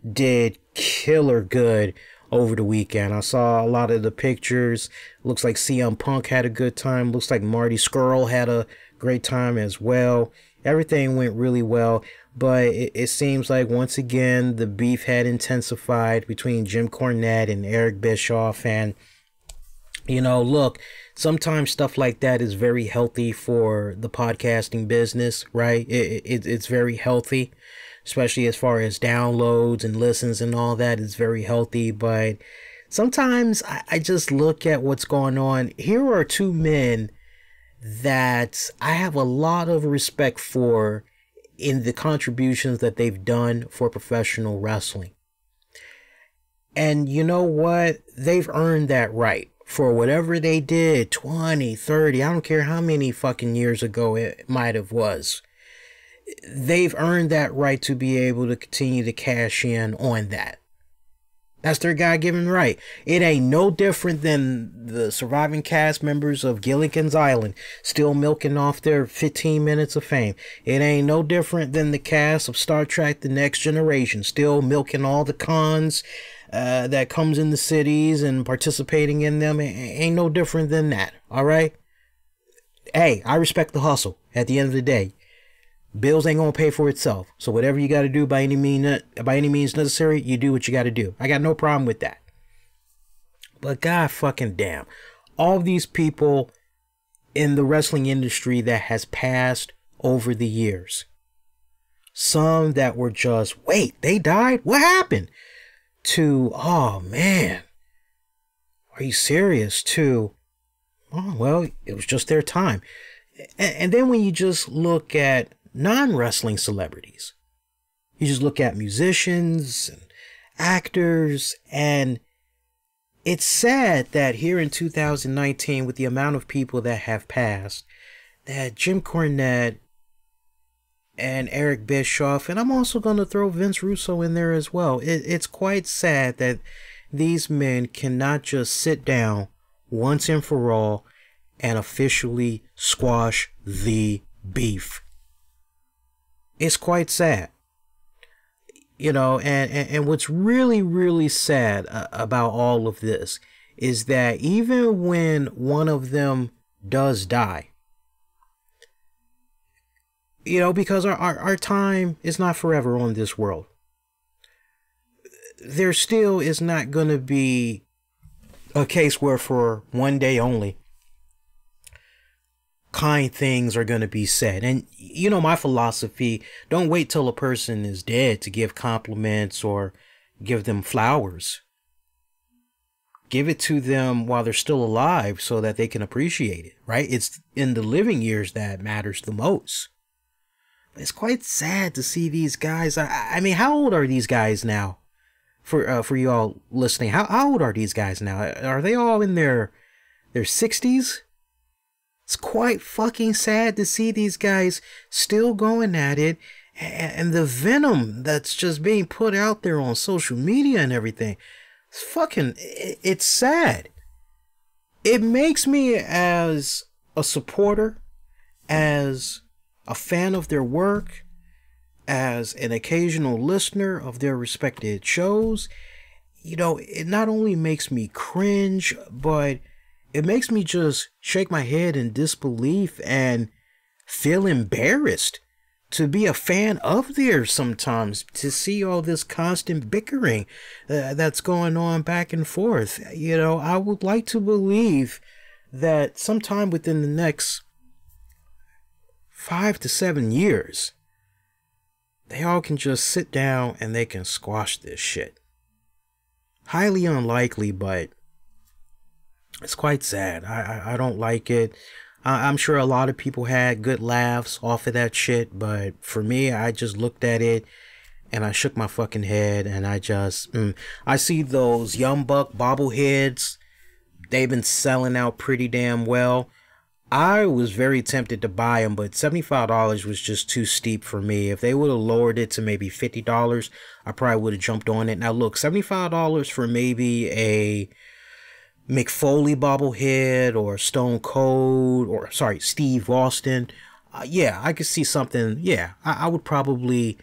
did killer good over the weekend. I saw a lot of the pictures. Looks like CM Punk had a good time. Looks like Marty Scurll had a great time as well. Everything went really well. But it seems like once again the beef had intensified between Jim Cornette and Eric Bischoff. And, you know, look, sometimes stuff like that is very healthy for the podcasting business, right? It's very healthy, especially as far as downloads and listens and all that. It's very healthy. But sometimes I just look at what's going on. Here are two men that I have a lot of respect for in the contributions that they've done for professional wrestling. And you know what? They've earned that right for whatever they did 20, 30, I don't care how many fucking years ago it might have was. They've earned that right to be able to continue to cash in on that. That's their God-given right. It ain't no different than the surviving cast members of Gilligan's Island still milking off their 15 minutes of fame. It ain't no different than the cast of Star Trek The Next Generation still milking all the cons that comes in the cities and participating in them. It ain't no different than that. All right? Hey, I respect the hustle at the end of the day. Bills ain't gonna pay for itself. So whatever you got to do by any means necessary, you do what you got to do. I got no problem with that. But God fucking damn, all these people in the wrestling industry that has passed over the years. Some that were just, wait, they died? What happened? To, oh man, are you serious? To, oh well, it was just their time. And then when you just look at non-wrestling celebrities, you just look at musicians and actors, and it's sad that here in 2019, with the amount of people that have passed, that Jim Cornette and Eric Bischoff, and I'm also going to throw Vince Russo in there as well. It's quite sad that these men cannot just sit down once and for all and officially squash the beef. It's quite sad. You know, and what's really, really sad about all of this is that even when one of them does die, you know, because our time is not forever on this world, there still is not going to be a case where for one day only kind things are going to be said. And you know my philosophy, don't wait till a person is dead to give compliments or give them flowers. Give it to them while they're still alive so that they can appreciate it, right? It's in the living years that matters the most. But it's quite sad to see these guys. I mean, how old are these guys now? For you all listening, how old are these guys now? Are they all in their 60s? It's quite fucking sad to see these guys still going at it, and the venom that's just being put out there on social media and everything. It's fucking, it's sad. It makes me, as a supporter, as a fan of their work, as an occasional listener of their respected shows, you know, it not only makes me cringe, but it makes me just shake my head in disbelief and feel embarrassed to be a fan of theirs sometimes, to see all this constant bickering that's going on back and forth. You know, I would like to believe that sometime within the next 5 to 7 years, they all can just sit down and they can squash this shit. Highly unlikely, but it's quite sad. I don't like it. I'm sure a lot of people had good laughs off of that shit, but for me, I just looked at it and I shook my fucking head, and I see those Young Buck bobbleheads. They've been selling out pretty damn well. I was very tempted to buy them, but $75 was just too steep for me. If they would have lowered it to maybe $50, I probably would have jumped on it. Now look, $75 for maybe a McFoley bobblehead or Stone Cold, or sorry, Steve Austin. Yeah, I could see something. Yeah, I would probably,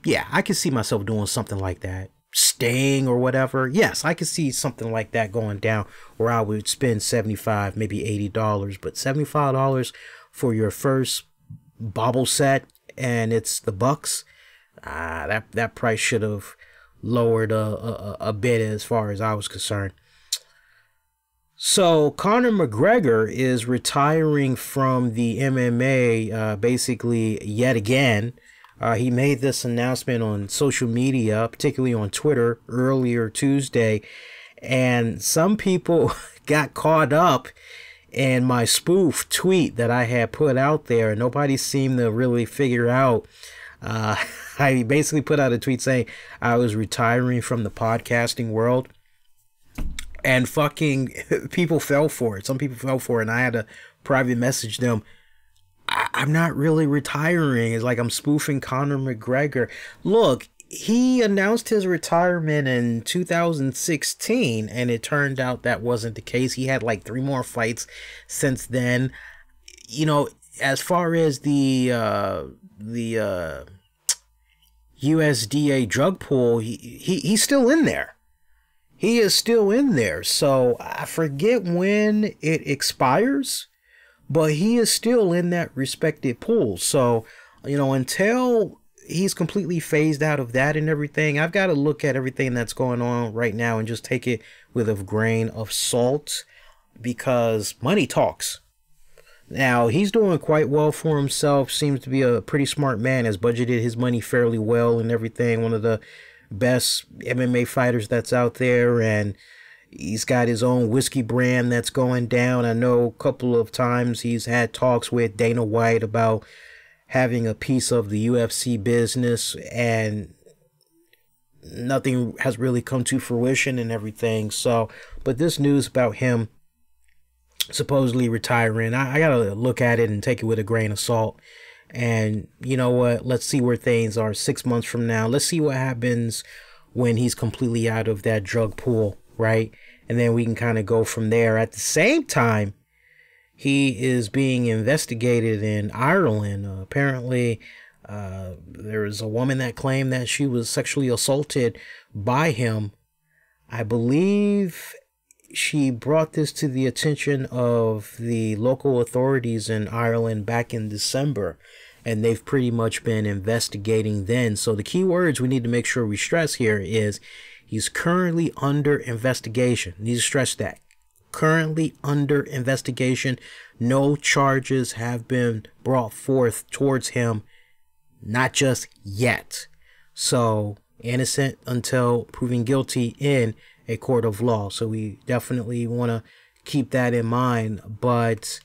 yeah, I could see myself doing something like that. Sting or whatever. Yes, I could see something like that going down where I would spend $75, maybe $80, but $75 for your first bobble set and it's the Bucks. That price should have lowered a bit as far as I was concerned. So Conor McGregor is retiring from the MMA basically yet again. He made this announcement on social media, particularly on Twitter, earlier Tuesday, and some people got caught up in my spoof tweet that I had put out there. Nobody seemed to really figure out. I basically put out a tweet saying I was retiring from the podcasting world. And fucking people fell for it. Some people fell for it, and I had to private message them. I'm not really retiring. It's like I'm spoofing Conor McGregor. Look, he announced his retirement in 2016, and it turned out that wasn't the case. He had like 3 more fights since then. You know, as far as the USDA drug pool, he's still in there. He is still in there. So I forget when it expires, but he is still in that respected pool. So, you know, until he's completely phased out of that and everything, I've got to look at everything that's going on right now and just take it with a grain of salt, because money talks. Now, he's doing quite well for himself. Seems to be a pretty smart man. Has budgeted his money fairly well and everything. One of the best MMA fighters that's out there, and he's got his own whiskey brand that's going down. I know a couple of times he's had talks with Dana White about having a piece of the UFC business, and nothing has really come to fruition and everything. So, but this news about him supposedly retiring, I gotta look at it and take it with a grain of salt. And you know what? Let's see where things are 6 months from now. Let's see what happens when he's completely out of that drug pool, right? And then we can kind of go from there. At the same time, he is being investigated in Ireland. Apparently, there was a woman that claimed that she was sexually assaulted by him. I believe she brought this to the attention of the local authorities in Ireland back in December, and they've pretty much been investigating then. So the key words we need to make sure we stress here is he's currently under investigation. Need to stress that. Currently under investigation. No charges have been brought forth towards him. Not just yet. So innocent until proven guilty in a court of law. So we definitely want to keep that in mind. But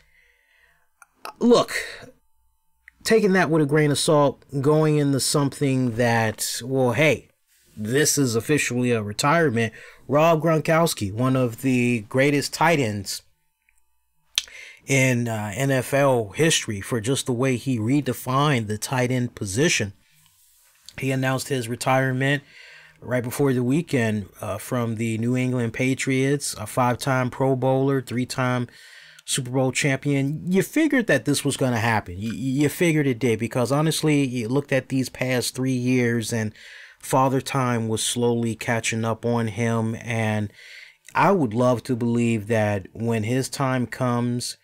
look, taking that with a grain of salt, going into something that, well, hey, this is officially a retirement. Rob Gronkowski, one of the greatest tight ends in NFL history for just the way he redefined the tight end position. He announced his retirement right before the weekend from the New England Patriots, a 5-time Pro Bowler, 3-time Super Bowl champion. You figured that this was going to happen. You figured it did, because honestly, you looked at these past 3 years and Father Time was slowly catching up on him. And I would love to believe that when his time comes,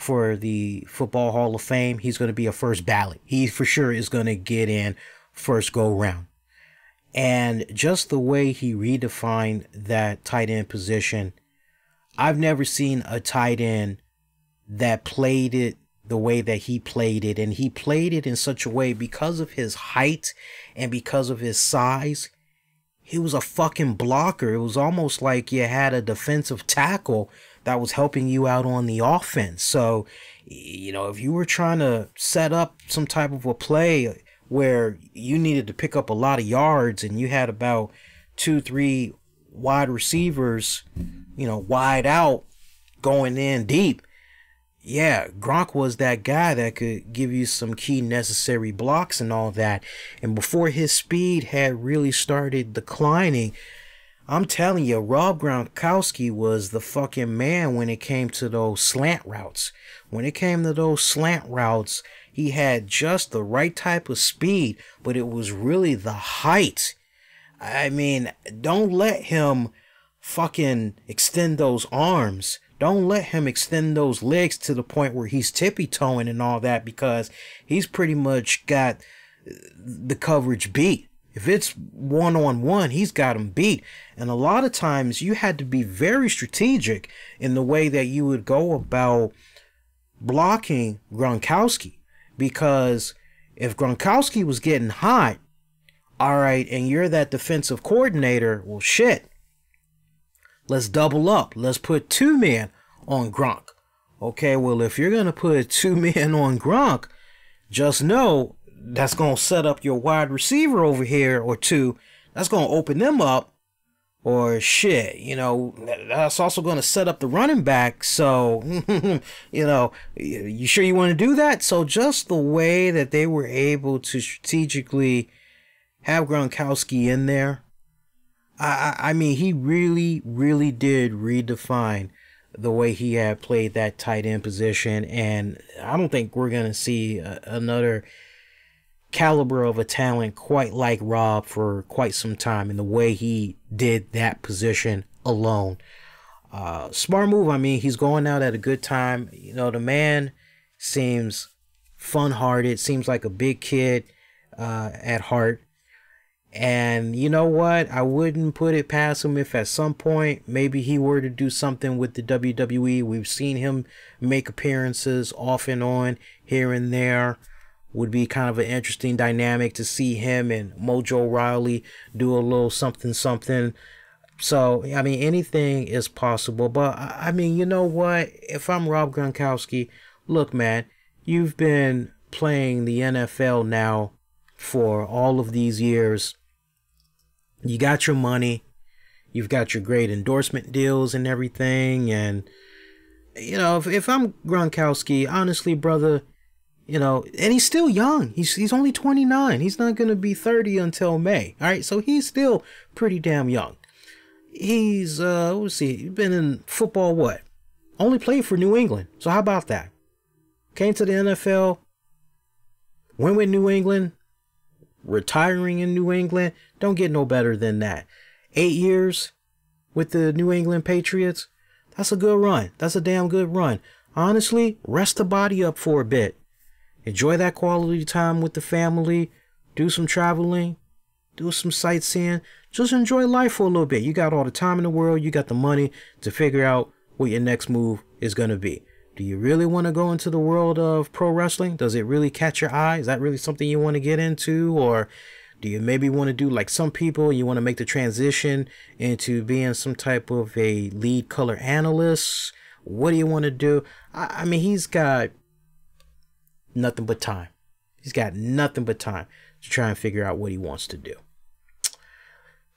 for the Football Hall of Fame. He's going to be a first ballot. He for sure is going to get in first go round. And just the way he redefined that tight end position, I've never seen a tight end that played it the way that he played it. And he played it in such a way, because of his height and because of his size, he was a fucking blocker. It was almost like you had a defensive tackle that was helping you out on the offense. So, you know, if you were trying to set up some type of a play where you needed to pick up a lot of yards and you had about 2-3 wide receivers, you know, wide out going in deep, yeah, Gronk was that guy that could give you some key necessary blocks and all that. And before his speed had really started declining, I'm telling you, Rob Gronkowski was the fucking man when it came to those slant routes. When it came to those slant routes, he had just the right type of speed, but it was really the height. I mean, don't let him fucking extend those arms. Don't let him extend those legs to the point where he's tippy-toeing and all that, because he's pretty much got the coverage beat. If it's one-on-one, he's got him beat. And a lot of times you had to be very strategic in the way that you would go about blocking Gronkowski. Because if Gronkowski was getting hot, all right, and you're that defensive coordinator, well, shit. Let's double up. Let's put 2 men on Gronk. Okay, well, if you're going to put 2 men on Gronk, just know that's going to set up your wide receiver over here or 2. That's going to open them up. Or shit, you know, that's also going to set up the running back. So, you know, you sure you want to do that? So just the way that they were able to strategically have Gronkowski in there, I mean, he really, really did redefine the way he had played that tight end position. And I don't think we're going to see another caliber of a talent quite like Rob for quite some time in the way he did that position alone. Smart move. I mean, he's going out at a good time. You know, the man seems fun-hearted, seems like a big kid at heart. And you know what? I wouldn't put it past him if at some point maybe he were to do something with the WWE. We've seen him make appearances off and on here and there. Would be kind of an interesting dynamic to see him and Mojo Rawley do a little something. So, I mean, anything is possible. But, I mean, you know what? If I'm Rob Gronkowski, look, man, you've been playing the NFL now for all of these years. You got your money. You've got your great endorsement deals and everything. And, you know, if I'm Gronkowski, honestly, brother, you know, and he's still young. He's only 29. He's not going to be 30 until May. All right. So he's still pretty damn young. He's, let's see, he's been in football, what? Only played for New England. So how about that? Came to the NFL, went with New England, retiring in New England. Don't get no better than that. 8 years with the New England Patriots. That's a good run. That's a damn good run. Honestly, rest the body up for a bit. Enjoy that quality time with the family. Do some traveling. Do some sightseeing. Just enjoy life for a little bit. You got all the time in the world. You got the money to figure out what your next move is going to be. Do you really want to go into the world of pro wrestling? Does it really catch your eye? Is that really something you want to get into? Or do you maybe want to do like some people? You want to make the transition into being some type of a lead color analyst? What do you want to do? I mean, he's got nothing but time. He's got nothing but time to try and figure out what he wants to do.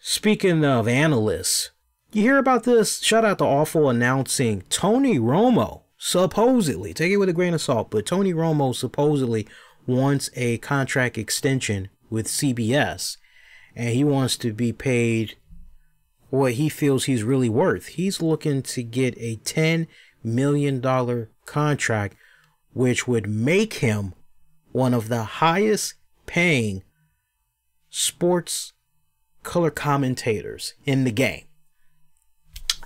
Speaking of analysts, you hear about this? Shout out to Awful announcing Tony Romo supposedly, take it with a grain of salt, but Tony Romo supposedly wants a contract extension with CBS, and he wants to be paid what he feels he's really worth. He's looking to get a $10 million contract, which would make him one of the highest paying sports color commentators in the game.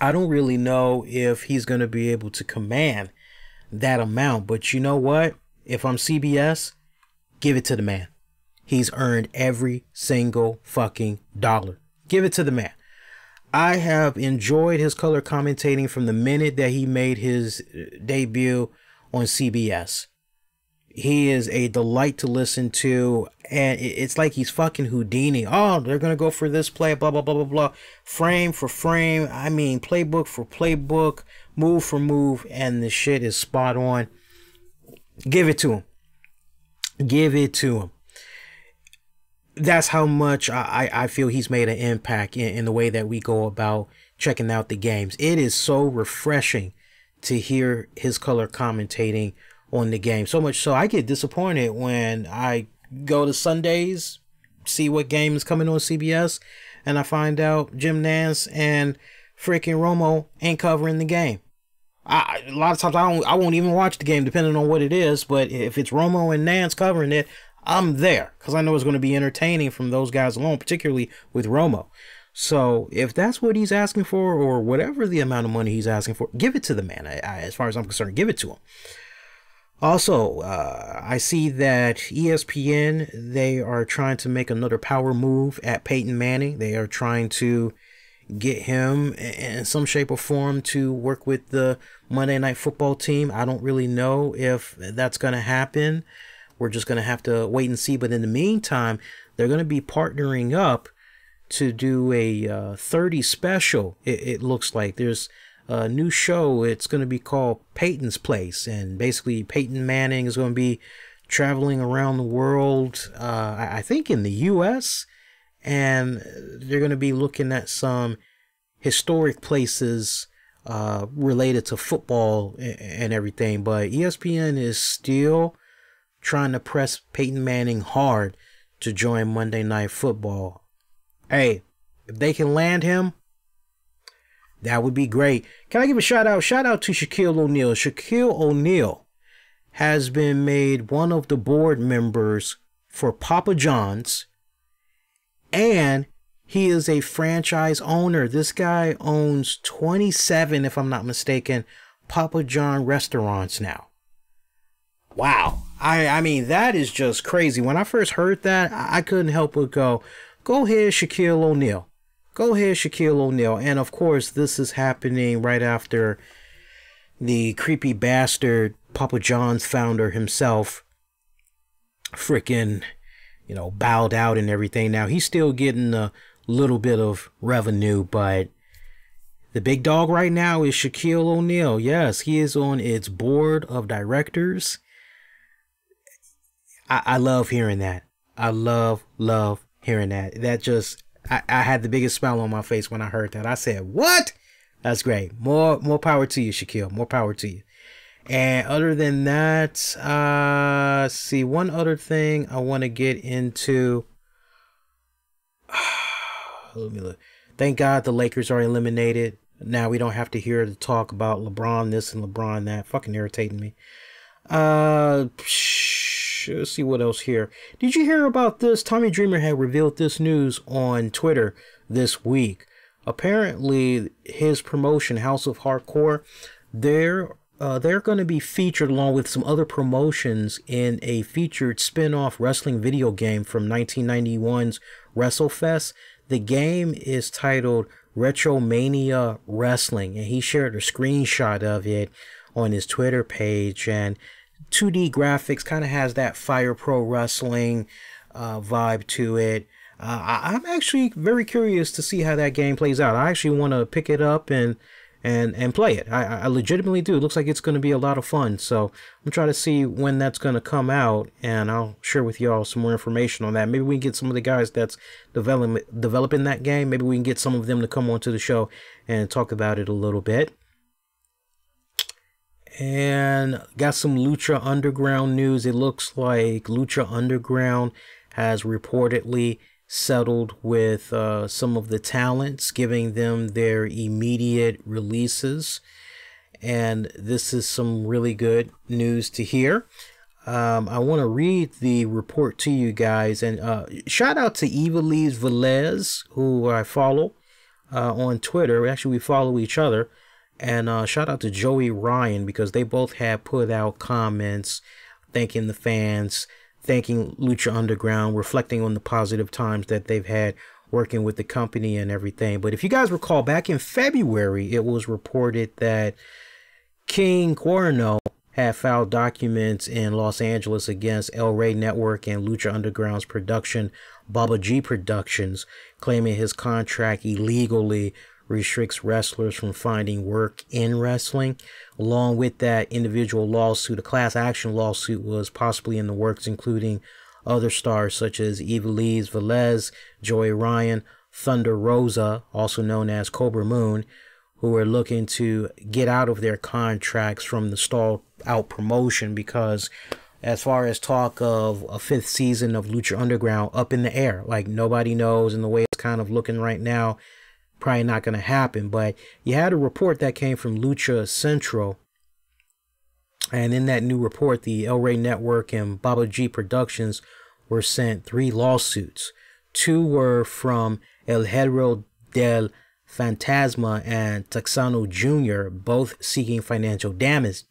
I don't really know if he's going to be able to command that amount. But you know what? If I'm CBS, give it to the man. He's earned every single fucking dollar. Give it to the man. I have enjoyed his color commentating from the minute that he made his debut on CBS. He is a delight to listen to, and it's like he's fucking Houdini. Oh, they're going to go for this play, blah, blah, blah, blah, blah. Frame for frame. I mean, playbook for playbook, move for move, and the shit is spot on. Give it to him. Give it to him. That's how much I feel he's made an impact in the way that we go about checking out the games. It is so refreshing to hear his color commentating on the game. So much so I get disappointed when I go to Sundays, see what game is coming on CBS, and I find out Jim Nance and freaking Romo ain't covering the game. A lot of times I won't even watch the game depending on what it is, but if it's Romo and Nance covering it, I'm there because I know it's going to be entertaining from those guys alone, particularly with Romo. So if that's what he's asking for, or whatever the amount of money he's asking for, give it to the man. As far as I'm concerned, give it to him. Also, I see that ESPN, they are trying to make another power move at Peyton Manning. They are trying to get him in some shape or form to work with the Monday Night Football team. I don't really know if that's going to happen. We're just going to have to wait and see. But in the meantime, they're going to be partnering up to do a 30 special. It looks like there's a new show. It's going to be called Peyton's Place, and basically Peyton Manning is going to be traveling around the world, I think in the US, and they're going to be looking at some historic places related to football and everything. But ESPN is still trying to press Peyton Manning hard to join Monday Night Football. Hey, if they can land him, that would be great. Can I give a shout out? Shout out to Shaquille O'Neal. Shaquille O'Neal has been made one of the board members for Papa John's, and he is a franchise owner. This guy owns 27, if I'm not mistaken, Papa John restaurants now. Wow. I mean, that is just crazy. When I first heard that, I couldn't help but go ahead, Shaquille O'Neal. Go ahead, Shaquille O'Neal. And of course, this is happening right after the creepy bastard Papa John's founder himself freaking, bowed out and everything. Now, he's still getting a little bit of revenue, but the big dog right now is Shaquille O'Neal. Yes, he is on its board of directors. I love hearing that. I love hearing that. That just... I had the biggest smile on my face when I heard that. I said, what? That's great. More power to you, Shaquille. More power to you. And other than that, see, one other thing I want to get into. Let me look. Thank God the Lakers are eliminated. Now we don't have to hear the talk about LeBron this and LeBron that. Fucking irritating me. Let's see what else here. Did you hear about this? Tommy Dreamer had revealed this news on Twitter this week. Apparently, his promotion, House of Hardcore, they're going to be featured along with some other promotions in a featured spin-off wrestling video game from 1991's WrestleFest. The game is titled Retromania Wrestling, and he shared a screenshot of it on his Twitter page, and 2D graphics, kind of has that Fire Pro Wrestling vibe to it. I'm actually very curious to see how that game plays out. I actually want to pick it up and play it. I legitimately do. It looks like it's going to be a lot of fun. So I'm trying to see when that's going to come out, and I'll share with y'all some more information on that. Maybe we can get some of the guys that's developing that game. Maybe we can get some of them to come onto the show and talk about it a little bit. And got some Lucha Underground news. It looks like Lucha Underground has reportedly settled with some of the talents, giving them their immediate releases. And this is some really good news to hear. I want to read the report to you guys. And shout out to Ivelisse Velez, who I follow on Twitter. Actually, we follow each other. And shout out to Joey Ryan, because they both had put out comments thanking the fans, thanking Lucha Underground, reflecting on the positive times that they've had working with the company and everything. But if you guys recall, back in February, it was reported that King Cuerno had filed documents in Los Angeles against El Rey Network and Lucha Underground's production, Baba G Productions, claiming his contract illegally restricts wrestlers from finding work in wrestling. Along with that individual lawsuit, a class action lawsuit was possibly in the works, including other stars such as Ivelisse Velez, Joey Ryan, Thunder Rosa, also known as Cobra Moon, who are looking to get out of their contracts from the stalled out promotion, because as far as talk of a 5th season of Lucha Underground, up in the air, like nobody knows, and the way it's kind of looking right now, probably not going to happen. But you had a report that came from Lucha Central, and in that new report, the El Rey Network and Baba G Productions were sent 3 lawsuits. 2 were from El Hierro del Fantasma and Texano Jr., both seeking financial damages.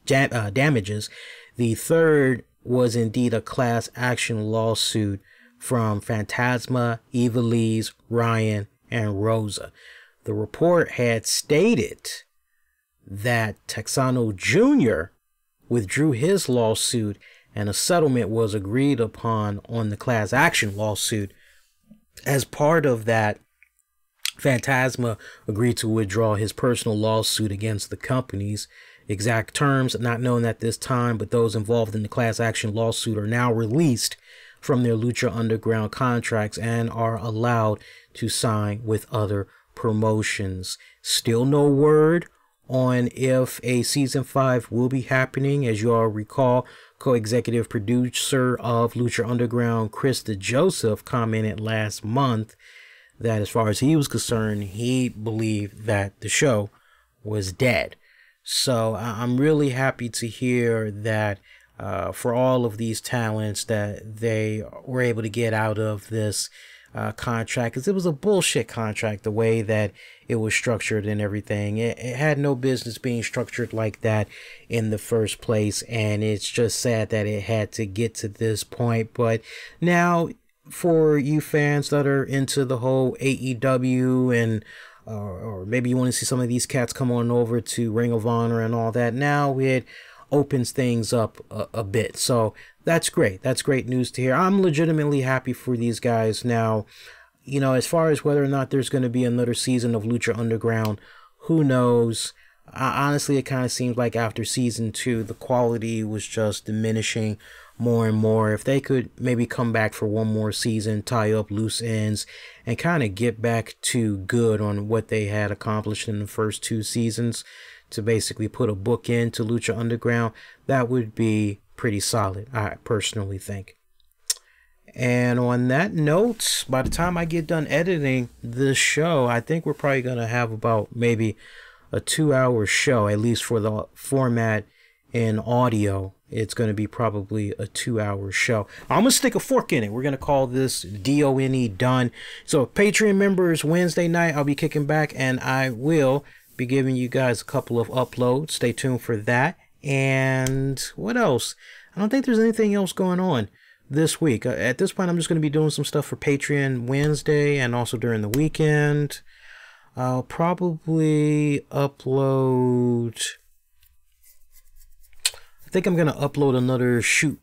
The third was indeed a class action lawsuit from Fantasma, Ivelisse, Ryan, and Rosa. The report had stated that Texano Jr. withdrew his lawsuit and a settlement was agreed upon on the class action lawsuit. As part of that, Fantasma agreed to withdraw his personal lawsuit against the company's exact terms, not known at this time, but those involved in the class action lawsuit are now released from their Lucha Underground contracts and are allowed to sign with other promotions. Still no word on if a season 5 will be happening. As you all recall, co-executive producer of Lucha Underground, Chris DeJoseph, commented last month that as far as he was concerned, he believed that the show was dead. So I'm really happy to hear that for all of these talents that they were able to get out of this contract, because it was a bullshit contract the way that it was structured and everything. It had no business being structured like that in the first place, and it's just sad that it had to get to this point. But now, for you fans that are into the whole AEW and or maybe you want to see some of these cats come on over to Ring of Honor and all that, now it opens things up a bit. So that's great. That's great news to hear. I'm legitimately happy for these guys. Now, you know, as far as whether or not there's going to be another season of Lucha Underground, who knows? Honestly, it kind of seems like after season 2, the quality was just diminishing more and more. If they could maybe come back for one more season, tie up loose ends, and kind of get back to good on what they had accomplished in the first 2 seasons, to basically put a bookend to Lucha Underground, that would be pretty solid, I personally think. And on that note, by the time I get done editing this show, I think we're probably going to have about maybe a 2-hour show, at least for the format in audio. It's going to be probably a 2-hour show. I'm going to stick a fork in it. We're going to call this DONE done. So Patreon members, Wednesday night, I'll be kicking back and I will be giving you guys a couple of uploads. Stay tuned for that. And what else? I don't think there's anything else going on this week. At this point, I'm just going to be doing some stuff for Patreon Wednesday and also during the weekend. I'll probably upload... I think I'm going to upload another Shoot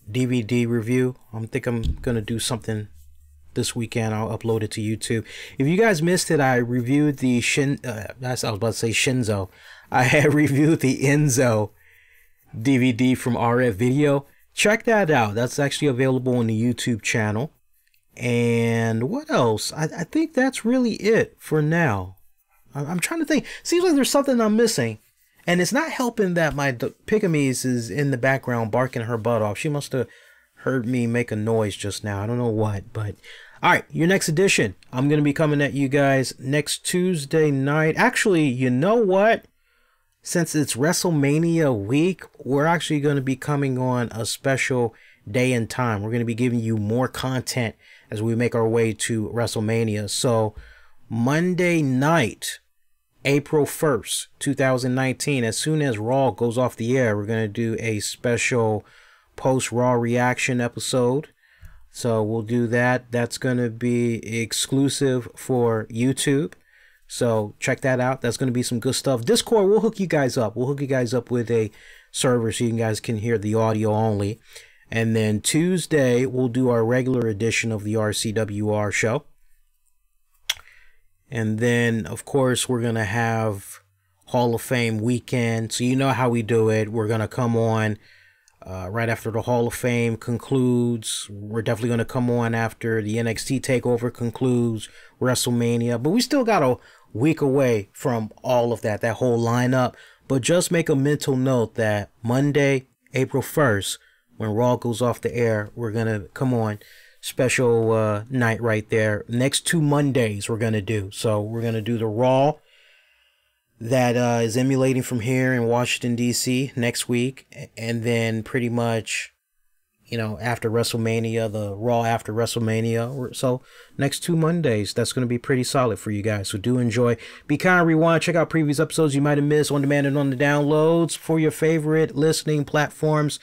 DVD review. I think I'm going to do something this weekend. I'll upload it to YouTube. If you guys missed it, I reviewed the I was about to say Shinzo. I had reviewed the Enzo DVD from RF Video. Check that out. That's actually available on the YouTube channel. And what else? I think that's really it for now. I'm trying to think. Seems like there's something I'm missing. And it's not helping that my Pickamise is in the background barking her butt off. She must have heard me make a noise just now. I don't know what, but... Alright, your next edition. I'm going to be coming at you guys next Tuesday night. Actually, you know what? Since it's WrestleMania week, we're actually going to be coming on a special day and time. We're going to be giving you more content as we make our way to WrestleMania. So, Monday night April 1st, 2019. As soon as Raw goes off the air, we're going to do a special post-Raw reaction episode. So we'll do that. That's going to be exclusive for YouTube. So check that out. That's going to be some good stuff. Discord, we'll hook you guys up. We'll hook you guys up with a server so you guys can hear the audio only. And then Tuesday, we'll do our regular edition of the RCWR show. And then, of course, we're going to have Hall of Fame weekend. So you know how we do it. We're going to come on right after the Hall of Fame concludes. We're definitely going to come on after the NXT TakeOver concludes, WrestleMania. But we still got a week away from all of that whole lineup. But just make a mental note that Monday, April 1st, when Raw goes off the air, we're going to come on. Special night right there. Next 2 Mondays we're going to do. So we're going to do the Raw that is emulating from here in Washington, D.C. next week. And then pretty much, you know, after WrestleMania, the Raw after WrestleMania. So next 2 Mondays, that's going to be pretty solid for you guys. So do enjoy. Be kind, rewind, check out previous episodes you might have missed on demand and on the downloads for your favorite listening platforms.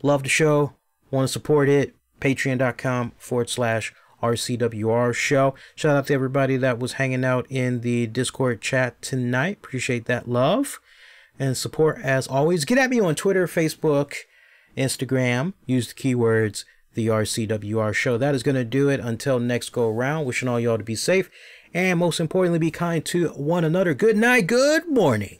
Love the show. Want to support it? Patreon.com/RCWR show. Shout out to everybody that was hanging out in the Discord chat tonight. Appreciate that love and support as always. Get at me on Twitter, Facebook, Instagram. Use the keywords the RCWR show. That is going to do it until next go around. Wishing all y'all to be safe and most importantly be kind to one another. Good night, good morning.